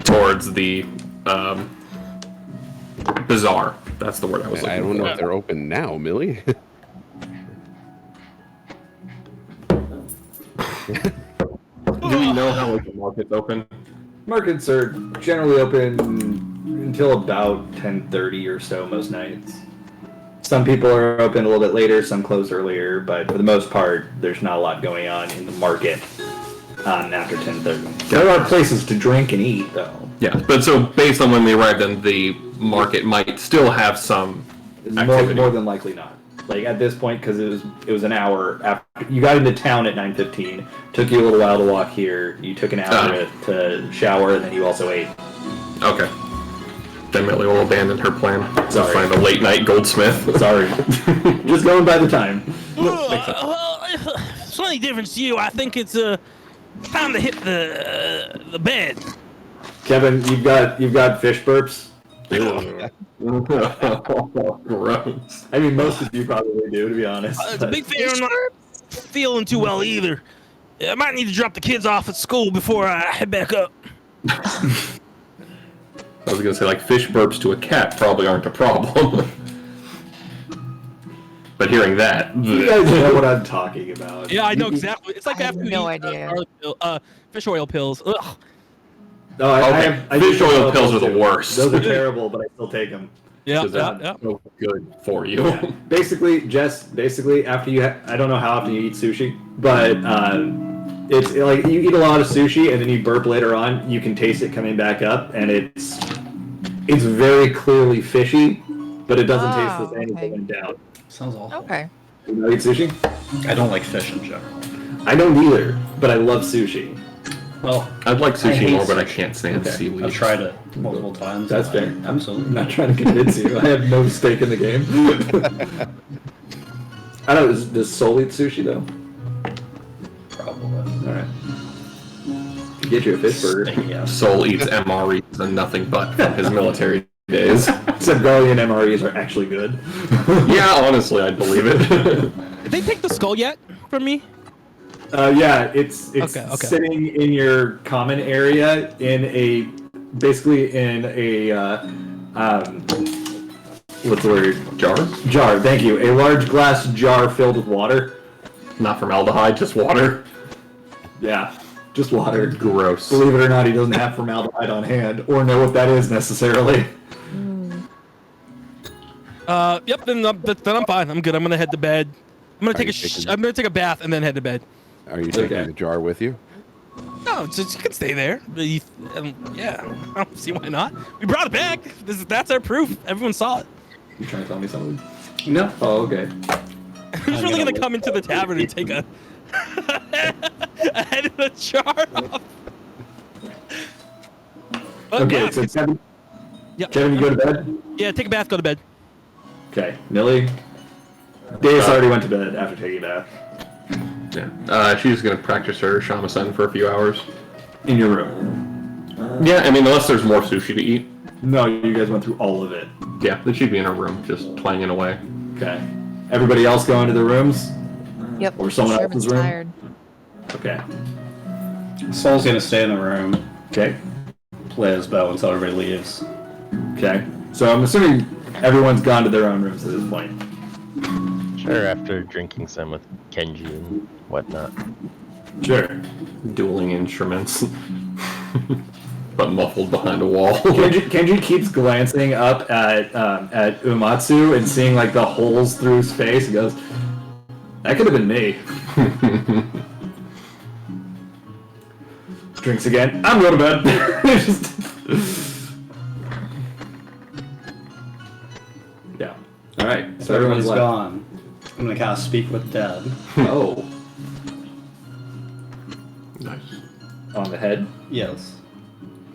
towards the bazaar. That's the word I was looking for. I don't know if they're open now, Millie. Do we know how the market's open? Markets are generally open until about 10:30 or so most nights. Some people are open a little bit later, some close earlier, but for the most part, there's not a lot going on in the market after 10:30. There are places to drink and eat, though. Yeah, but so based on when we arrived, then the market might still have some activity. More than likely not. Like at this point, because it was an hour after you got into town at 9:15. Took you a little while to walk here. You took an hour to shower, and then you also ate. Okay. Then Millie will abandon her plan. Sorry. To find a late night goldsmith. Sorry, just going by the time. Well, slightly different to you. I think it's time to hit the bed. Kevin, you've got fish burps. Gross. I mean, most of you probably do, to be honest. It's a big fan. I'm not feeling too well either. I might need to drop the kids off at school before I head back up. I was gonna say, like, fish burps to a cat probably aren't a problem. But hearing that, You guys know what I'm talking about. Yeah, I know exactly. It's like I have after you no eat, idea. fish oil pills. Ugh. No, I fish do oil pills are too. the worst. Those are terrible, but I still take them. Yeah, Because they're yeah. so good for you. Yeah. Basically, after you, I don't know how often you eat sushi, but it's like you eat a lot of sushi and then you burp later on. You can taste it coming back up, and it's very clearly fishy, but it doesn't taste the same okay. going down. Sounds awful. Okay. You know, eat sushi? I don't like fish in general. I don't either, but I love sushi. Well, I'd like I sushi hate more, but I sushi. can't stand Okay. seaweed. I've tried it multiple times. That's fair. and Absolutely. I'm not trying to convince you. I have no stake in the game. I don't know. Does Soul eat sushi though? Probably. All right. Get you a fish burger. Yes. Soul eats MREs and nothing but from his military days. Except Garlean MREs are actually good. Yeah, honestly, I'd believe it. Did they take the skull yet from me? Yeah, it's Okay. sitting in your common area basically in a what's the word? Jar? Jar. Thank you. A large glass jar filled with water. Not formaldehyde, just water. Yeah, just water. Gross. Believe it or not, he doesn't have formaldehyde on hand or know what that is necessarily. Yep. Then I'm fine. I'm good. I'm gonna head to bed. I'm gonna take a bath and then head to bed. Are you taking Okay. the jar with you? No, you can stay there. Yeah, I don't see why not. We brought it back. That's our proof. Everyone saw it. You trying to tell me something? No. Oh, okay. Who's really gonna come into the tavern and take a head of the jar off? But Okay, yeah, so Kevin, yeah, Kevin, you go to bed? yeah, take a bath, go to bed. Okay. Millie? Deus already went to bed after taking a bath. Yeah. She's gonna practice her shamisen for a few hours. in your room. Yeah, I mean, unless there's more sushi to eat. No, you guys went through all of it. Yeah, they should be in her room, just clanging away. Okay. Everybody else go into their rooms? Yep. Or someone Sherman's else's room? tired. Okay. Soul's gonna stay in the room, Okay. play his bow until everybody leaves. Okay. So I'm assuming everyone's gone to their own rooms at this point. Sure, after drinking some with Kenji and whatnot. Sure. Dueling instruments. But muffled behind a wall. Kenji keeps glancing up at Uematsu and seeing like the holes through space. He goes, "That could have been me." Drinks again. I'm going to bed. Yeah. All right. If So everyone's everyone's left. gone, I'm gonna cast Speak with Dead. Oh, Nice. on the head. Yes.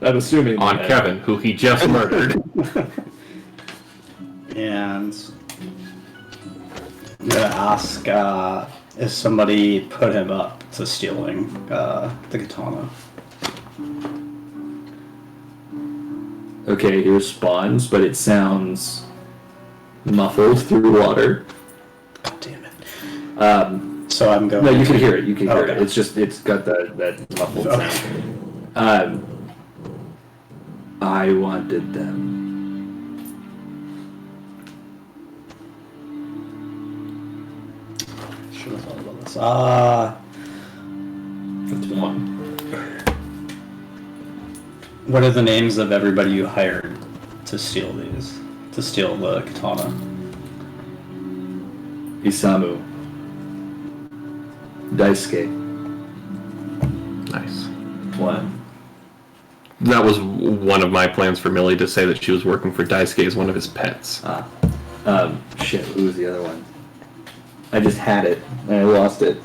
I'm assuming On the head. Kevin, who he just murdered. And I'm gonna ask if somebody put him up to stealing the katana. Okay, he responds, but it sounds muffled through water. God damn it. So I'm going. no, you can hear it. You can hear Okay. it. It's just it's got that muffled Okay. sound. I wanted them. Should have thought about this. That's one. What are the names of everybody you hired to steal these? To steal the katana? Isamu. Daisuke. Nice. One. That was one of my plans for Millie, to say that she was working for Daisuke as one of his pets. Shit, who was the other one? I just had it, and I lost it.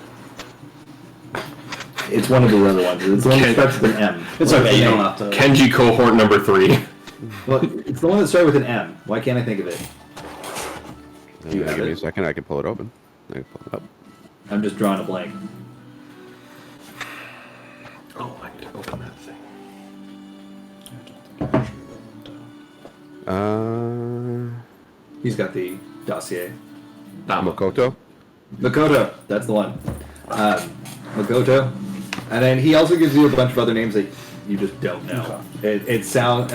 It's one of the other ones. It's the one that starts with an M. It's okay, you don't have to. Kenji cohort number 3. Well, it's the one that started with an M. Why can't I think of it? You have Give me a it? second. I can pull it open. I can pull it up. I'm just drawing a blank. Oh, I need to open that thing. He's got the dossier. Makoto. Makoto, that's the one. Makoto. And then he also gives you a bunch of other names that you just don't know. It sound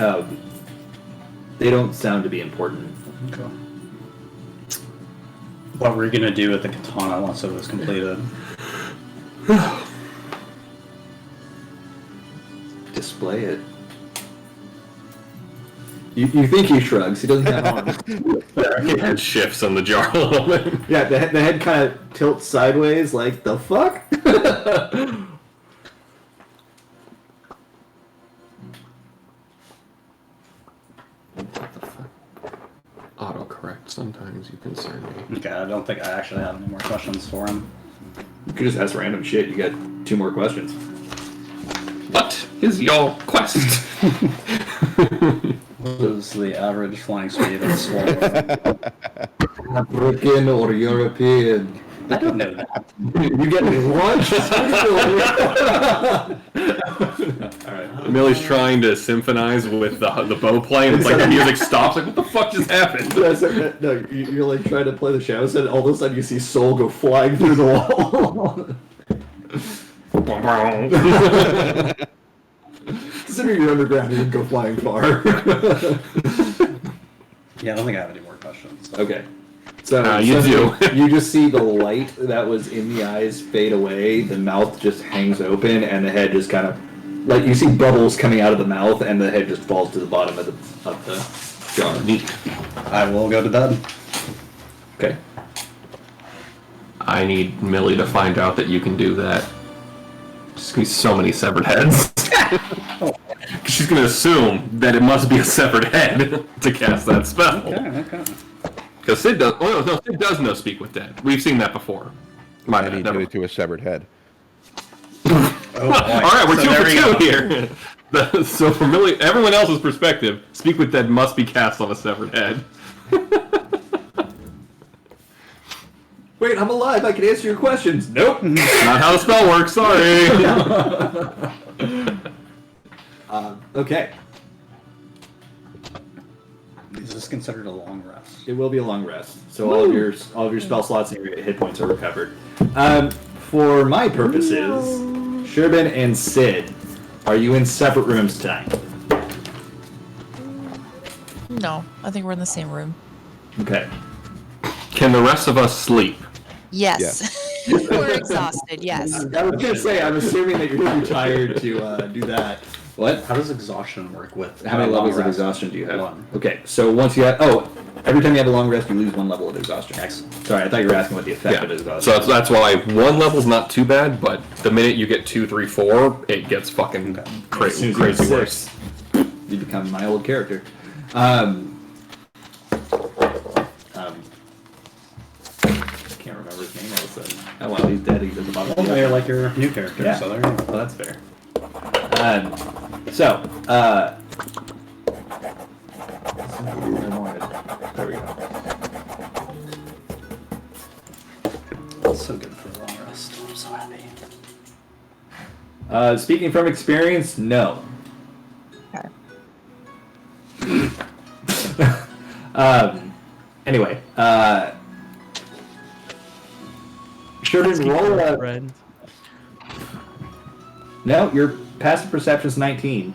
they don't sound to be important. Okay. What were you gonna do with the katana once it was completed? Display it. You think he shrugs? He doesn't have arms. His head shifts on the jar a little bit. Yeah, the head kind of tilts sideways, like the fuck. Autocorrect, sometimes you concern me. Okay, I don't think I actually have any more questions for him. You could just ask random shit. You got 2 more questions. What is your quest? What is the average flying speed of a swallow? African or European? I don't know that. You get lunch? Alright. Millie's trying to symphonize with the bow play, and it's like the music stops. Like, what the fuck just happened? No, you're like trying to play the show, and all of a sudden you see Soul go flying through the wall. Considering you're underground, you can go flying far. Yeah, I don't think I have any more questions. Okay. So you do. You just see the light that was in the eyes fade away, the mouth just hangs open, and the head just kind of, like, you see bubbles coming out of the mouth, and the head just falls to the bottom of the jar. I will go to bed. Okay. I need Millie to find out that you can do that. There's gonna be so many severed heads. She's gonna assume that it must be a severed head to cast that spell. Okay. Because Sid does. Oh no, Sid does know Speak with Dead. We've seen that before. My And bad. he Never did it to a severed head. Oh, All right, we're So 2 there for we 2 go. here. So from Millie, everyone else's perspective, Speak with Dead must be cast on a severed head. Wait, I'm alive. I can answer your questions. Nope. Not how the spell works. Sorry. Okay. Is this considered a long rest? It will be a long rest, so all of your spell slots and your hit points are recovered. For my purposes, Sherbin and Sid, are you in separate rooms tonight? No, I think we're in the same room. Okay. Can the rest of us sleep? Yes. We're exhausted, yes. I was gonna say, I'm assuming that you're too tired to do that. What? How does exhaustion work with? How many long levels of rest? exhaustion do you have? One. Okay, so once you have, every time you have a long rest, you lose 1 level of exhaustion. Excellent. Sorry, I thought you were asking what the effect Yeah. of exhaustion. So that's why 1 level's not too bad, but the minute you get 2, 3, 4, it gets fucking As soon crazy, as you crazy get worse. 6, you become my old character. Can't remember his name all of a sudden. Oh well, he's dead. He's at the bottom. Well, you're like your new character, Yeah. so there you go. Well, that's fair. There we go. That's so good for a long rest. I'm so happy. Speaking from experience, no. Okay. Anyway, Sherbin, roll a... Friend. No, your passive perception is 19.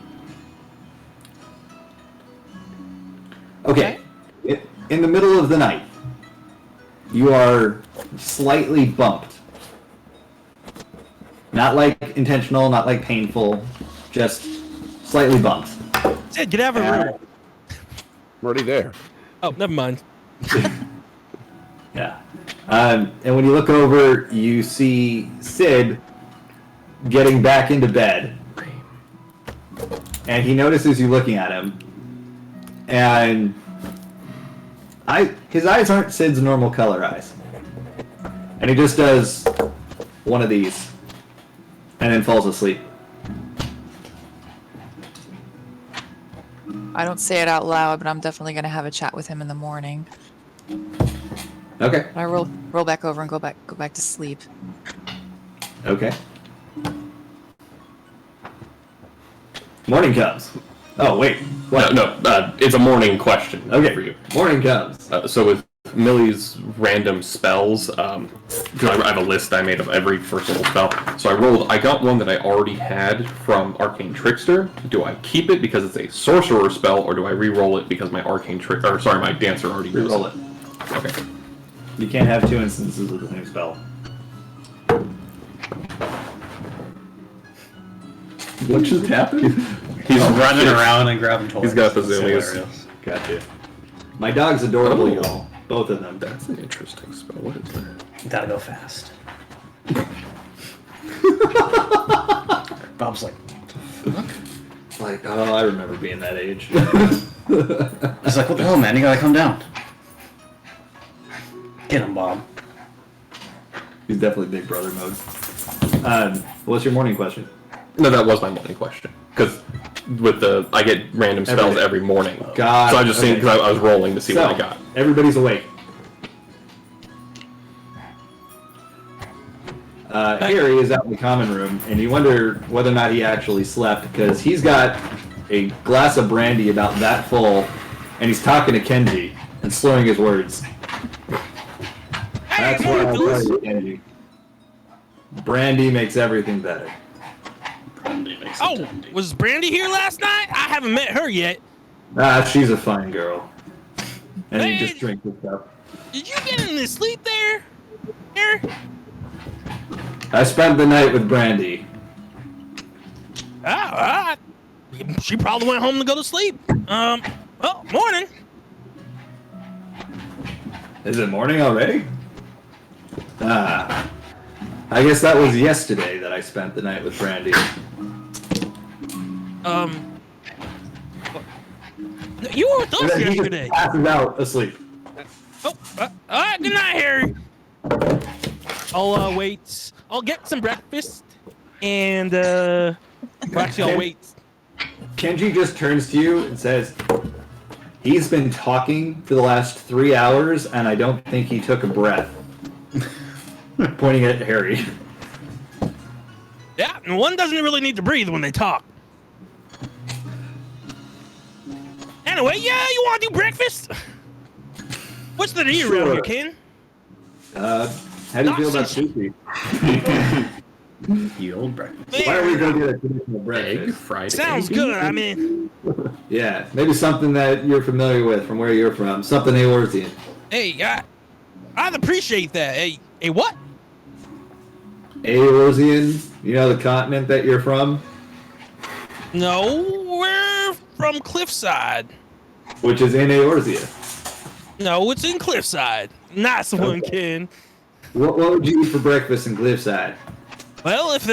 Okay. In the middle of the night, you are slightly bumped. Not like intentional, not like painful, just slightly bumped. Sid, get out of the room. I'm already there. Oh, never mind. Yeah. And when you look over, you see Sid getting back into bed. And he notices you looking at him. And his eyes aren't Sid's normal color eyes. And he just does one of these. And then falls asleep. I don't say it out loud, but I'm definitely going to have a chat with him in the morning. Okay. I roll back over and go back to sleep. Okay. Morning comes. Oh, wait. What? No, it's a morning question Okay. for you. Morning comes. So with Millie's random spells, because I have a list I made of every first level spell. So I got one that I already had from Arcane Trickster. Do I keep it because it's a sorcerer spell, or do I re-roll it because my my dancer already knows Reroll it. Okay. You can't have 2 instances of the same spell. What just happened? He's Running around and grabbing toys. He's got the It's zoomies. hilarious. Gotcha. My dog's adorable, Oh. y'all. Both of them. That's an interesting spell. What is that? You gotta go fast. Bob's like, Like, oh, I remember being that age. I was like, what the hell, man? You gotta come down. Get him, Bob. He's definitely Big Brother mode. What's your morning question? No, that was my morning question. Because I get random spells every morning. God. So I just seen because I was rolling to see what I got. Everybody's awake. Harry is out in the common room, and you wonder whether or not he actually slept, because he's got a glass of brandy about that full, and he's talking to Kenji and slurring his words. That's what I'll tell you, Kenji. Brandy makes everything better. Brandy makes it Oh, dandy. was Brandy here last night? I haven't met her yet. She's a fine girl. And he Hey. just drinks this stuff. Did you get any sleep there? Here? I spent the night with Brandy. Oh, alright. She probably went home to go to sleep. Well, morning. Is it morning already? I guess that was yesterday that I spent the night with Brandy. You were with us And then he yesterday. just passes out asleep. Oh, alright, good night, Harry. I'll wait. I'll get some breakfast, and well, actually, I'll wait. Kenji just turns to you and says, "He's been talking for the last 3 hours, and I don't think he took a breath." Pointing at Harry. Yeah, and one doesn't really need to breathe when they talk. Anyway, yeah, you want to do breakfast? What's the deal around here, Ken? How do you feel about sushi? The old breakfast. Why don't we go get a traditional Egg, breakfast? fried Sounds egg. good. I mean, Yeah, maybe something that you're familiar with from where you're from. Something Eorzean. hey, I'd appreciate that. Hey, what? Eorzean, you know the continent that you're from? No, we're from Cliffside. Which is in Eorzea. No, it's in Cliffside. Nice one, Ken. What would you eat for breakfast in Cliffside? Well, if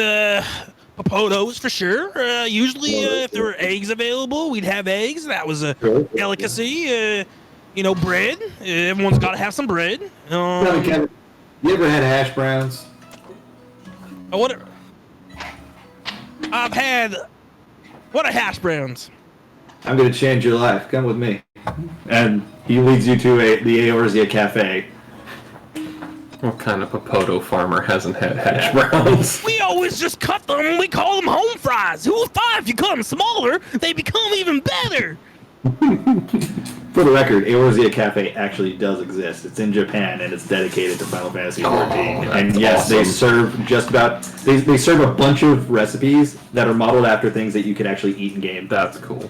potatoes for sure. Usually, if there were eggs available, we'd have eggs. That was a delicacy. Bread. Everyone's got to have some bread. Tell me, Kevin, you ever had hash browns? I've had. What are hash browns? I'm going to change your life. Come with me. And he leads you to the Eorzea Cafe. What kind of Popoto farmer hasn't had hash browns? We always just cut them. We call them home fries. Who thought if you cut them smaller, they become even better? For the record, Eorzea Cafe actually does exist. It's in Japan and it's dedicated to Final Fantasy XIV. And yes, awesome. they serve they serve a bunch of recipes that are modeled after things that you could actually eat in game. That's cool.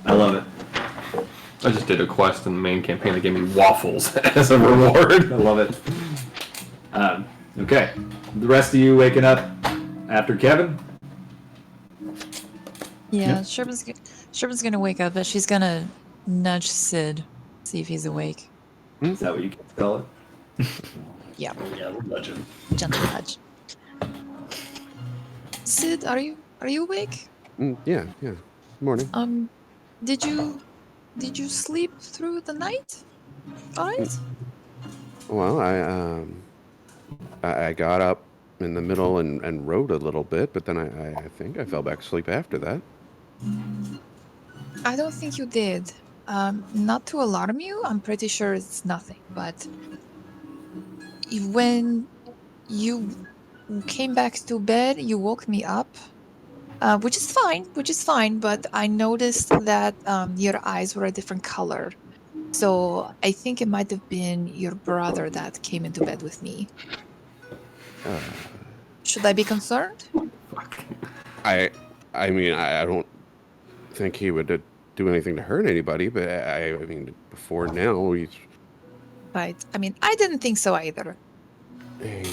I love it. I just did a quest in the main campaign that gave me waffles as a reward. I love it. Okay. The rest of you waking up after Kevin? Yeah, Sherman's gonna wake up, but she's gonna nudge Sid, see if he's awake. Is that what you call it? Yeah, Yeah, we'll nudge him. gentle nudge. Sid, are you awake? Yeah. Morning. Did you sleep through the night? All right. Well, I got up in the middle and rode a little bit, but then I think I fell back asleep after that. I don't think you did. Not to alarm you, I'm pretty sure it's nothing, but when you came back to bed, you woke me up, which is fine, but I noticed that your eyes were a different color. So I think it might have been your brother that came into bed with me. Should I be concerned? I mean, I don't think he would do anything to hurt anybody, but I mean, before now, he's Right. I mean, I didn't think so either.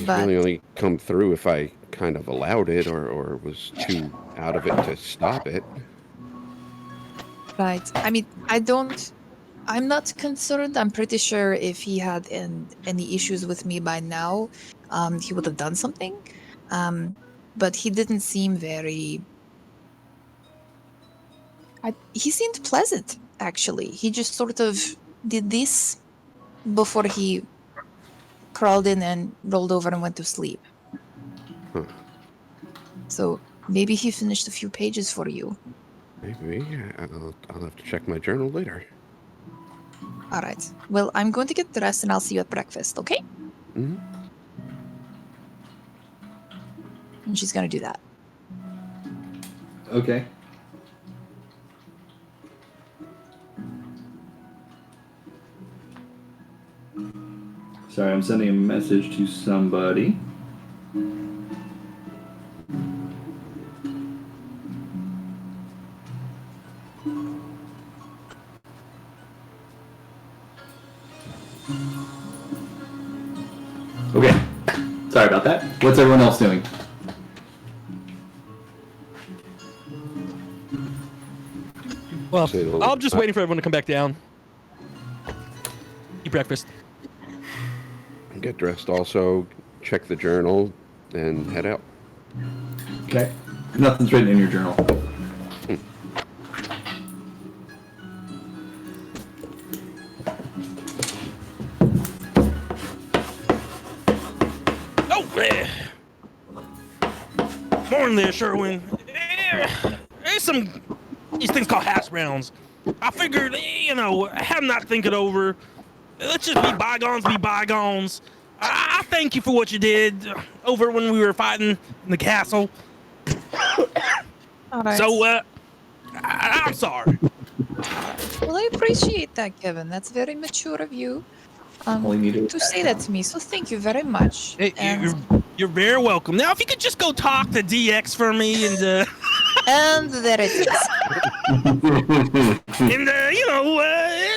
But really only come through if I kind of allowed it or was too out of it to stop it. right. I mean, I'm not concerned. I'm pretty sure if he had any issues with me by now, he would have done something. But he didn't seem very. He seemed pleasant, actually. He just sort of did this before he crawled in and rolled over and went to sleep. Huh. So maybe he finished a few pages for you. Maybe. I'll have to check my journal later. All right. Well, I'm going to get dressed and I'll see you at breakfast, okay? Mm-hmm. And she's going to do that. Okay. Sorry, I'm sending a message to somebody. Okay. Sorry about that. What's everyone else doing? Well, Say the- I'm just waiting for everyone to come back down. Eat breakfast. Get dressed also, check the journal, and head out. Okay. Nothing's written in your journal. Oh, morning there, Sherwin. There's these things called hash browns. I figured, I'm not thinking over. Let's just be bygones. I thank you for what you did over when we were fighting in the castle. All right. So, I'm sorry. Well, I appreciate that, Kevin. That's very mature of you All you need is to say that to me. So thank you very much. Hey, And, you're very welcome. Now, if you could just go talk to DX for me and and there it is.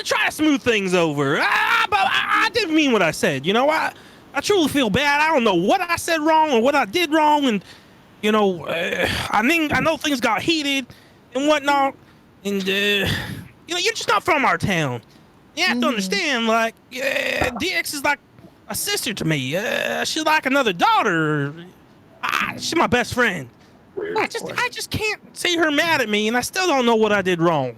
try to smooth things over. But I didn't mean what I said. I truly feel bad. I don't know what I said wrong or what I did wrong, and I know things got heated and whatnot, and you're just not from our town. You have to understand, like, DX is like a sister to me. She's like another daughter. She's my best friend. I just can't see her mad at me, and I still don't know what I did wrong.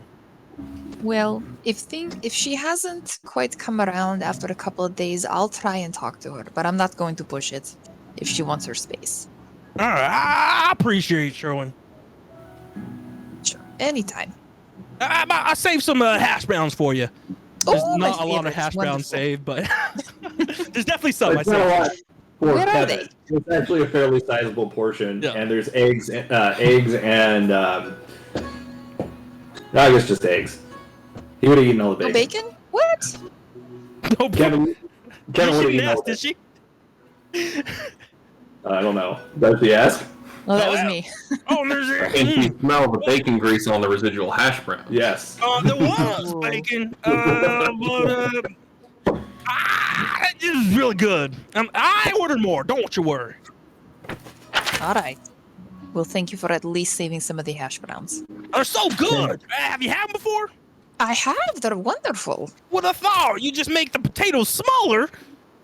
Well, if she hasn't quite come around after a couple of days, I'll try and talk to her, but I'm not going to push it if she wants her space. All right, I appreciate it, Sherwin. Sure, anytime. I saved some hash browns for you. There's Oh, not my a lot of favorites. hash browns Wonderful. saved, but there's definitely some I It's not a saved. lot for Where are Kevin. It's actually a fairly sizable portion, Yeah. and there's eggs and I guess just eggs. He would have eaten all the No bacon. bacon? What? No, Kevin would have she eaten all asked, the did she? I don't know. Does he ask? No, that was me. Oh, and there's And you smell the bacon grease on the residual hash brown. Yes. there was bacon, but it is really good. I ordered more. Don't you worry. All right. Well, thank you for at least saving some of the hash browns. They're so good. Have you had them before? I have. They're wonderful. What I thought. You just make the potatoes smaller,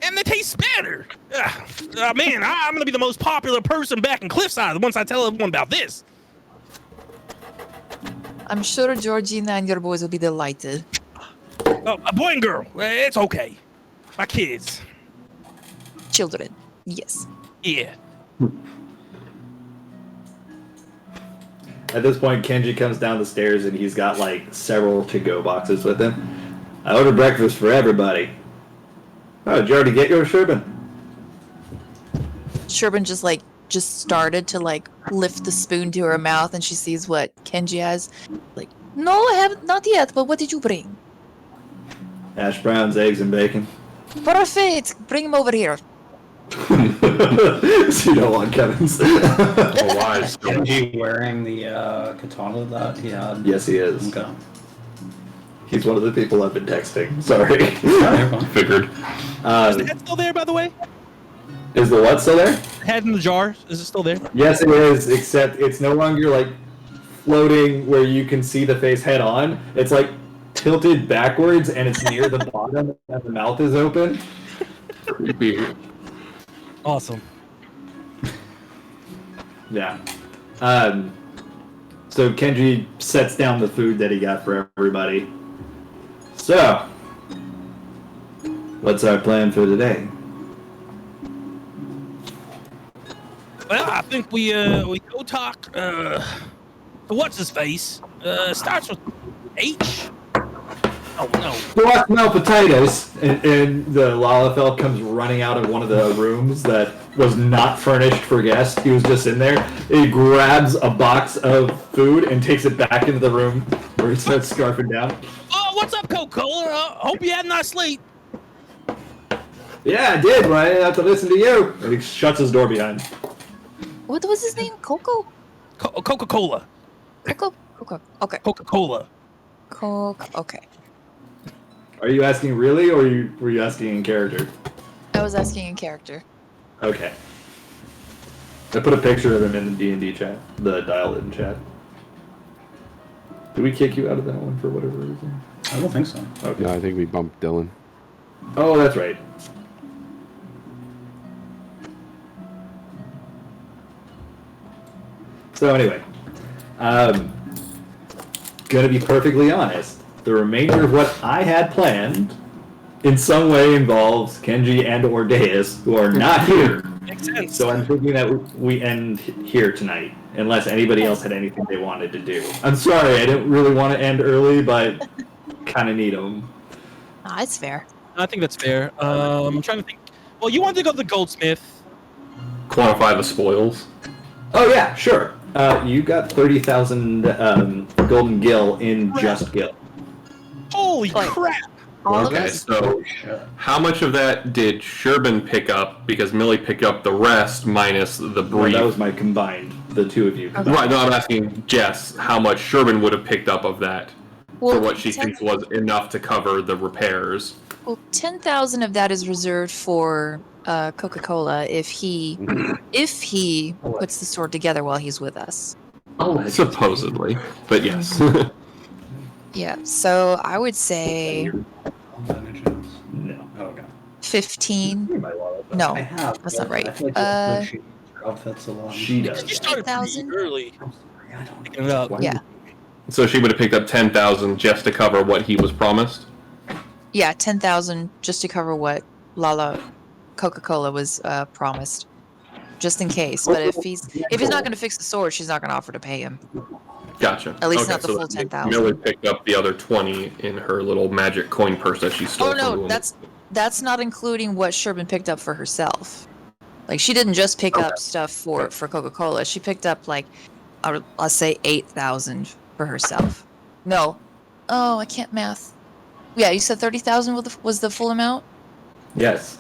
and they taste better. Man, I'm gonna be the most popular person back in Cliffside once I tell everyone about this. I'm sure Georgina and your boys will be delighted. A boy and girl. It's okay. My kids. Children. Yes. Yeah. At this point, Kenji comes down the stairs and he's got like several to-go boxes with him. I ordered breakfast for everybody. Oh, did you already get your Sherbin? Sherbin just started to lift the spoon to her mouth, and she sees what Kenji has. Like, no, I haven't, not yet. But what did you bring? Hash browns, eggs, and bacon. Perfect. Bring him over here. So you don't want Kevin's. Oh, wise. Is he wearing the katana that he had? Yes, he is. Okay. He's one of the people I've been texting. Sorry. Figured. Is the head still there, by the way? Is the what still there? Head in the jar. Is it still there? Yes, it is, except it's no longer like floating where you can see the face head on. It's like tilted backwards and it's near the bottom and the mouth is open. Creepy. Awesome. Yeah. So Kenji sets down the food that he got for everybody. So, what's our plan for today? Well, I think we go talk what's his face? Starts with H. Oh no. So I smell potatoes, and the Lalafell comes running out of one of the rooms that was not furnished for guests. He was just in there. He grabs a box of food and takes it back into the room where he starts scarfing down. Oh, what's up, Coca-Cola? Hope you had a nice sleep. Yeah, I did, but I didn't have to listen to you. And he shuts his door behind. What was his name? Coco? Coca-Cola. Coco? Coco. Okay. Coca-Cola. Coke. Okay. Are you asking really, or were you asking in character? I was asking in character. Okay. I put a picture of him in the D&D chat, the dial-in chat. Did we kick you out of that one for whatever reason? I don't think so. Okay. No, I think we bumped Dylan. Oh, that's right. So anyway, gonna be perfectly honest. The remainder of what I had planned in some way involves Kenji and or Deus, who are not here. Makes sense. So I'm thinking that we end here tonight, unless anybody else had anything they wanted to do. I'm sorry, I didn't really want to end early, but kind of need them. Ah, it's fair. I think that's fair. I'm trying to think. Well, you wanted to go to the goldsmith. Quantify the spoils. Oh yeah, sure. You got 30,000 golden gil in just gil. Holy Like- crap! All of Okay, it? so how much of that did Sherbin pick up? Because Millie picked up the rest minus the Well, brief. that was my combined, the two of you. Okay. Combined. Right, no, I'm asking Jess how much Sherbin would have picked up of that for what she 10 thinks was enough to cover the repairs. Well, 10,000 of that is reserved for Coca-Cola if he puts the sword together while he's with us. Supposedly, but yes. Yeah. So I would say No. Oh god. 15. No, I have. that's not right. I feel like she outfits a lot. She does. You started pretty 8,000? early. I don't Picking it up. Yeah. So she would have picked up 10,000 just to cover what he was promised. Yeah, 10,000 just to cover what Lala Coca-Cola was promised, just in case. But if he's not going to fix the sword, she's not going to offer to pay him. Gotcha. At least Okay, not the so full then 10,000. Millie picked up the other 20 in her little magic coin purse that she stole Oh from the no, woman. that's not including what Sherbin picked up for herself. Like she didn't just pick up stuff for Coca-Cola. She picked up like I'll say 8,000 for herself. No, oh I can't math. Yeah, you said 30,000 was the full amount. Yes.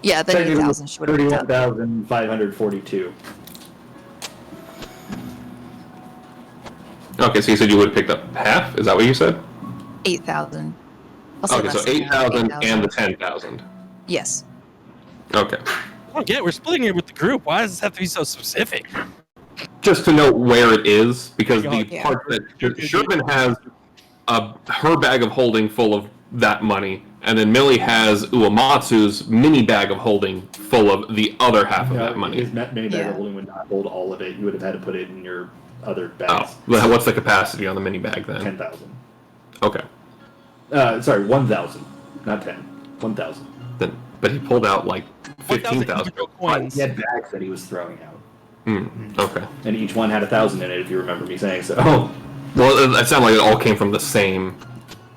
Yeah, then 8,000 she would have picked up. 31,542. Okay, so you said you would have picked up half? Is that what you said? 8,000. I'll say Okay, less so than half, 8,000 and the 10,000. Yes. Okay. I don't get it. We're splitting it with the group. Why does this have to be so specific? Just to know where it is, because the Yeah. part that Sherbin has her bag of holding full of that money, and then Millie has Uematsu's mini bag of holding full of the other half of that money. His mini bag Yeah. of holding would not hold all of it. You would have had to put it in your other Oh, bags. well, what's the capacity on the mini bag then? 10,000. Okay. Sorry, 1,000. Not 10. 1,000. Then, but he pulled out like 15,000. 1,000 coins. He had bags that he was throwing out. Okay. And each one had 1,000 in it, if you remember me saying so. Oh, Well, it sounded like it all came from the same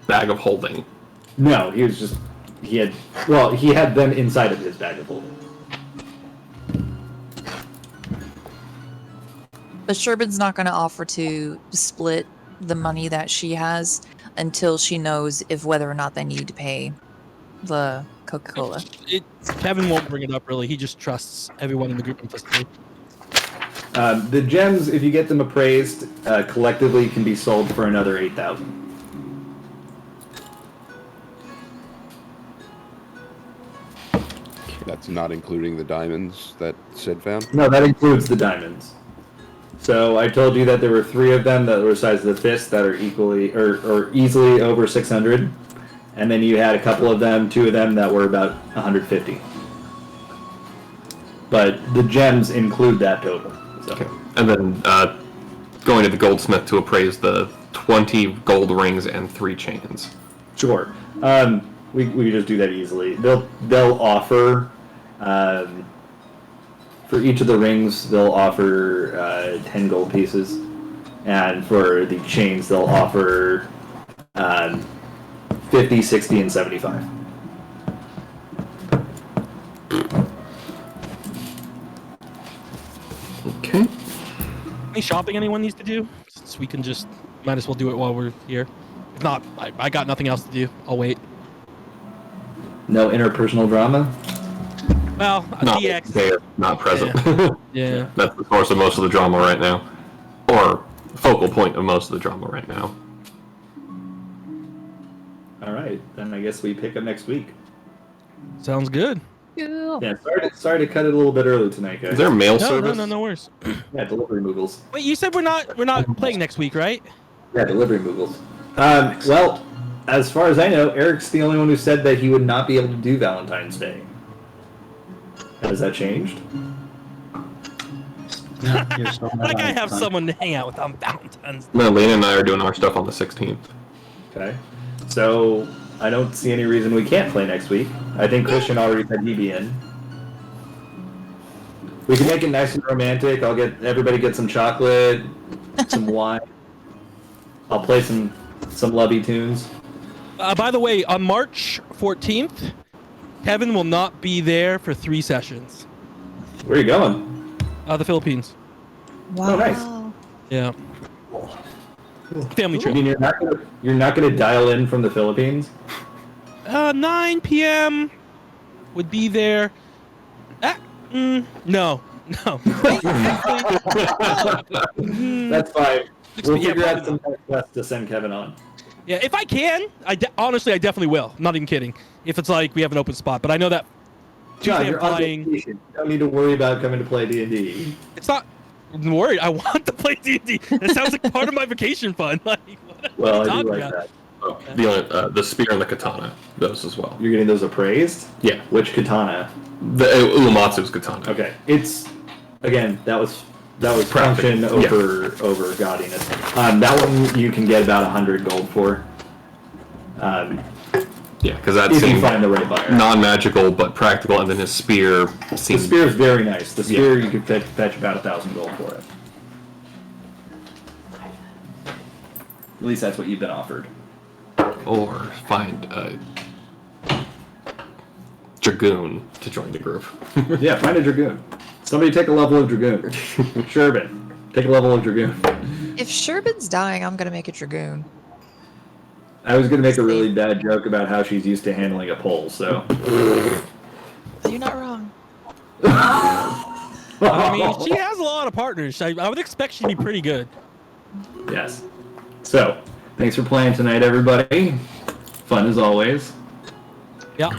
bag of holding. no, he had them inside of his bag of holding. But Sherbin's not going to offer to split the money that she has until she knows if whether or not they need to pay the Coca-Cola. Kevin won't bring it up really. He just trusts everyone in the group implicitly. The gems, if you get them appraised, collectively can be sold for another 8,000. That's not including the diamonds that Sid found. No, that includes the diamonds. So I told you that there were 3 of them that were the size of the fist that are equally or easily over 600, and then you had a couple of them, 2 of them that were about 150. But the gems include that total. So. Okay. And then going to the goldsmith to appraise the 20 gold rings and 3 chains. Sure. We just do that easily. They'll offer for each of the rings they'll offer 10 gold pieces, and for the chains they'll offer 50, 60, and 75. Okay. Any shopping anyone needs to do? Since we can just might as well do it while we're here. If not, I got nothing else to do. I'll wait. No interpersonal drama. Well, Not DX. there, not present. Yeah. That's the source of most of the drama right now. Or focal point of most of the drama right now. All right, then I guess we pick up next week. Sounds good. Yeah, sorry to cut it a little bit early tonight, guys. Is there mail No, service? no worries. Yeah, delivery moogles. Wait, you said we're not playing next week, right? Yeah, delivery moogles. Well, as far as I know, Eric's the only one who said that he would not be able to do Valentine's Day. Has that changed? Like I have someone to hang out with on Valentine's. No, Lena and I are doing our stuff on the 16th. Okay. So, I don't see any reason we can't play next week. I think Christian already said he'd be in. We can make it nice and romantic. Everybody get some chocolate, some wine. I'll play some lovey tunes. By the way, on March 14th, Kevin will not be there for 3 sessions. Where are you going? The Philippines. Wow. Oh, nice. Yeah. Family I trip. mean, you're not gonna dial in from the Philippines. 9 p.m. would be there. No. That's fine. We'll Yeah, figure out probably some tests to send Kevin on. Yeah, if I can, honestly, I definitely will. I'm not even kidding. If it's like we have an open spot, but I know that John, Tuesday you're I'm on playing. vacation. You don't need to worry about coming to play D&D. It's not. I'm worried. I want to play D&D. That sounds like part of my vacation fun. Like, what Well, are you I do talking like about? that. Oh, the spear and the katana, those as well. You're getting those appraised? Yeah, Which katana? the Uematsu's katana. Okay, it's again that was Practical, function over gaudiness. That one you can get about 100 gold for. Yeah, because that's If you find the right buyer. non-magical but practical, and then his spear The seems. spear is very nice. The spear you could fetch about 1,000 gold for it. At least that's what you've been offered. Or find a dragoon to join the group. Yeah, find a dragoon. Somebody take a level of dragoon. Sherbin, take a level of dragoon. If Sherbin's dying, I'm gonna make a dragoon. I was gonna make a really bad joke about how she's used to handling a pole, so. You're not wrong. I mean, she has a lot of partners. I would expect she'd be pretty good. Yes. So, thanks for playing tonight, everybody. Fun as always. Yeah.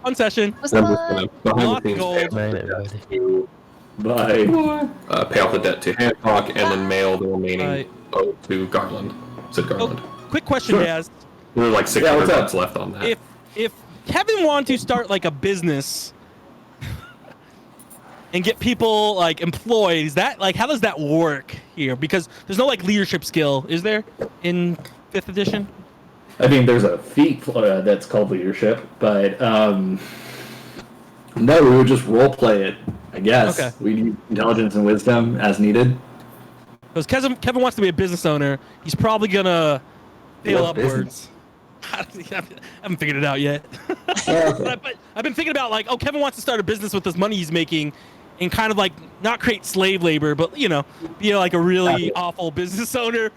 Fun session. Was I'm fun. just gonna behind Lot the scenes gold. pay off Night, the debt everybody. to, Bye. pay off the debt to Hancock and then mail the remaining Right. oath to Garland. Said Garland. Quick question, Sure. Daz. There were like 600 what's up? bucks left on that. If Kevin wanted to start like a business and get people like employed, is that like how does that work here? Because there's no like leadership skill, is there, in 5th edition? I mean, there's a feat that's called leadership, but no, we would just role play it. I guess Okay. we need intelligence and wisdom as needed. Because Kevin wants to be a business owner, he's probably gonna fail What business? upwards. I haven't figured it out yet. But I've been thinking about like, oh, Kevin wants to start a business with this money he's making, and kind of like not create slave labor, but be like a really awful business owner,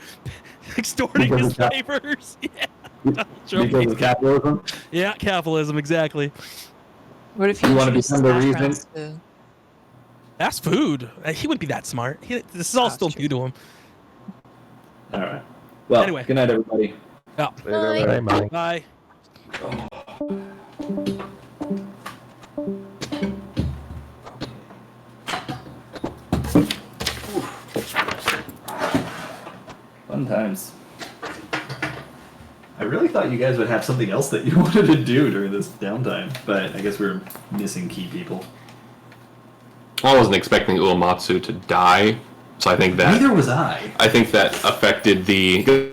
extorting his neighbors. Yeah. Sure. Because of capitalism. Yeah, capitalism, exactly. What if You wanna introduces become the hash reason- browns to- That's food. He wouldn't be that smart. This is all still new to him. All right. Well, Anyway. good night, everybody. Yeah. Bye, Mike. Bye. Fun times. I really thought you guys would have something else that you wanted to do during this downtime, but I guess we're missing key people. I wasn't expecting Uematsu to die, so I think that Neither was I. affected the